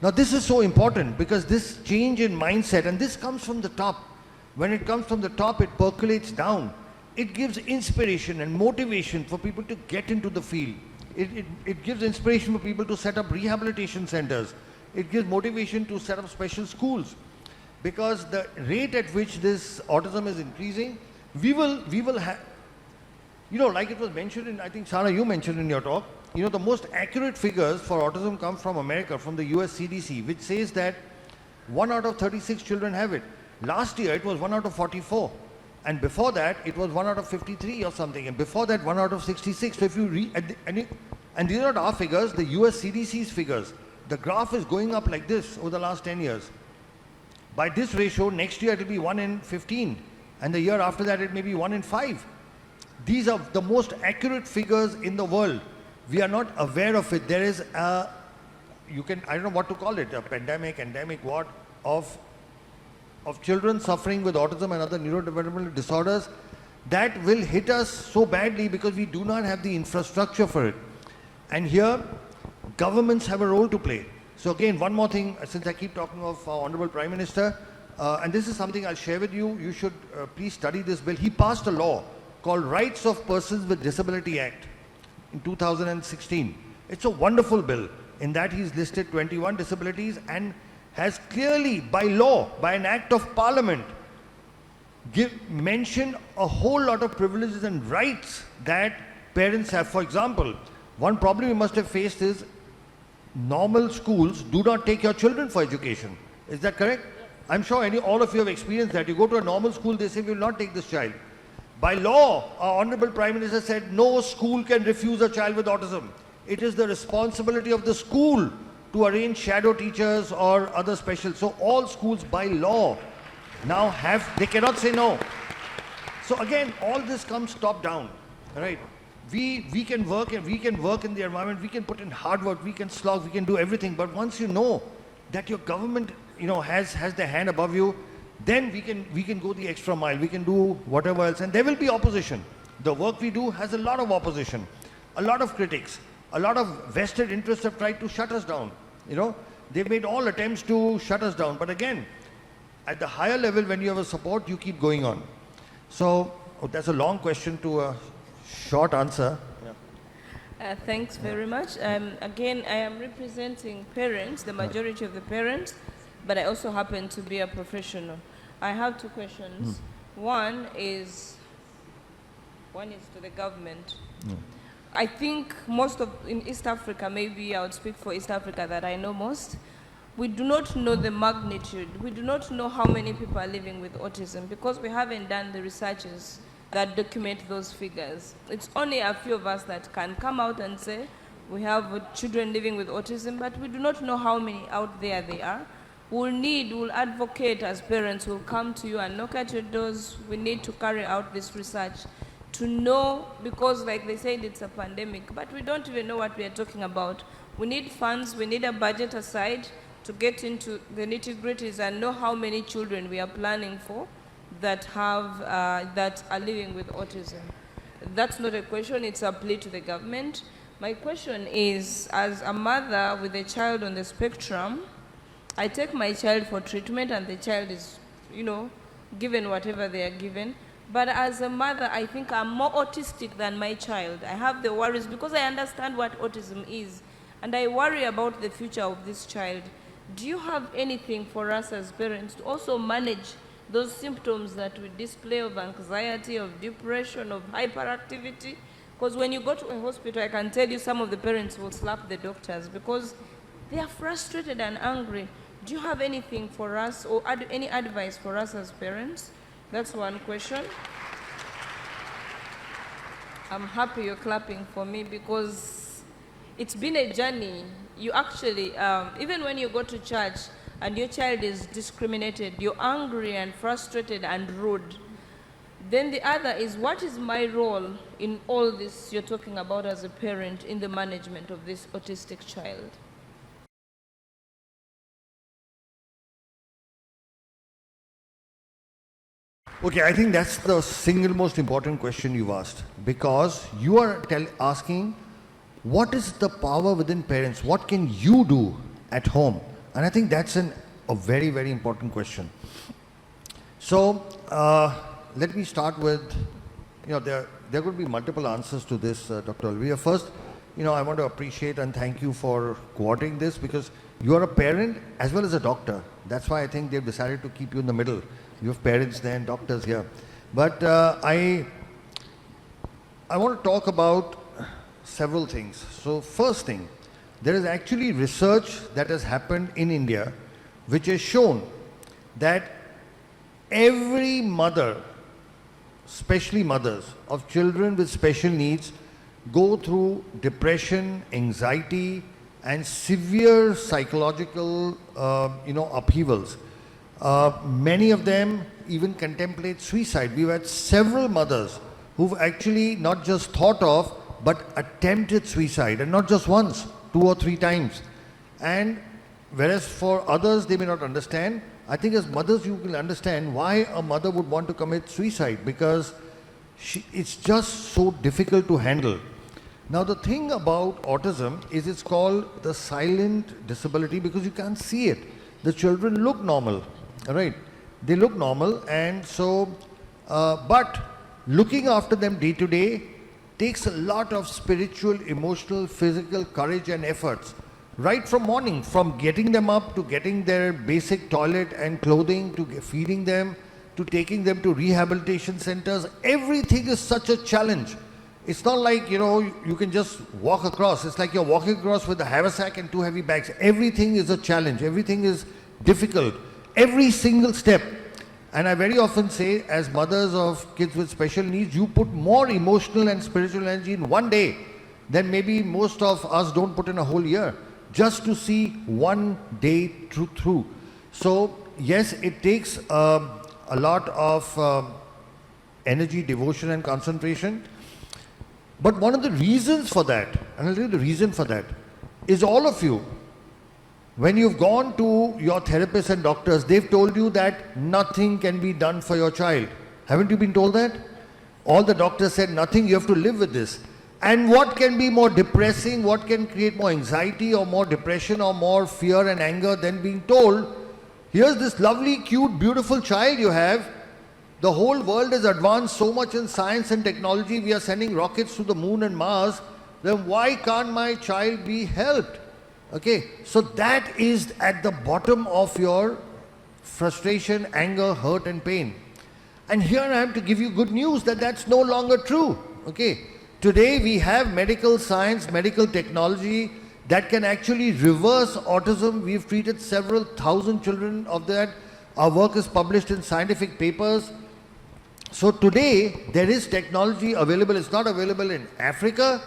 Now, this is so important because this change in mindset, and this comes from the top. When it comes from the top, it percolates down. It gives inspiration and motivation for people to get into the field. It gives inspiration for people to set up rehabilitation centers. It gives motivation to set up special schools. Because the rate at which this autism is increasing, we will have, like it was mentioned I think Sara, you mentioned in your talk, the most accurate figures for autism come from America, from the US CDC, which says that 1 out of 36 children have it. Last year it was 1 out of 44. And before that it was 1 out of 53 or something. And before that 1 out of 66. So if you read, and these are not our figures, the US CDC's figures. The graph is going up like this over the last 10 years. By this ratio, next year it will be 1 in 15. And the year after that it may be 1 in 5. These are the most accurate figures in the world. We are not aware of it. There is I don't know what to call it, a pandemic, endemic, what, of children suffering with autism and other neurodevelopmental disorders that will hit us so badly because we do not have the infrastructure for it. And here, governments have a role to play. So again, one more thing, since I keep talking of our Honorable Prime Minister, and this is something I'll share with you, you should please study this bill. He passed a law called Rights of Persons with Disability Act in 2016. It's a wonderful bill. In that he's listed 21 disabilities and has clearly, by law, by an act of parliament, mentioned a whole lot of privileges and rights that parents have. For example, one problem you must have faced is normal schools do not take your children for education. Is that correct? Yes. I'm sure all of you have experienced that. You go to a normal school, they say, we will not take this child. By law, our Honorable Prime Minister said, no school can refuse a child with autism. It is the responsibility of the school to arrange shadow teachers or other special. So all schools by law now they cannot say no. So again, all this comes top down, right? We can work and we can work in the environment, we can put in hard work, we can slog, we can do everything. But once you know that your government, has their hand above you, then we can go the extra mile, we can do whatever else, and there will be opposition. The work we do has a lot of opposition, a lot of critics, a lot of vested interests have tried to shut us down. They've made all attempts to shut us down. But again, at the higher level, when you have a support, you keep going on. So that's a long question to a short answer. Thanks very much. Again, I am representing parents, the majority of the parents, but I also happen to be a professional. I have two questions. One is to the government. I think in East Africa, maybe I would speak for East Africa that I know most, we do not know the magnitude. We do not know how many people are living with autism because we haven't done the researches that document those figures. It's only a few of us that can come out and say we have children living with autism, but we do not know how many out there they are. We'll advocate as parents, we'll come to you and knock at your doors. We need to carry out this research to know, because like they said, it's a pandemic, but we don't even know what we are talking about. We need funds, we need a budget aside to get into the nitty-gritties and know how many children we are planning for that are living with autism. That's not a question, it's a plea to the government. My question is, as a mother with a child on the spectrum, I take my child for treatment and the child is, given whatever they are given. But as a mother, I think I'm more autistic than my child. I have the worries because I understand what autism is. And I worry about the future of this child. Do you have anything for us as parents to also manage those symptoms that we display of anxiety, of depression, of hyperactivity? Because when you go to a hospital, I can tell you some of the parents will slap the doctors because they are frustrated and angry. Do you have anything for us or any advice for us as parents? That's one question. I'm happy you're clapping for me because it's been a journey. You actually, even when you go to church and your child is discriminated, you're angry and frustrated and rude. Then the other is, what is my role in all this you're talking about as a parent in the management of this autistic child? Okay, I think that's the single most important question you've asked, because you are asking what is the power within parents? What can you do at home? And I think that's a very, very important question. So let me start with, there could be multiple answers to this, Dr. Olivia. First, I want to appreciate and thank you for coordinating this because you are a parent as well as a doctor. That's why I think they've decided to keep you in the middle. You have parents there and doctors here. But I want to talk about several things. So first thing, there is actually research that has happened in India which has shown that every mother, especially mothers of children with special needs, go through depression, anxiety, and severe psychological, upheavals. Many of them even contemplate suicide. We've had several mothers who've actually not just thought of, but attempted suicide, and not just once, 2 or 3 times. And whereas for others, they may not understand, I think as mothers, you will understand why a mother would want to commit suicide, because it's just so difficult to handle. Now, the thing about autism is it's called the silent disability because you can't see it. The children look normal, right? They look normal, and so, but looking after them day to day takes a lot of spiritual, emotional, physical courage and efforts. Right from morning, from getting them up to getting their basic toilet and clothing, to feeding them, to taking them to rehabilitation centers, everything is such a challenge. It's not like, you can just walk across. It's like you're walking across with a haversack and 2 heavy bags. Everything is a challenge. Everything is difficult. Every single step. And I very often say, as mothers of kids with special needs, you put more emotional and spiritual energy in one day than maybe most of us don't put in a whole year. just to see one day through. So yes, it takes a lot of energy, devotion and concentration. But one of the reasons for that, and I'll tell you the reason for that, is all of you, when you've gone to your therapists and doctors, they've told you that nothing can be done for your child. Haven't you been told that? All the doctors said nothing, you have to live with this. And what can be more depressing, what can create more anxiety or more depression or more fear and anger than being told, here's this lovely, cute, beautiful child you have. The whole world has advanced so much in science and technology. We are sending rockets to the moon and Mars. Then why can't my child be helped? Okay, so that is at the bottom of your frustration, anger, hurt and pain. And here I am to give you good news that that's no longer true. Okay, today we have medical science, medical technology that can actually reverse autism. We've treated several thousand children of that. Our work is published in scientific papers. So today there is technology available. It's not available in Africa,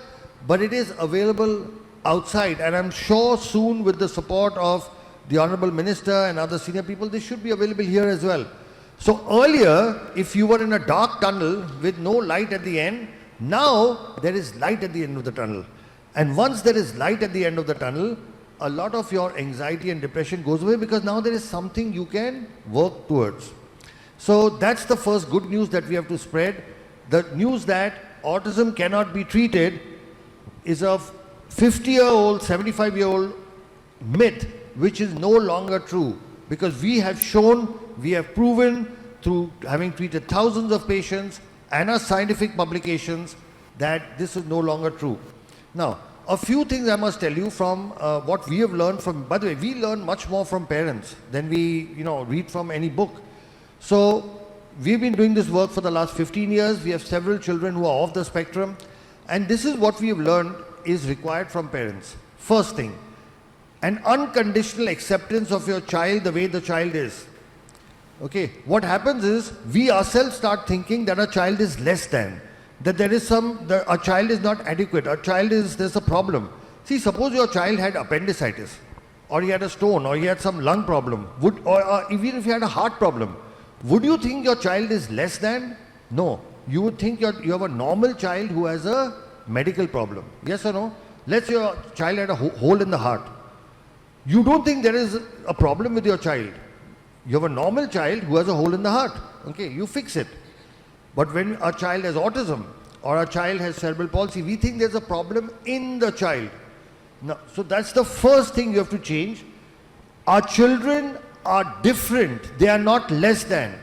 but it is available outside. And I'm sure soon, with the support of the Honorable Minister and other senior people, this should be available here as well. So earlier, if you were in a dark tunnel with no light at the end, now there is light at the end of the tunnel. And once there is light at the end of the tunnel, a lot of your anxiety and depression goes away, because now there is something you can work towards. So that's the first good news that we have to spread. The news that autism cannot be treated is a 50-year-old, 75-year-old myth, which is no longer true, because we have shown, we have proven through having treated thousands of patients and our scientific publications that this is no longer true. Now, a few things I must tell you from what we have learned from, by the way, we learn much more from parents than we read from any book. So we've been doing this work for the last 15 years. We have several children who are off the spectrum, and this is what we have learned is required from parents. First thing, an unconditional acceptance of your child the way the child is. Okay, what happens is we ourselves start thinking that a child is less than, that there is a child is not adequate, there's a problem. See, suppose your child had appendicitis, or he had a stone, or he had some lung problem, or even if he had a heart problem, would you think your child is less than? No. You would think you have a normal child who has a medical problem. Yes or no? Let's say your child had a hole in the heart. You don't think there is a problem with your child. You have a normal child who has a hole in the heart. Okay, you fix it. But when a child has autism or a child has cerebral palsy, we think there's a problem in the child. Now, so that's the first thing you have to change. Our children are different. They are not less than.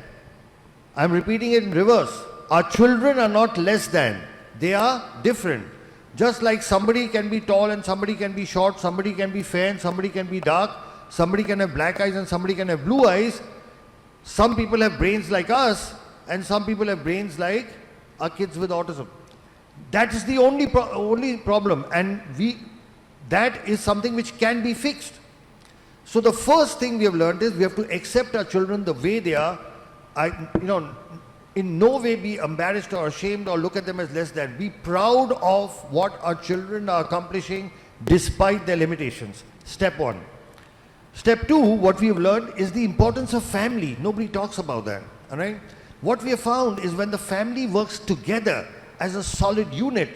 I'm repeating it in reverse. Our children are not less than. They are different. Just like somebody can be tall and somebody can be short, somebody can be fair and somebody can be dark, somebody can have black eyes and somebody can have blue eyes. Some people have brains like us and some people have brains like our kids with autism. That is the only problem, and that is something which can be fixed. So the first thing we have learned is we have to accept our children the way they are. In no way be embarrassed or ashamed or look at them as less than. Be proud of what our children are accomplishing despite their limitations. Step one. Step two, what we have learned is the importance of family. Nobody talks about that. All right? What we have found is when the family works together as a solid unit,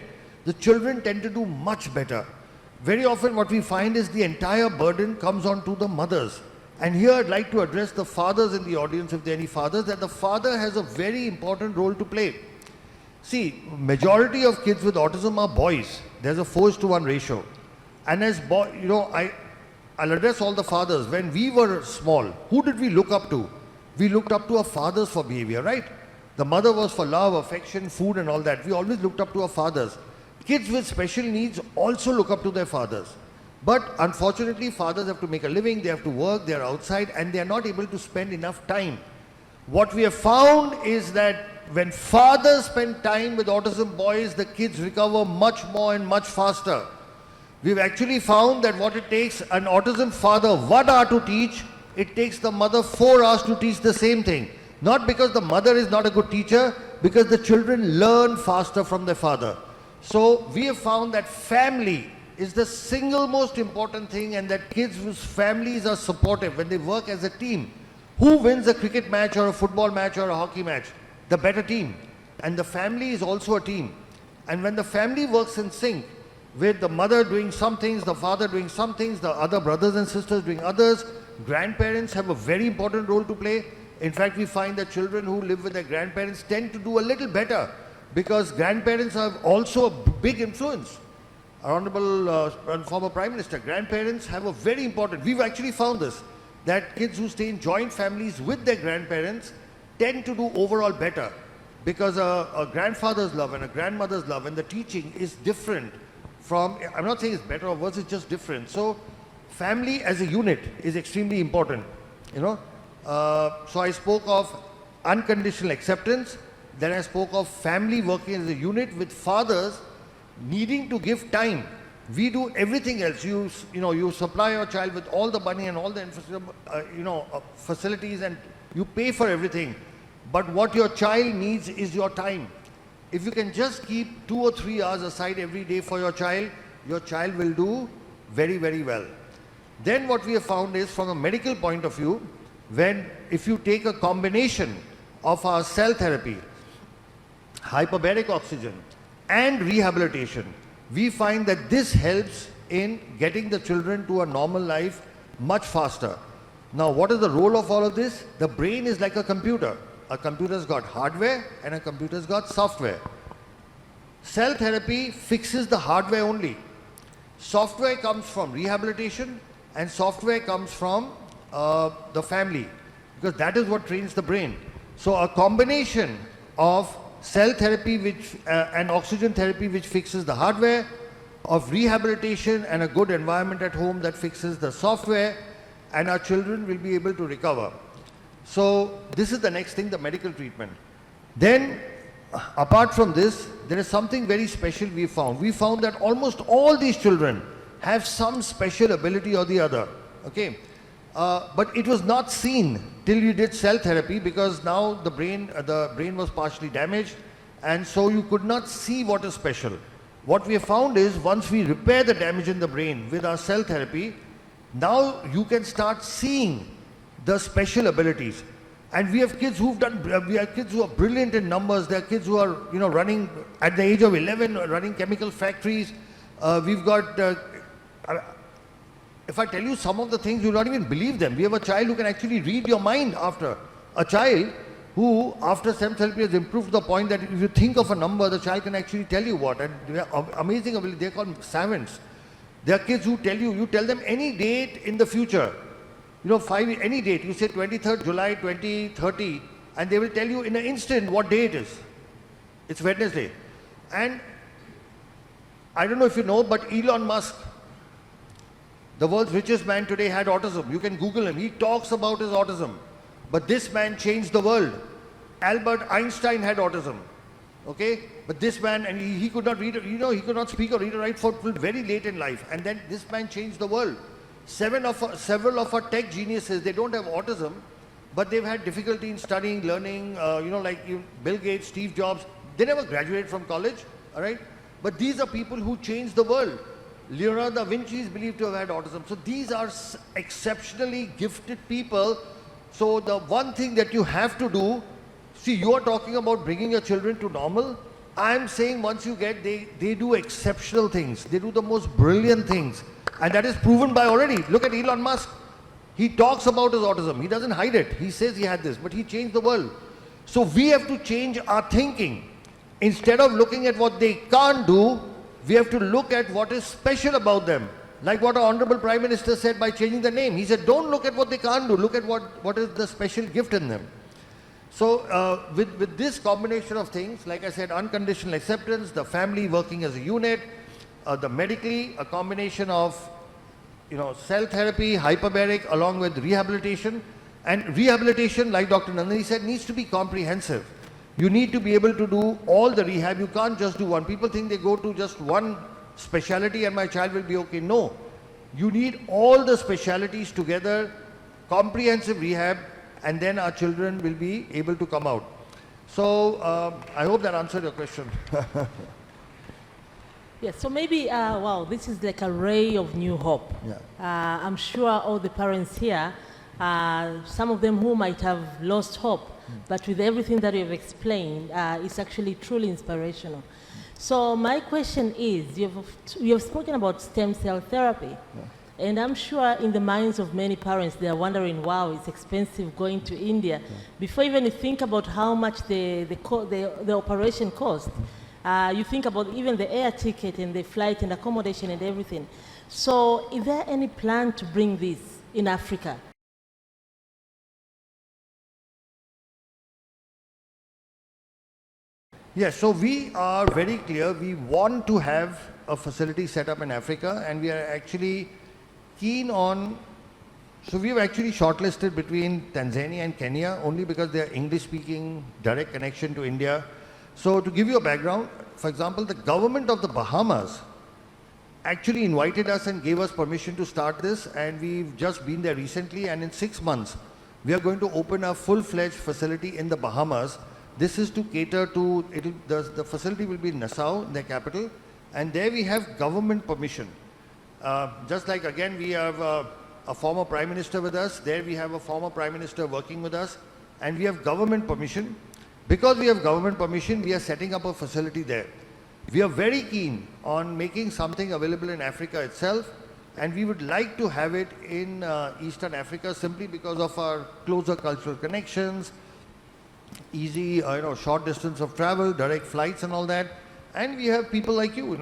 the children tend to do much better. Very often what we find is the entire burden comes onto the mothers. And here I'd like to address the fathers in the audience, if there are any fathers, that the father has a very important role to play. See, majority of kids with autism are boys. There's a 4:1 ratio. And as I'll address all the fathers. When we were small, who did we look up to? We looked up to our fathers for behavior, right? The mother was for love, affection, food and all that. We always looked up to our fathers. Kids with special needs also look up to their fathers. But unfortunately, fathers have to make a living, they have to work, they are outside and they are not able to spend enough time. What we have found is that when fathers spend time with autism boys, the kids recover much more and much faster. We've actually found that what it takes an autism father 1 hour to teach, it takes the mother 4 hours to teach the same thing. Not because the mother is not a good teacher, because the children learn faster from their father. So we have found that family is the single most important thing, and that kids whose families are supportive when they work as a team. Who wins a cricket match or a football match or a hockey match? The better team. And the family is also a team. And when the family works in sync, with the mother doing some things, the father doing some things, the other brothers and sisters doing others, grandparents have a very important role to play. In fact, we find that children who live with their grandparents tend to do a little better because grandparents have also a big influence. Our Honorable former Prime Minister, grandparents have a very important, we've actually found this, that kids who stay in joint families with their grandparents tend to do overall better because a grandfather's love and a grandmother's love and the teaching is different from, I'm not saying it's better or worse, it's just different. So family as a unit is extremely important, you know. So I spoke of unconditional acceptance, then I spoke of family working as a unit with fathers needing to give time. We do everything else. You supply your child with all the money and all the facilities, and you pay for everything. But what your child needs is your time. If you can just keep 2 or 3 hours aside every day for your child will do very, very well. Then what we have found is, from a medical point of view, if you take a combination of our cell therapy, hyperbaric oxygen, and rehabilitation, we find that this helps in getting the children to a normal life much faster. Now, what is the role of all of this? The brain is like a computer. A computer's got hardware and a computer's got software. Cell therapy fixes the hardware only. Software comes from rehabilitation and software comes from the family, because that is what trains the brain. So a combination of cell therapy and oxygen therapy which fixes the hardware, of rehabilitation and a good environment at home that fixes the software, and our children will be able to recover. So this is the next thing, the medical treatment. Then apart from this, there is something very special we found. We found that almost all these children have some special ability or the other. Okay, but it was not seen till you did cell therapy, because now the brain was partially damaged, and so you could not see what is special. What we have found is, once we repair the damage in the brain with our cell therapy, now you can start seeing the special abilities. And we have kids who are brilliant in numbers. There are kids who are, running at the age of 11, running chemical factories. We've got, if I tell you some of the things, you'll not even believe them. We have a child who can actually read your mind after. A child who, after STEM therapy, has improved to the point that if you think of a number, the child can actually tell you what. And they are amazing ability. They're called savants. There are kids who you tell them any date in the future. Any date, you say 23rd July 2030, and they will tell you in an instant what day it is. It's Wednesday. And I don't know if you know, but Elon Musk, the world's richest man today, had autism. You can Google him. He talks about his autism. But this man changed the world. Albert Einstein had autism. Okay? But this man, and he could not read, he could not speak or read or write for very late in life. And then this man changed the world. Several of our tech geniuses, they don't have autism, but they've had difficulty in studying, learning, Bill Gates, Steve Jobs, they never graduated from college, all right? But these are people who changed the world. Leonardo da Vinci is believed to have had autism. So these are exceptionally gifted people. So the one thing that you have to do, see, you are talking about bringing your children to normal. I'm saying once you get, they do exceptional things. They do the most brilliant things. And that is proven by already. Look at Elon Musk. He talks about his autism. He doesn't hide it. He says he had this, but he changed the world. So we have to change our thinking. Instead of looking at what they can't do, we have to look at what is special about them. Like what our Honorable Prime Minister said by changing the name. He said, don't look at what they can't do. Look at what is the special gift in them. So with this combination of things, like I said, unconditional acceptance, the family working as a unit, the medically, a combination of cell therapy, hyperbaric, along with rehabilitation. And rehabilitation, like Dr. Nandini said, needs to be comprehensive. You need to be able to do all the rehab. You can't just do one. People think they go to just one specialty and my child will be okay. No. You need all the specialities together, comprehensive rehab, and then our children will be able to come out. So I hope that answered your question. Yes, so maybe, wow, this is like a ray of new hope. Yeah. I'm sure all the parents here, some of them who might have lost hope, but with everything that you've explained, it's actually truly inspirational. So my question is, you've spoken about stem cell therapy, and I'm sure in the minds of many parents, they are wondering, wow, it's expensive going to India. Before even you think about how much the operation cost, you think about even the air ticket and the flight and accommodation and everything. So is there any plan to bring this in Africa? Yes, so we are very clear. We want to have a facility set up in Africa, and we are actually keen on, so we've actually shortlisted between Tanzania and Kenya only because they are English-speaking, direct connection to India. So to give you a background, for example, the government of the Bahamas actually invited us and gave us permission to start this, and we've just been there recently, and in 6 months, we are going to open a full-fledged facility in the Bahamas. This is to cater to, the facility will be in Nassau, their capital, and there we have government permission. Just like, again, we have a former Prime Minister with us, there we have a former Prime Minister working with us, and we have government permission. Because we have government permission, we are setting up a facility there. We are very keen on making something available in Africa itself, and we would like to have it in Eastern Africa simply because of our closer cultural connections, easy, short distance of travel, direct flights and all that. And we have people like you,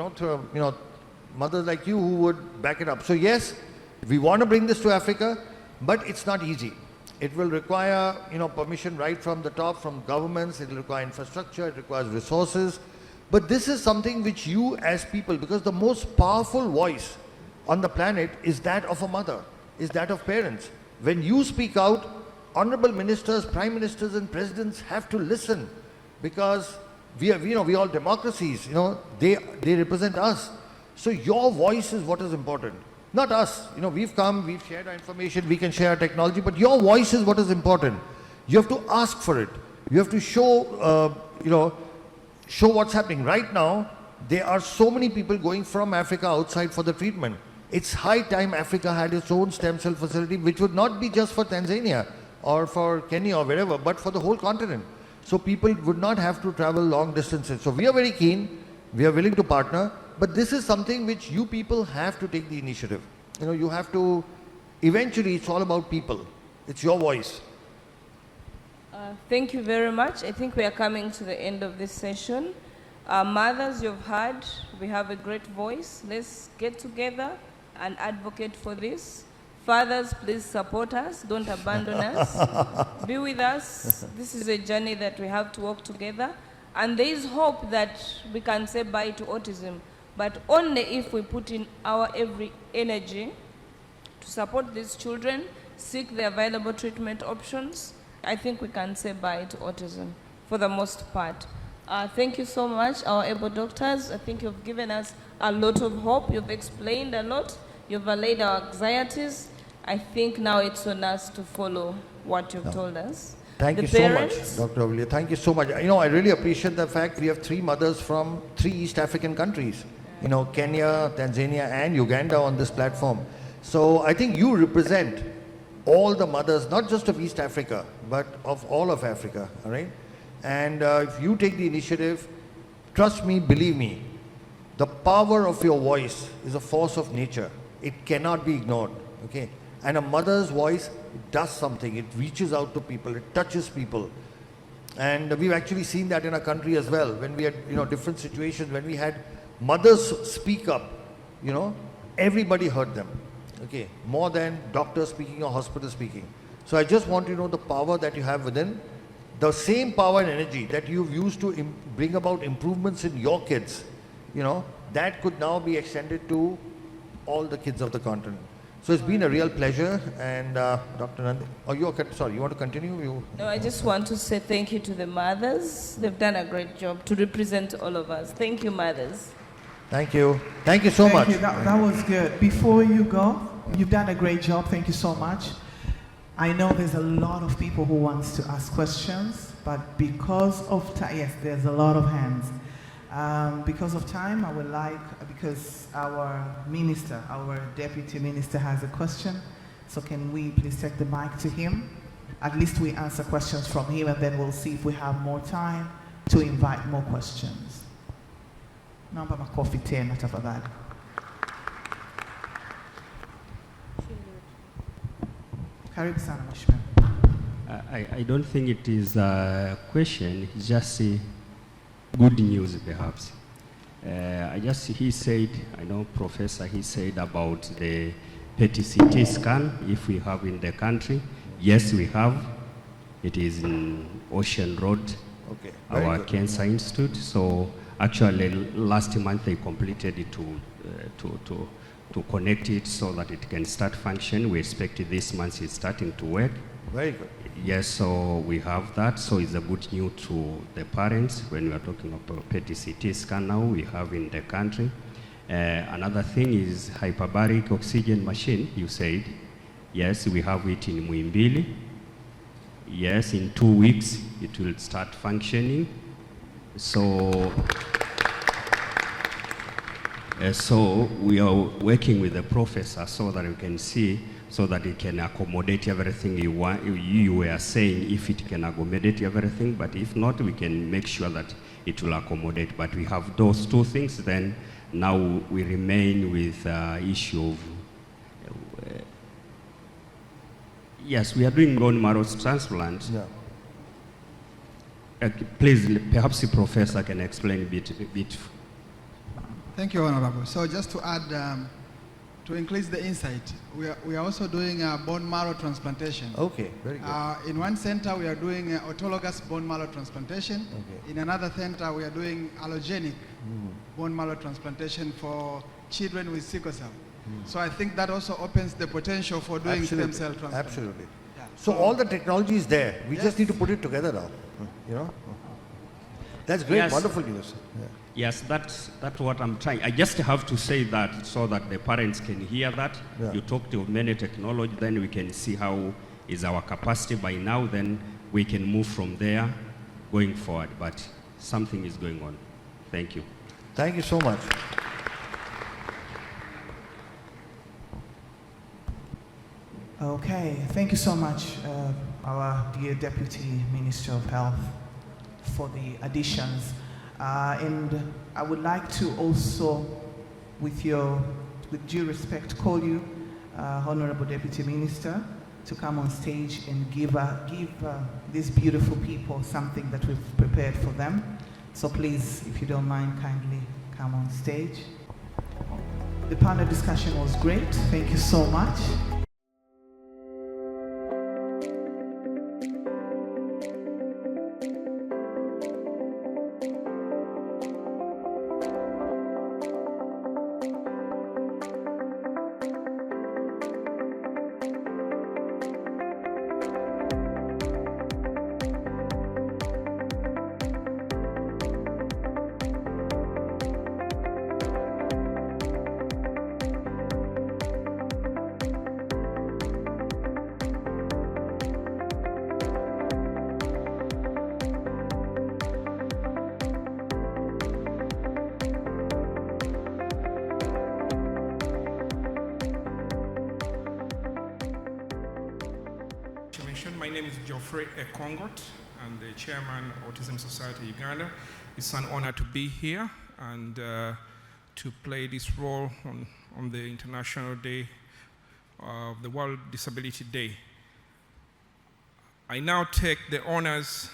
mothers like you who would back it up. So yes, we want to bring this to Africa, but it's not easy. It will require, permission right from the top, from governments. It will require infrastructure. It requires resources. But this is something which you as people, because the most powerful voice on the planet is that of a mother, is that of parents. When you speak out, honorable ministers, prime ministers and presidents have to listen, because we all democracies, they represent us. So your voice is what is important, not us. We've come, we've shared our information, we can share our technology, but your voice is what is important. You have to ask for it. You have to show, show what's happening. Right now, there are so many people going from Africa outside for the treatment. It's high time Africa had its own stem cell facility, which would not be just for Tanzania or for Kenya or wherever, but for the whole continent. So people would not have to travel long distances. So we are very keen, we are willing to partner, but this is something which you people have to take the initiative. You have to, eventually it's all about people. It's your voice. Thank you very much. I think we are coming to the end of this session. Mothers, you've heard, we have a great voice. Let's get together and advocate for this. Fathers, please support us. Don't abandon us. Be with us. This is a journey that we have to walk together. And there is hope that we can say bye to autism, but only if we put in our every energy to support these children, seek the available treatment options. I think we can say bye to autism for the most part. Thank you so much, our able doctors. I think you've given us a lot of hope. You've explained a lot. You've allayed our anxieties. I think now it's on us to follow what you've told us. Thank you so much, Dr. Olivia. Thank you so much. I really appreciate the fact we have 3 mothers from 3 East African countries. Kenya, Tanzania and Uganda on this platform. So I think you represent all the mothers, not just of East Africa, but of all of Africa, all right? And if you take the initiative, trust me, believe me, the power of your voice is a force of nature. It cannot be ignored, okay? And a mother's voice does something. It reaches out to people. It touches people. And we've actually seen that in our country as well. When we had, different situations, when we had mothers speak up, everybody heard them, okay? More than doctors speaking or hospitals speaking. So I just want you to know the power that you have within. The same power and energy that you've used to bring about improvements in your kids, that could now be extended to all the kids of the continent. So it's been a real pleasure, and Dr. Nandini, sorry, you want to continue? No, I just want to say thank you to the mothers. They've done a great job to represent all of us. Thank you, mothers. Thank you. Thank you so much. That was good. Before you go, you've done a great job. Thank you so much. I know there's a lot of people who wants to ask questions, but because of time, yes, there's a lot of hands. Because of time, I would like, because our minister, our deputy minister has a question, so can we please take the mic to him? At least we answer questions from him, and then we'll see if we have more time to invite more questions. Naomba makofi tena tafadhali. Karibu sana mheshimiwa. I don't think it is a question, it's just good news perhaps. He said, I know Professor, he said about the PET-CT scan, if we have in the country. Yes, we have. It is in Ocean Road, Okay. our Cancer Institute. So actually last month they completed it to connect it so that it can start function. We expect this month it's starting to work. Very good. Yes, so we have that. So it's a good news to the parents when we are talking about PET-CT scan now we have in the country. Another thing is hyperbaric oxygen machine, you said. Yes, we have it in Muimbili. Yes, in 2 weeks it will start functioning. So, so we are working with the professor so that we can see, so that it can accommodate everything you want. You were saying if it can accommodate everything, but if not, we can make sure that it will accommodate. But we have those two things, then now we remain with issue of, yes, we are doing bone marrow transplant. Yeah. Please, perhaps the professor can explain a bit. Thank you, Honorable. So just to add, to increase the insight, we are also doing a bone marrow transplantation. Okay, very good. In one center, we are doing autologous bone marrow transplantation. Okay. In another center, we are doing allogenic bone marrow transplantation for children with sickle cell. So I think that also opens the potential for doing stem cell transplant. Absolutely. Yeah. So all the technology is there. We Yes. just need to put it together now. You know? That's great, Yes. wonderful news. Yeah. Yes, that's what I'm trying. I just have to say that so that the parents can hear that. Yeah. You talk to many technology, then we can see how is our capacity by now, then we can move from there going forward. But something is going on. Thank you. Thank you so much. Okay, thank you so much, our dear Deputy Minister of Health, for the additions. And I would like to also, with due respect, call you, Honorable Deputy Minister, to come on stage and give these beautiful people something that we've prepared for them. So please, if you don't mind, kindly come on stage. The panel discussion was great. Thank you so much. My name is Geoffrey Ekongot. I'm the chairman of Autism Society Uganda. It's an honor to be here and to play this role on the International Day of the World Disability Day. I now take the honors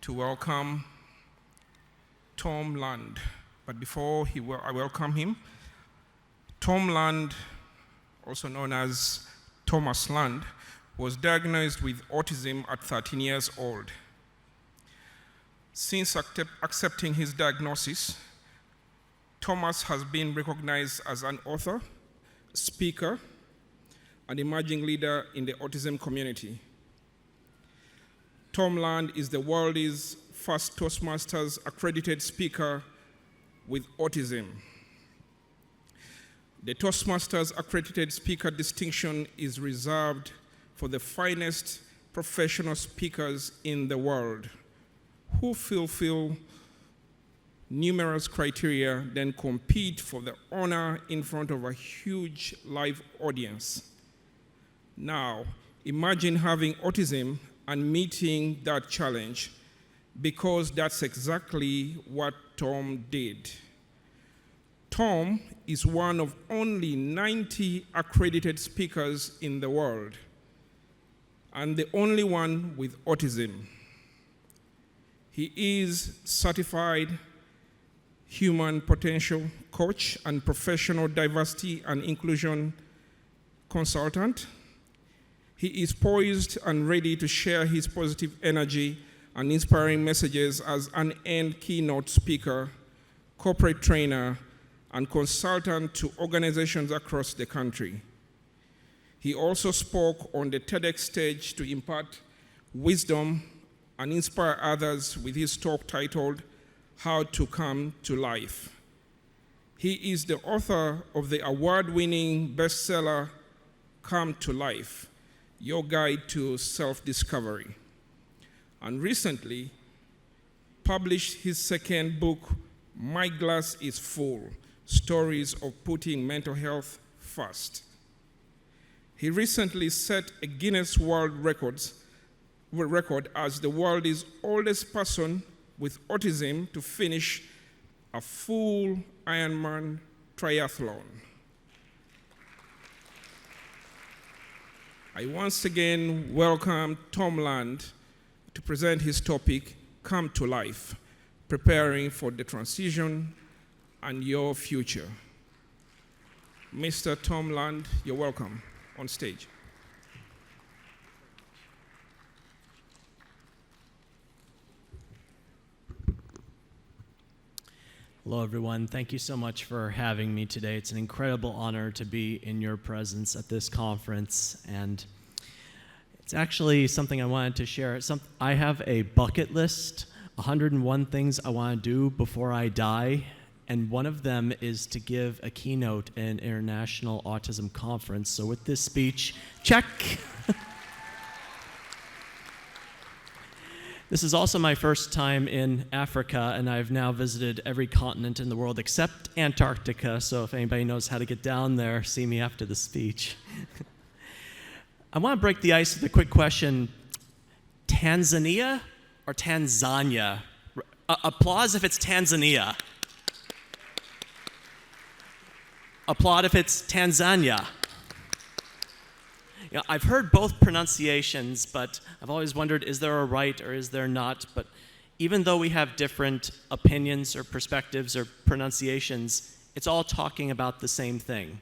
to welcome Tom Land. But before I welcome him, Tom Land, also known as Thomas Land, was diagnosed with autism at 13 years old. Since accepting his diagnosis, Thomas has been recognized as an author, speaker, and emerging leader in the autism community. Tom Land is the world's first Toastmasters accredited speaker with autism. The Toastmasters accredited speaker distinction is reserved for the finest professional speakers in the world who fulfill numerous criteria, then compete for the honor in front of a huge live audience. Now, imagine having autism and meeting that challenge, because that's exactly what Tom did. Tom is one of only 90 accredited speakers in the world, and the only one with autism. He is certified human potential coach and professional diversity and inclusion consultant. He is poised and ready to share his positive energy and inspiring messages as an end keynote speaker, corporate trainer, and consultant to organizations across the country. He also spoke on the TEDx stage to impart wisdom and inspire others with his talk titled, How to Come to Life. He is the author of the award-winning bestseller, Come to Life, Your Guide to Self-Discovery, and recently published his second book, My Glass is Full, Stories of Putting Mental Health First. He recently set a Guinness World Record as the world's oldest person with autism to finish a full Ironman triathlon. I once again welcome Tom Land to present his topic, Come to Life, Preparing for the Transition and Your Future. Mr. Tom Land, you're welcome on stage. Hello, everyone. Thank you so much for having me today. It's an incredible honor to be in your presence at this conference, and it's actually something I wanted to share. I have a bucket list, 101 things I want to do before I die, and one of them is to give a keynote at an international autism conference. So with this speech, check. This is also my first time in Africa, and I've now visited every continent in the world except Antarctica, so if anybody knows how to get down there, see me after the speech. I want to break the ice with a quick question. Tanzania or Tanzania? Applause if it's Tanzania. Applaud if it's Tanzania. You know, I've heard both pronunciations, but I've always wondered, is there a right or is there not? But even though we have different opinions or perspectives or pronunciations, it's all talking about the same thing.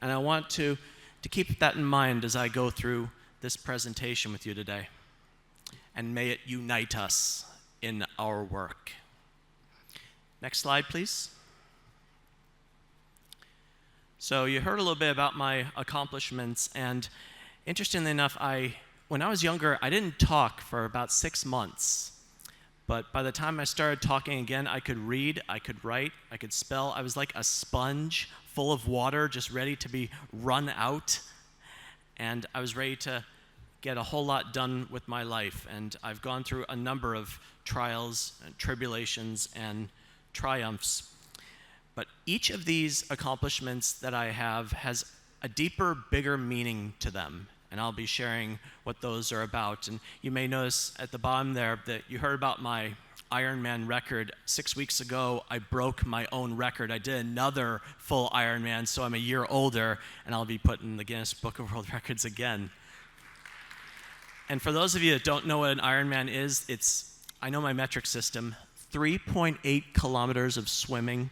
And I want to keep that in mind as I go through this presentation with you today. And may it unite us in our work. Next slide, please. So you heard a little bit about my accomplishments, and interestingly enough, when I was younger, I didn't talk for about 6 months. But by the time I started talking again, I could read, I could write, I could spell. I was like a sponge full of water, just ready to be run out. And I was ready to get a whole lot done with my life. And I've gone through a number of trials and tribulations and triumphs. But each of these accomplishments that I have has a deeper, bigger meaning to them. And I'll be sharing what those are about. And you may notice at the bottom there that you heard about my Ironman record. 6 weeks ago, I broke my own record. I did another full Ironman, so I'm a year older, and I'll be put in the Guinness Book of World Records again. And for those of you that don't know what an Ironman is, I know my metric system, 3.8 kilometers of swimming,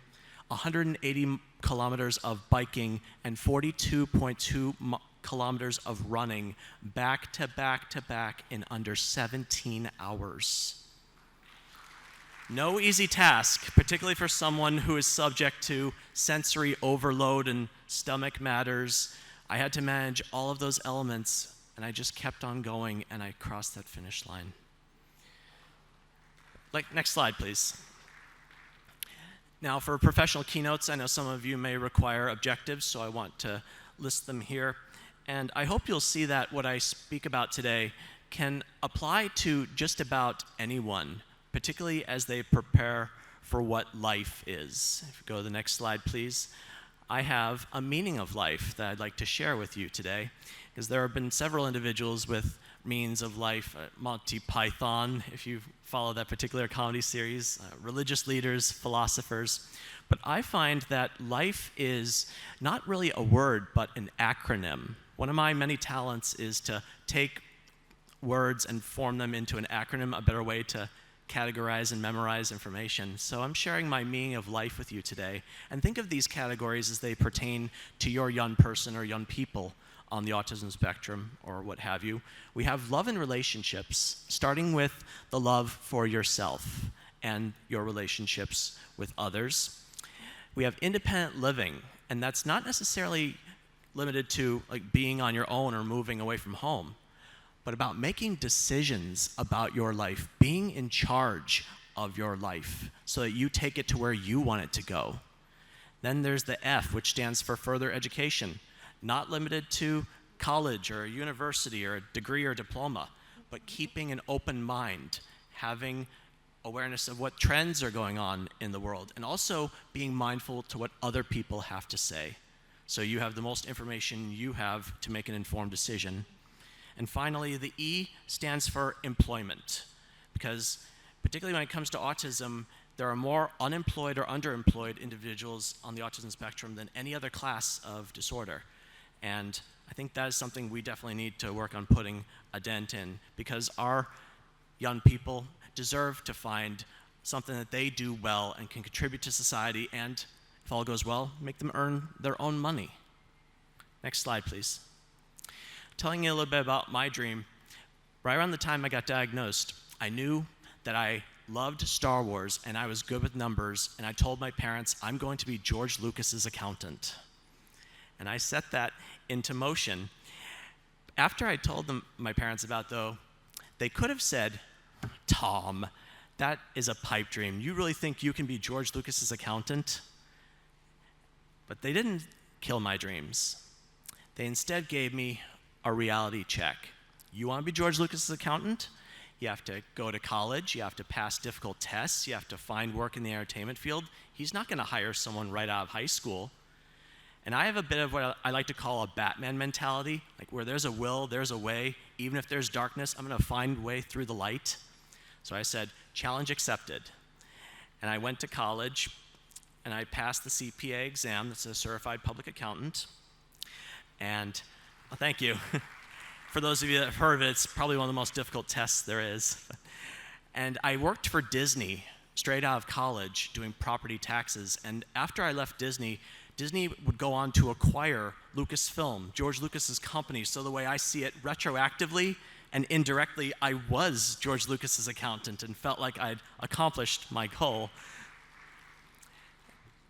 180 kilometers of biking, and 42.2 kilometers of running back to back to back in under 17 hours. No easy task, particularly for someone who is subject to sensory overload and stomach matters. I had to manage all of those elements, and I just kept on going, and I crossed that finish line. Next slide, please. Now, for professional keynotes, I know some of you may require objectives, so I want to list them here. And I hope you'll see that what I speak about today can apply to just about anyone, particularly as they prepare for what life is. If you go to the next slide, please. I have a meaning of life that I'd like to share with you today, because there have been several individuals with meanings of life, Monty Python, if you follow that particular comedy series, religious leaders, philosophers. But I find that life is not really a word, but an acronym. One of my many talents is to take words and form them into an acronym, a better way to categorize and memorize information. So I'm sharing my meaning of life with you today. And think of these categories as they pertain to your young person or young people on the autism spectrum or what have you. We have love and relationships, starting with the love for yourself and your relationships with others. We have independent living, and that's not necessarily limited to like being on your own or moving away from home, but about making decisions about your life, being in charge of your life so that you take it to where you want it to go. Then there's the F, which stands for further education, not limited to college or a university or a degree or diploma, but keeping an open mind, having awareness of what trends are going on in the world, and also being mindful to what other people have to say. So you have the most information you have to make an informed decision. And finally, the E stands for employment, because particularly when it comes to autism, there are more unemployed or underemployed individuals on the autism spectrum than any other class of disorder. And I think that is something we definitely need to work on putting a dent in, because our young people deserve to find something that they do well and can contribute to society, and if all goes well, make them earn their own money. Next slide, please. Telling you a little bit about my dream, right around the time I got diagnosed, I knew that I loved Star Wars and I was good with numbers, and I told my parents, I'm going to be George Lucas's accountant. And I set that into motion. After I told them, my parents about though, they could have said, Tom, that is a pipe dream. You really think you can be George Lucas's accountant? But they didn't kill my dreams. They instead gave me a reality check. You want to be George Lucas's accountant? You have to go to college, you have to pass difficult tests, you have to find work in the entertainment field. He's not going to hire someone right out of high school. And I have a bit of what I like to call a Batman mentality, like where there's a will, there's a way. Even if there's darkness, I'm going to find a way through the light. So I said, challenge accepted. And I went to college, and I passed the CPA exam, that's a certified public accountant. And well, thank you. For those of you that have heard of it, it's probably one of the most difficult tests there is. And I worked for Disney straight out of college doing property taxes. And after I left Disney, Disney would go on to acquire Lucasfilm, George Lucas's company. So the way I see it, retroactively and indirectly, I was George Lucas's accountant and felt like I'd accomplished my goal.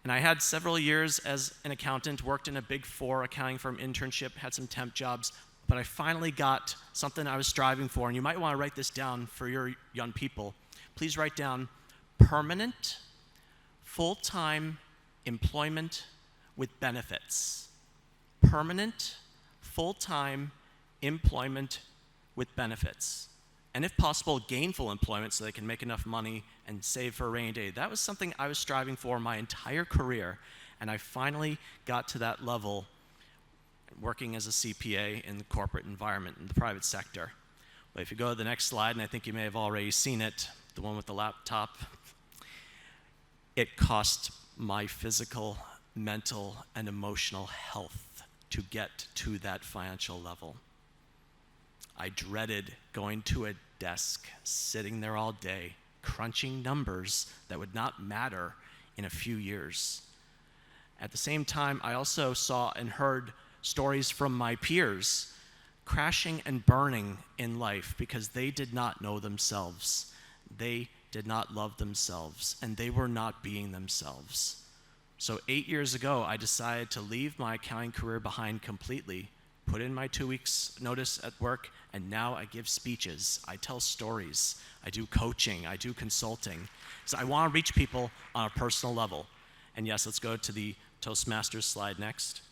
And I had several years as an accountant, worked in a Big Four accounting firm internship, had some temp jobs, but I finally got something I was striving for, and you might want to write this down for your young people. Please write down permanent, full-time employment with benefits. Permanent, full-time employment with benefits. And if possible, gainful employment so they can make enough money and save for a rainy day. That was something I was striving for my entire career, and I finally got to that level working as a CPA in the corporate environment, in the private sector. But if you go to the next slide, and I think you may have already seen it, the one with the laptop, it cost my physical, mental, and emotional health to get to that financial level. I dreaded going to a desk, sitting there all day, crunching numbers that would not matter in a few years. At the same time, I also saw and heard stories from my peers crashing and burning in life because they did not know themselves. They did not love themselves, and they were not being themselves. So 8 years ago, I decided to leave my accounting career behind completely, put in my 2 weeks notice at work, and now I give speeches, I tell stories, I do coaching, I do consulting. So I want to reach people on a personal level. And yes, let's go to the Toastmasters slide next.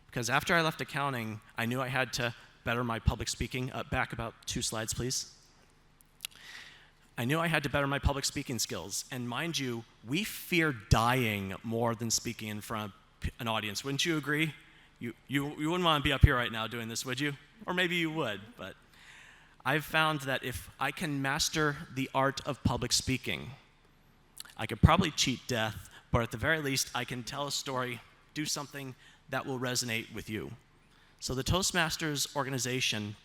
Because after I left accounting, I knew I had to better my public speaking. Back about 2 slides, please. I knew I had to better my public speaking skills. And mind you, we fear dying more than speaking in front of an audience. Wouldn't you agree? You wouldn't want to be up here right now doing this, would you? Or maybe you would, but I've found that if I can master the art of public speaking, I could probably cheat death, but at the very least, I can tell a story, do something that will resonate with you. So the Toastmasters organization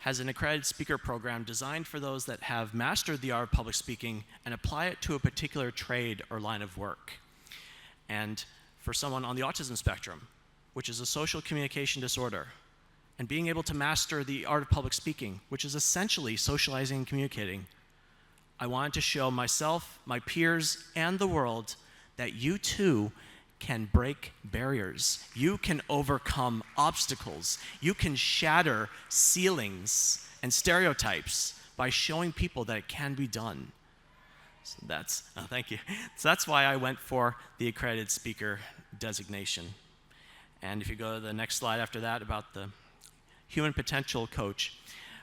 has an accredited speaker program designed for those that have mastered the art of public speaking and apply it to a particular trade or line of work. And for someone on the autism spectrum, which is a social communication disorder, and being able to master the art of public speaking, which is essentially socializing and communicating, I wanted to show myself, my peers, and the world that you too can break barriers. You can overcome obstacles. You can shatter ceilings and stereotypes by showing people that it can be done. So thank you. So that's why I went for the accredited speaker designation. And if you go to the next slide after that about the human potential coach.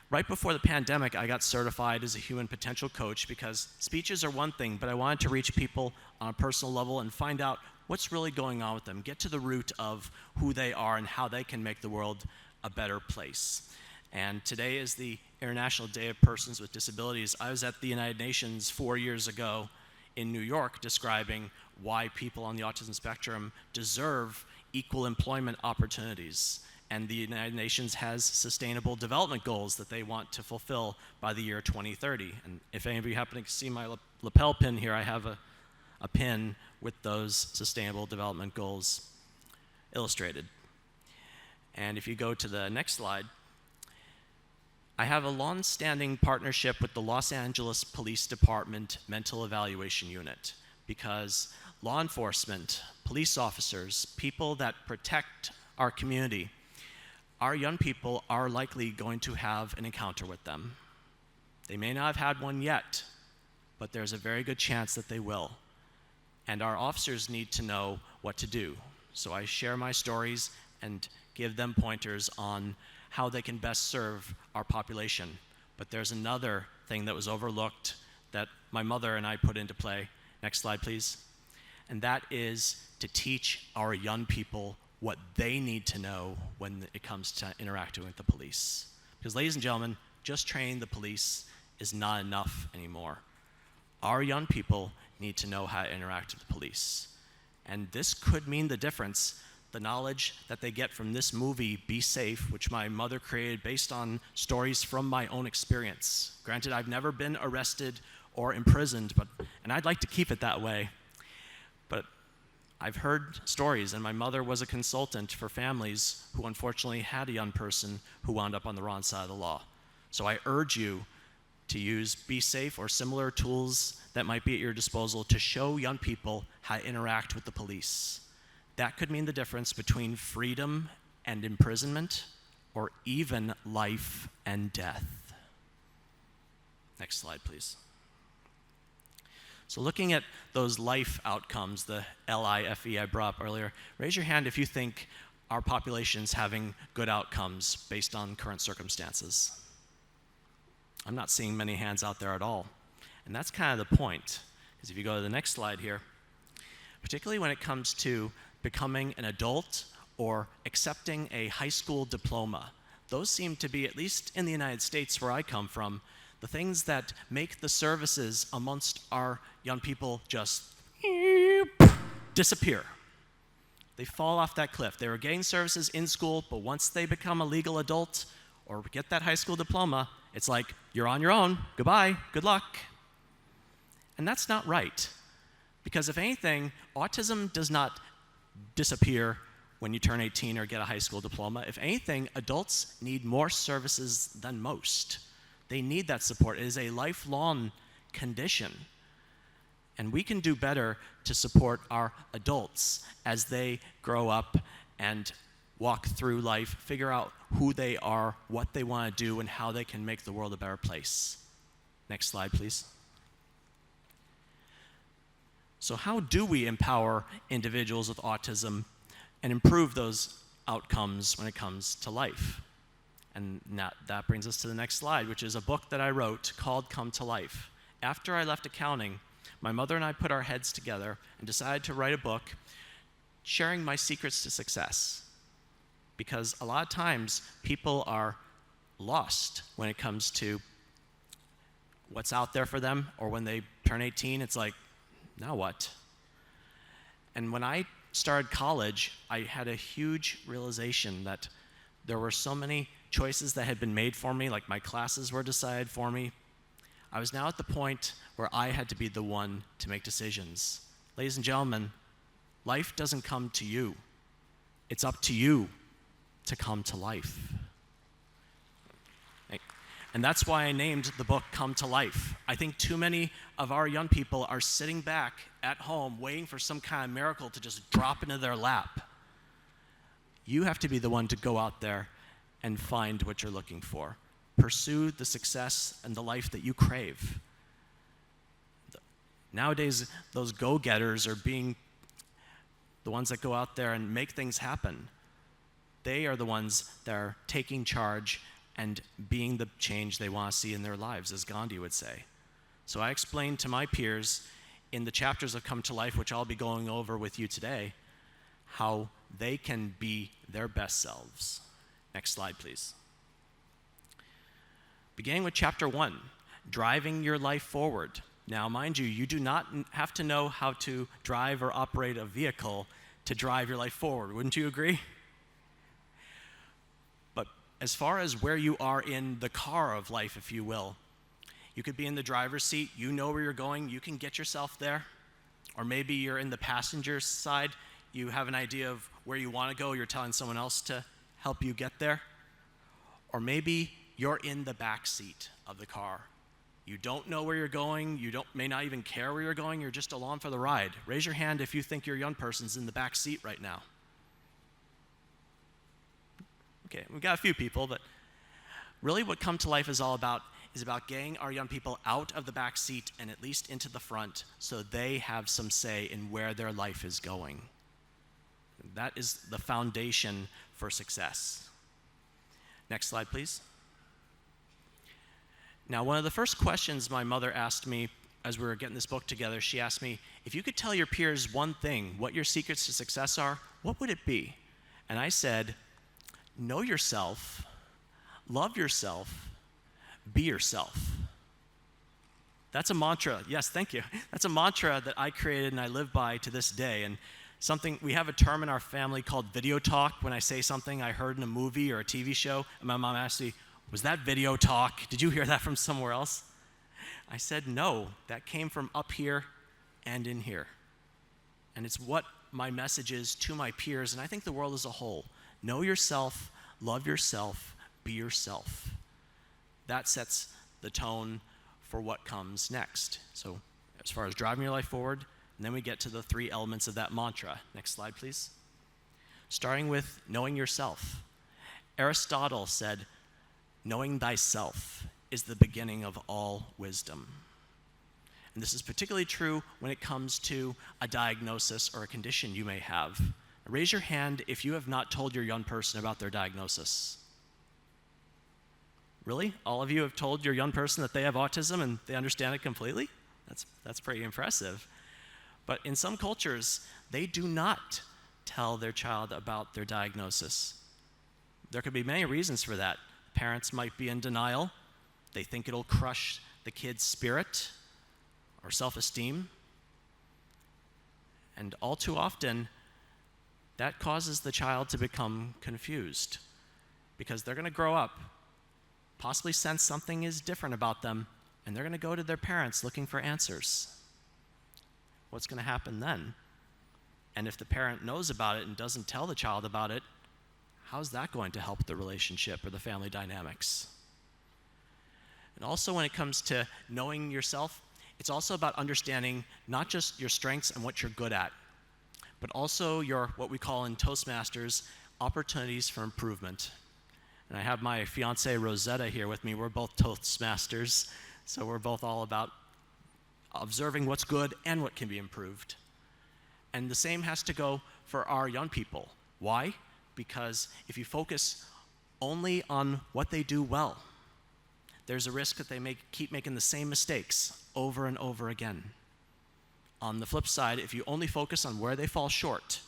Right before the pandemic, I got certified as a human potential coach because speeches are one thing, but I wanted to reach people on a personal level and find out what's really going on with them, get to the root of who they are and how they can make the world a better place. And today is the International Day of Persons with Disabilities. I was at the United Nations 4 years ago in New York describing why people on the autism spectrum deserve equal employment opportunities. And the United Nations has sustainable development goals that they want to fulfill by the year 2030. And if any of you happen to see my lapel pin here, I have a pin with those sustainable development goals illustrated. And if you go to the next slide, I have a long-standing partnership with the Los Angeles Police Department Mental Evaluation Unit because law enforcement, police officers, people that protect our community, our young people are likely going to have an encounter with them. They may not have had one yet, but there's a very good chance that they will. And our officers need to know what to do. So I share my stories and give them pointers on how they can best serve our population. But there's another thing that was overlooked that my mother and I put into play. Next slide, please. And that is to teach our young people what they need to know when it comes to interacting with the police. Because ladies and gentlemen, just training the police is not enough anymore. Our young people need to know how to interact with the police. And this could mean the difference, the knowledge that they get from this movie, Be Safe, which my mother created based on stories from my own experience. Granted, I've never been arrested or imprisoned, and I'd like to keep it that way. But I've heard stories, and my mother was a consultant for families who unfortunately had a young person who wound up on the wrong side of the law. So I urge you to use Be Safe or similar tools that might be at your disposal to show young people how to interact with the police. That could mean the difference between freedom and imprisonment, or even life and death. Next slide, please. So looking at those life outcomes, the LIFE I brought up earlier, raise your hand if you think our population's having good outcomes based on current circumstances. I'm not seeing many hands out there at all. And that's kind of the point, because if you go to the next slide here, particularly when it comes to becoming an adult or accepting a high school diploma, those seem to be, at least in the United States where I come from, the things that make the services amongst our young people just disappear. They fall off that cliff. They were getting services in school, but once they become a legal adult or get that high school diploma, it's like, you're on your own, goodbye, good luck. And that's not right. Because if anything, autism does not disappear when you turn 18 or get a high school diploma. If anything, adults need more services than most. They need that support. It is a lifelong condition. And we can do better to support our adults as they grow up and walk through life, figure out who they are, what they want to do, and how they can make the world a better place. Next slide, please. So how do we empower individuals with autism and improve those outcomes when it comes to life? And that brings us to the next slide, which is a book that I wrote called Come to Life. After I left accounting, my mother and I put our heads together and decided to write a book sharing my secrets to success. Because a lot of times people are lost when it comes to what's out there for them, or when they turn 18, it's like, now what? And when I started college, I had a huge realization that there were so many choices that had been made for me, like my classes were decided for me. I was now at the point where I had to be the one to make decisions. Ladies and gentlemen, life doesn't come to you. It's up to you to come to life. And that's why I named the book Come to Life. I think too many of our young people are sitting back at home waiting for some kind of miracle to just drop into their lap. You have to be the one to go out there and find what you're looking for. Pursue the success and the life that you crave. Nowadays, those go-getters are being the ones that go out there and make things happen. They are the ones that are taking charge and being the change they want to see in their lives, as Gandhi would say. So I explained to my peers in the chapters of Come to Life, which I'll be going over with you today, how they can be their best selves. Next slide, please. Beginning with chapter 1, driving your life forward. Now, mind you, you do not have to know how to drive or operate a vehicle to drive your life forward. Wouldn't you agree? But as far as where you are in the car of life, if you will, you could be in the driver's seat, you know where you're going, you can get yourself there. Or maybe you're in the passenger side, you have an idea of where you want to go, you're telling someone else to help you get there. Or maybe you're in the back seat of the car. You don't know where you're going, may not even care where you're going, you're just along for the ride. Raise your hand if you think your young person's in the back seat right now. Okay, we've got a few people, but really what Come to Life is all about is about getting our young people out of the back seat and at least into the front so they have some say in where their life is going. That is the foundation for success. Next slide, please. Now, one of the first questions my mother asked me as we were getting this book together, she asked me, if you could tell your peers one thing, what your secrets to success are, what would it be? And I said, know yourself, love yourself, be yourself. That's a mantra. Yes, thank you. That's a mantra that I created and I live by to this day. And we have a term in our family called video talk. When I say something I heard in a movie or a TV show, and my mom asked me, was that video talk? Did you hear that from somewhere else? I said, no, that came from up here and in here. And it's what my message is to my peers, and I think the world as a whole. Know yourself, love yourself, be yourself. That sets the tone for what comes next. So as far as driving your life forward, and then we get to the 3 elements of that mantra. Next slide, please. Starting with knowing yourself. Aristotle said, knowing thyself is the beginning of all wisdom. And this is particularly true when it comes to a diagnosis or a condition you may have. Raise your hand if you have not told your young person about their diagnosis. Really? All of you have told your young person that they have autism and they understand it completely? That's pretty impressive. But in some cultures, they do not tell their child about their diagnosis. There could be many reasons for that. Parents might be in denial. They think it'll crush the kid's spirit or self-esteem. And all too often, that causes the child to become confused because they're going to grow up, possibly sense something is different about them, and they're going to go to their parents looking for answers. What's going to happen then? And if the parent knows about it and doesn't tell the child about it, how's that going to help the relationship or the family dynamics? And also when it comes to knowing yourself, it's also about understanding not just your strengths and what you're good at, but also your, what we call in Toastmasters, opportunities for improvement. And I have my fiancée Rosetta here with me. We're both Toastmasters, so we're both all about observing what's good and what can be improved. And the same has to go for our young people. Why? Because if you focus only on what they do well. There's a risk that they keep making the same mistakes over and over again. On the flip side, if you only focus on where they fall short,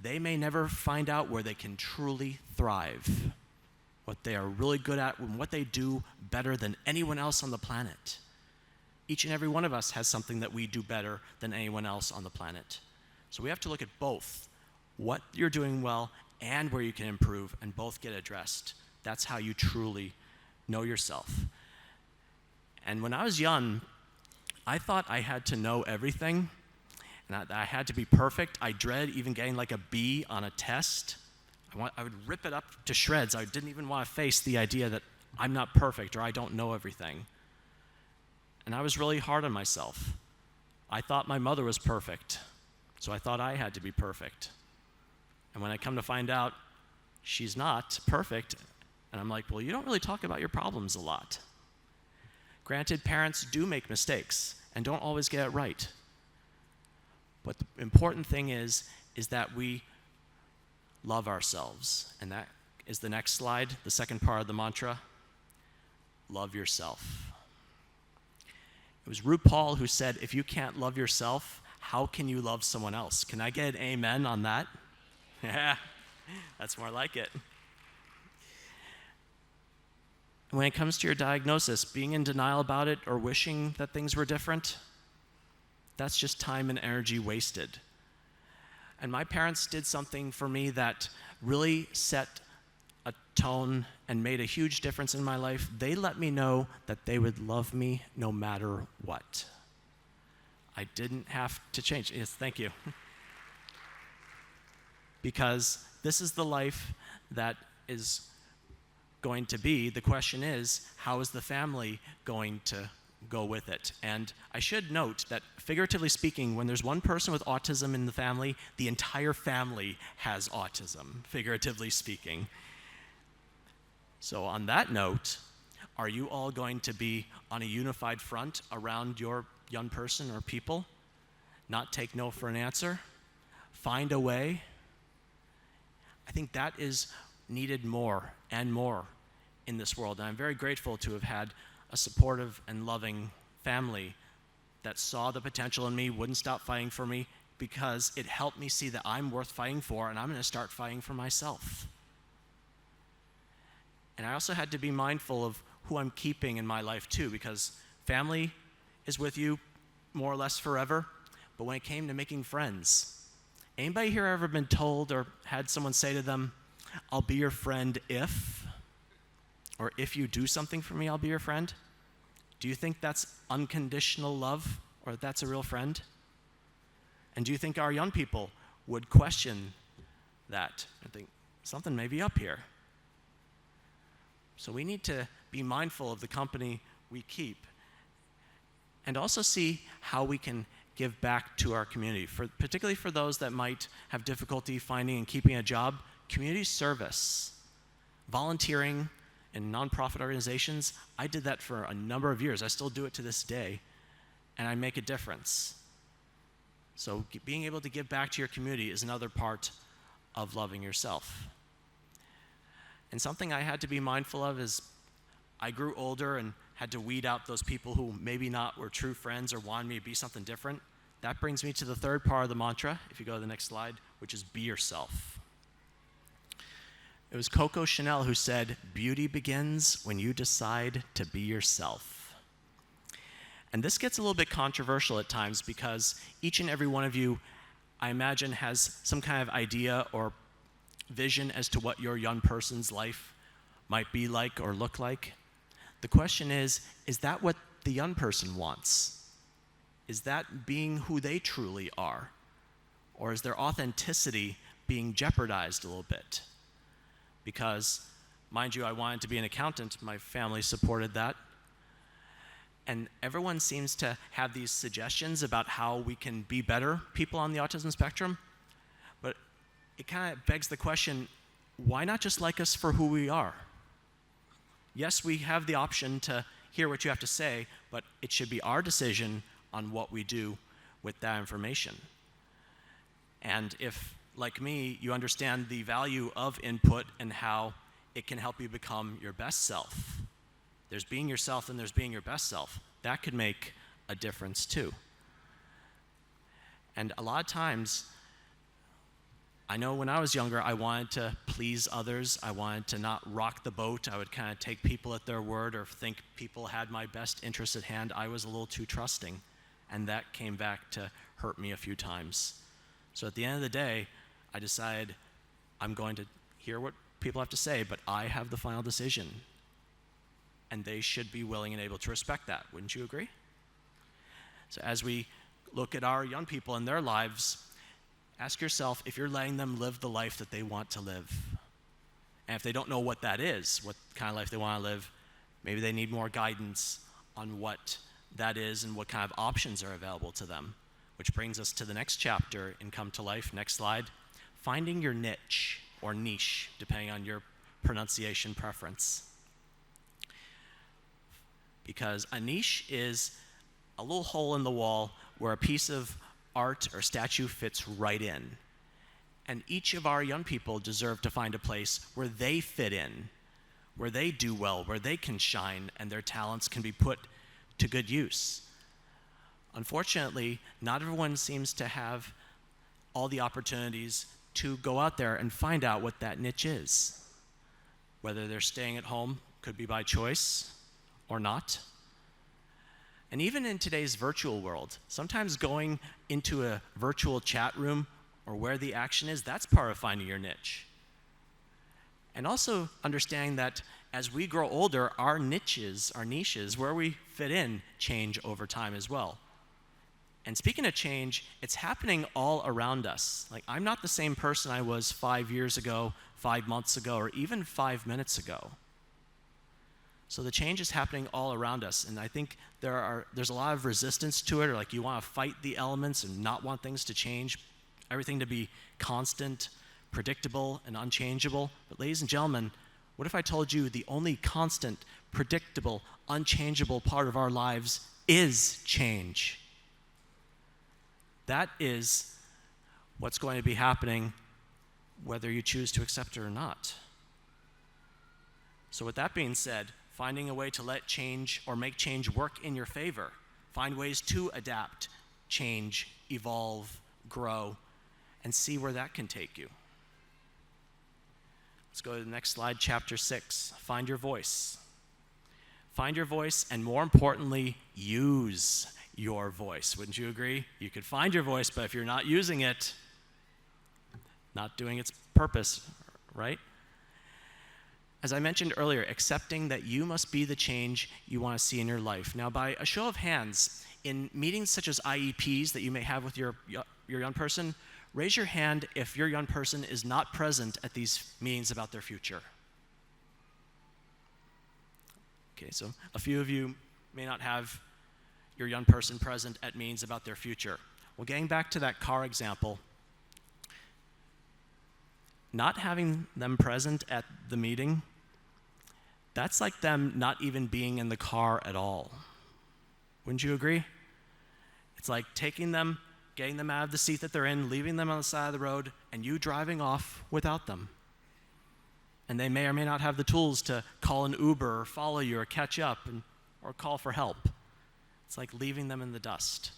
they may never find out where they can truly thrive, what they are really good at, and what they do better than anyone else on the planet. Each and every one of us has something that we do better than anyone else on the planet. So we have to look at both, what you're doing well and where you can improve, and both get addressed. That's how you truly know yourself. And when I was young, I thought I had to know everything, and I had to be perfect. I dreaded even getting like a B on a test. I would rip it up to shreds. I didn't even want to face the idea that I'm not perfect or I don't know everything. And I was really hard on myself. I thought my mother was perfect, so I thought I had to be perfect. And when I come to find out she's not perfect, and I'm like, well, you don't really talk about your problems a lot. Granted, parents do make mistakes and don't always get it right. But the important thing is that we love ourselves. And that is the next slide, the second part of the mantra. Love yourself. It was RuPaul who said, if you can't love yourself, how can you love someone else? Can I get an amen on that? Yeah, that's more like it. When it comes to your diagnosis, being in denial about it or wishing that things were different, that's just time and energy wasted. And my parents did something for me that really set a tone and made a huge difference in my life. They let me know that they would love me no matter what. I didn't have to change. Yes, thank you. Because this is the life that is going to be. The question is, how is the family going to go with it? And I should note that, figuratively speaking, when there's one person with autism in the family, the entire family has autism, figuratively speaking. So on that note, are you all going to be on a unified front around your young person or people? Not take no for an answer? Find a way? I think that is needed more and more in this world. And I'm very grateful to have had a supportive and loving family that saw the potential in me, wouldn't stop fighting for me, because it helped me see that I'm worth fighting for, and I'm going to start fighting for myself. And I also had to be mindful of who I'm keeping in my life too, because family is with you more or less forever. But when it came to making friends, anybody here ever been told or had someone say to them, I'll be your friend if, or if you do something for me, I'll be your friend? Do you think that's unconditional love, or that's a real friend? And do you think our young people would question that and think something may be up here? So we need to be mindful of the company we keep, and also see how we can give back to our community, particularly for those that might have difficulty finding and keeping a job. Community service, volunteering in nonprofit organizations, I did that for a number of years. I still do it to this day, and I make a difference. So being able to give back to your community is another part of loving yourself. And something I had to be mindful of is I grew older and had to weed out those people who maybe not were true friends or wanted me to be something different. That brings me to the third part of the mantra, if you go to the next slide, which is be yourself. It was Coco Chanel who said, beauty begins when you decide to be yourself. And this gets a little bit controversial at times, because each and every one of you, I imagine, has some kind of idea or vision as to what your young person's life might be like or look like. The question is that what the young person wants? Is that being who they truly are? Or is their authenticity being jeopardized a little bit? Because, mind you, I wanted to be an accountant. My family supported that. And everyone seems to have these suggestions about how we can be better people on the autism spectrum. But it kind of begs the question, why not just like us for who we are? Yes, we have the option to hear what you have to say, but it should be our decision on what we do with that information. And if, like me, you understand the value of input and how it can help you become your best self. There's being yourself and there's being your best self. That could make a difference too. And a lot of times, I know when I was younger, I wanted to please others. I wanted to not rock the boat. I would kind of take people at their word or think people had my best interest at hand. I was a little too trusting, and that came back to hurt me a few times. So at the end of the day, I decided I'm going to hear what people have to say, but I have the final decision. And they should be willing and able to respect that. Wouldn't you agree? So as we look at our young people and their lives, ask yourself if you're letting them live the life that they want to live. And if they don't know what that is, what kind of life they want to live, maybe they need more guidance on what that is and what kind of options are available to them. Which brings us to the next chapter in Come to Life. Next slide. Finding your niche, or niche, depending on your pronunciation preference. Because a niche is a little hole in the wall where a piece of art or statue fits right in. And each of our young people deserve to find a place where they fit in, where they do well, where they can shine, and their talents can be put to good use. Unfortunately, not everyone seems to have all the opportunities to go out there and find out what that niche is. Whether they're staying at home, could be by choice or not. And even in today's virtual world, sometimes going into a virtual chat room or where the action is, that's part of finding your niche. And also understanding that as we grow older, our niches, where we fit in, change over time as well. And speaking of change, it's happening all around us. Like, I'm not the same person I was 5 years ago, 5 months ago, or even 5 minutes ago. So the change is happening all around us, and I think there's a lot of resistance to it, or like you want to fight the elements and not want things to change, everything to be constant, predictable, and unchangeable. But ladies and gentlemen, what if I told you the only constant, predictable, unchangeable part of our lives is change? That is what's going to be happening whether you choose to accept it or not. So with that being said, finding a way to let change or make change work in your favor. Find ways to adapt, change, evolve, grow, and see where that can take you. Let's go to the next slide, chapter 6. Find your voice. Find your voice, and more importantly, use your voice. Wouldn't you agree? You could find your voice, but if you're not using it, not doing its purpose, right? As I mentioned earlier, accepting that you must be the change you want to see in your life. Now, by a show of hands, in meetings such as IEPs that you may have with your young person, raise your hand if your young person is not present at these meetings about their future. Okay, so a few of you may not have your young person present at meetings about their future. Well, getting back to that car example, not having them present at the meeting, that's like them not even being in the car at all. Wouldn't you agree? It's like taking them, getting them out of the seat that they're in, leaving them on the side of the road, and you driving off without them. And they may or may not have the tools to call an Uber or follow you or catch up or call for help. It's like leaving them in the dust.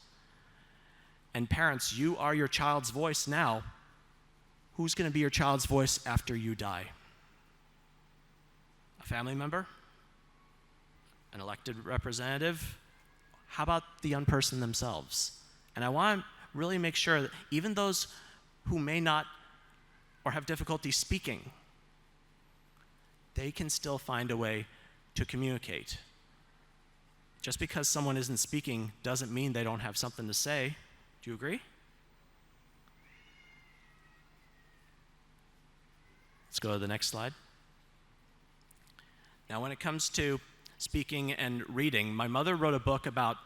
And parents, you are your child's voice now. Who's going to be your child's voice after you die? A family member? An elected representative? How about the young person themselves? And I want to really make sure that even those who may not or have difficulty speaking, they can still find a way to communicate. Just because someone isn't speaking doesn't mean they don't have something to say. Do you agree? Let's go to the next slide. Now, when it comes to speaking and reading, my mother wrote a book about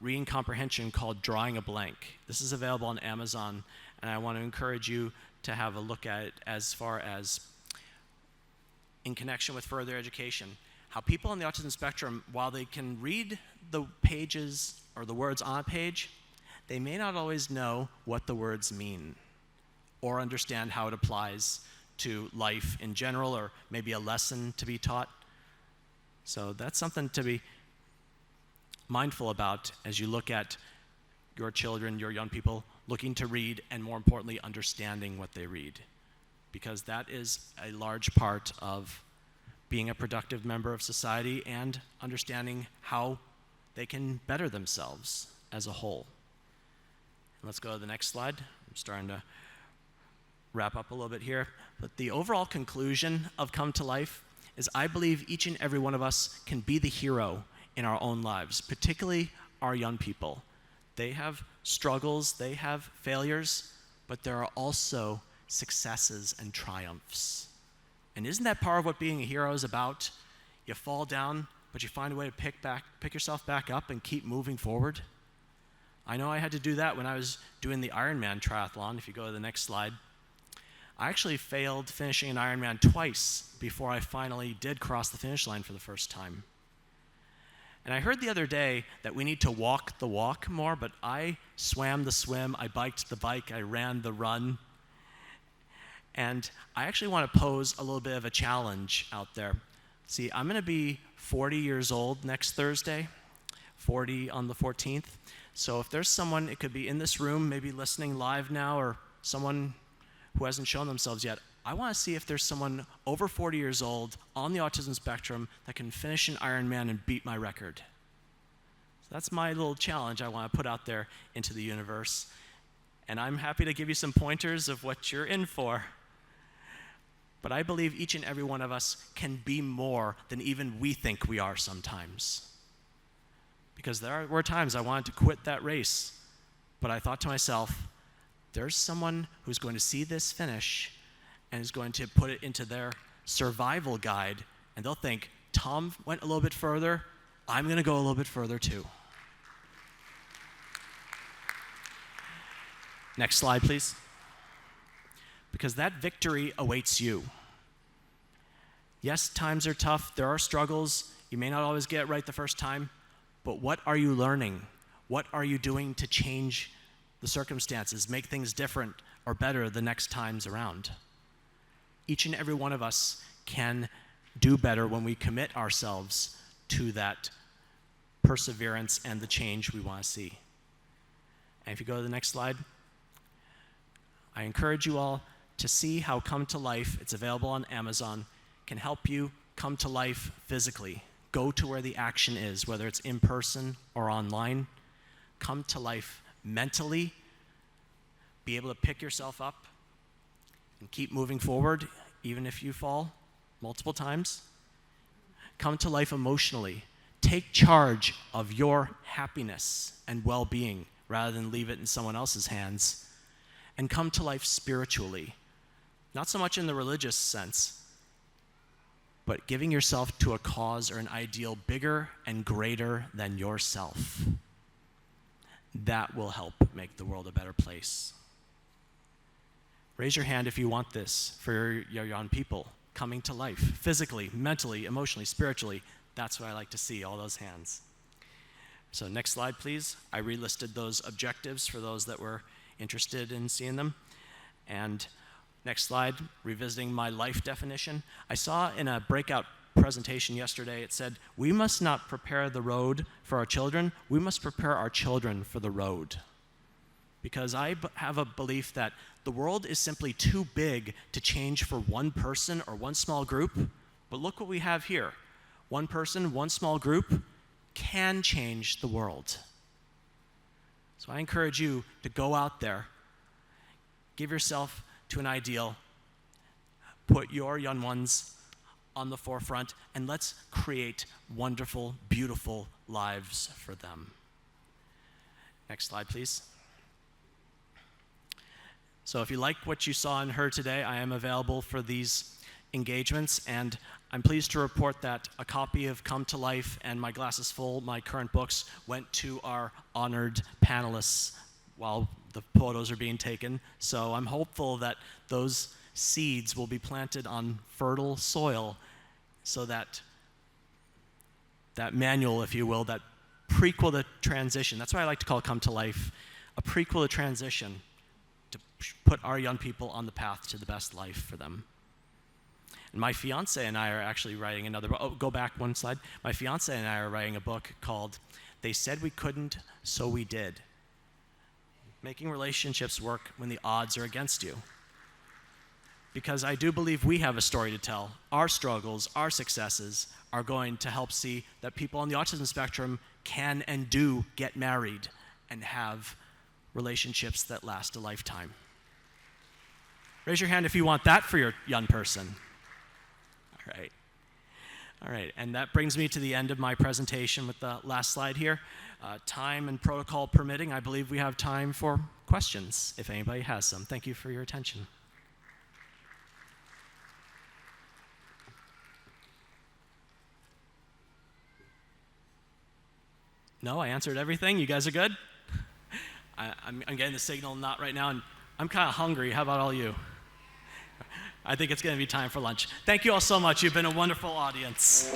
reading comprehension called Drawing a Blank. This is available on Amazon, and I want to encourage you to have a look at it as far as in connection with further education. How people on the autism spectrum, while they can read the pages or the words on a page, they may not always know what the words mean or understand how it applies to life in general, or maybe a lesson to be taught. So that's something to be mindful about as you look at your children, your young people, looking to read, and more importantly, understanding what they read. Because that is a large part of being a productive member of society and understanding how they can better themselves as a whole. Let's go to the next slide. I'm starting to wrap up a little bit here. But the overall conclusion of Come to Life is I believe each and every one of us can be the hero in our own lives, particularly our young people. They have struggles, they have failures, but there are also successes and triumphs. And isn't that part of what being a hero is about? You fall down, but you find a way to pick yourself back up and keep moving forward. I know I had to do that when I was doing the Ironman triathlon. If you go to the next slide. I actually failed finishing an Ironman twice before I finally did cross the finish line for the first time. And I heard the other day that we need to walk the walk more, but I swam the swim, I biked the bike, I ran the run. And I actually want to pose a little bit of a challenge out there. See, I'm going to be 40 years old next Thursday, 40 on the 14th. So if there's someone, it could be in this room, maybe listening live now, or someone who hasn't shown themselves yet, I want to see if there's someone over 40 years old on the autism spectrum that can finish an Ironman and beat my record. So that's my little challenge I want to put out there into the universe. And I'm happy to give you some pointers of what you're in for. But I believe each and every one of us can be more than even we think we are sometimes. Because there were times I wanted to quit that race, but I thought to myself, there's someone who's going to see this finish and is going to put it into their survival guide, and they'll think, Tom went a little bit further, I'm going to go a little bit further too. Next slide, please. Because that victory awaits you. Yes, times are tough, there are struggles, you may not always get it right the first time, but what are you learning? What are you doing to change the circumstances, make things different or better the next times around? Each and every one of us can do better when we commit ourselves to that perseverance and the change we want to see. And if you go to the next slide, I encourage you all to see how Come to Life, it's available on Amazon, can help you come to life physically. Go to where the action is, whether it's in person or online. Come to life mentally, be able to pick yourself up and keep moving forward, even if you fall multiple times. Come to life emotionally. Take charge of your happiness and well-being rather than leave it in someone else's hands. And come to life spiritually. Not so much in the religious sense, but giving yourself to a cause or an ideal bigger and greater than yourself. That will help make the world a better place. Raise your hand if you want this for your young people coming to life, physically, mentally, emotionally, spiritually. That's what I like to see, all those hands. So next slide, please. I relisted those objectives for those that were interested in seeing them. And next slide, revisiting my life definition. I saw in a breakout presentation yesterday, it said, we must not prepare the road for our children, we must prepare our children for the road. Because I have a belief that the world is simply too big to change for one person or one small group. But look what we have here. One person, one small group can change the world. So I encourage you to go out there, give yourself to an ideal, put your young ones on the forefront, and let's create wonderful, beautiful lives for them. Next slide, please. So if you like what you saw and heard today, I am available for these engagements, and I'm pleased to report that a copy of Come to Life and My Glasses Full, my current books, went to our honored panelists while the photos are being taken. So I'm hopeful that those seeds will be planted on fertile soil so that that manual, if you will, that prequel to transition, that's what I like to call Come to Life, a prequel to transition to put our young people on the path to the best life for them. And my fiance and I are actually writing another book. Oh, go back one slide. My fiance and I are writing a book called They Said We Couldn't, So We Did. Making relationships work when the odds are against you. Because I do believe we have a story to tell. Our struggles, our successes are going to help see that people on the autism spectrum can and do get married and have relationships that last a lifetime. Raise your hand if you want that for your young person. All right. All right, and that brings me to the end of my presentation with the last slide here. Time and protocol permitting, I believe we have time for questions, if anybody has some. Thank you for your attention. No, I answered everything. You guys are good? I'm getting the signal not right now, and I'm kind of hungry. How about all you? I think it's going to be time for lunch. Thank you all so much. You've been a wonderful audience.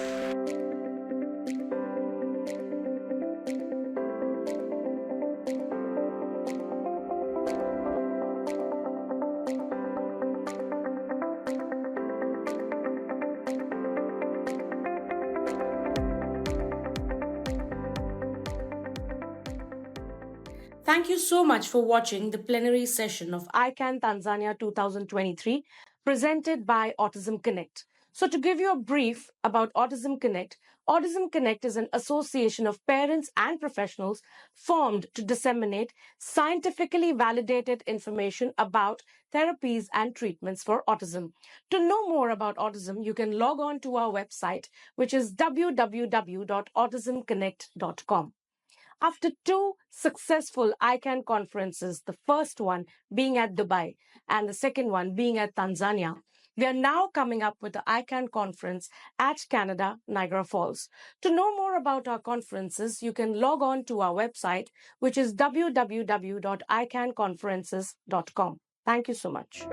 Thank you so much for watching the plenary session of ICAN Tanzania 2023 presented by Autism Connect. So to give you a brief about Autism Connect is an association of parents and professionals formed to disseminate scientifically validated information about therapies and treatments for autism. To know more about autism, you can log on to our website, which is www.autismconnect.com. After 2 successful ICAN conferences, the first one being at Dubai and the second one being at Tanzania, we are now coming up with the ICAN conference at Canada, Niagara Falls. To know more about our conferences, you can log on to our website, which is www.icanconferences.com. Thank you so much.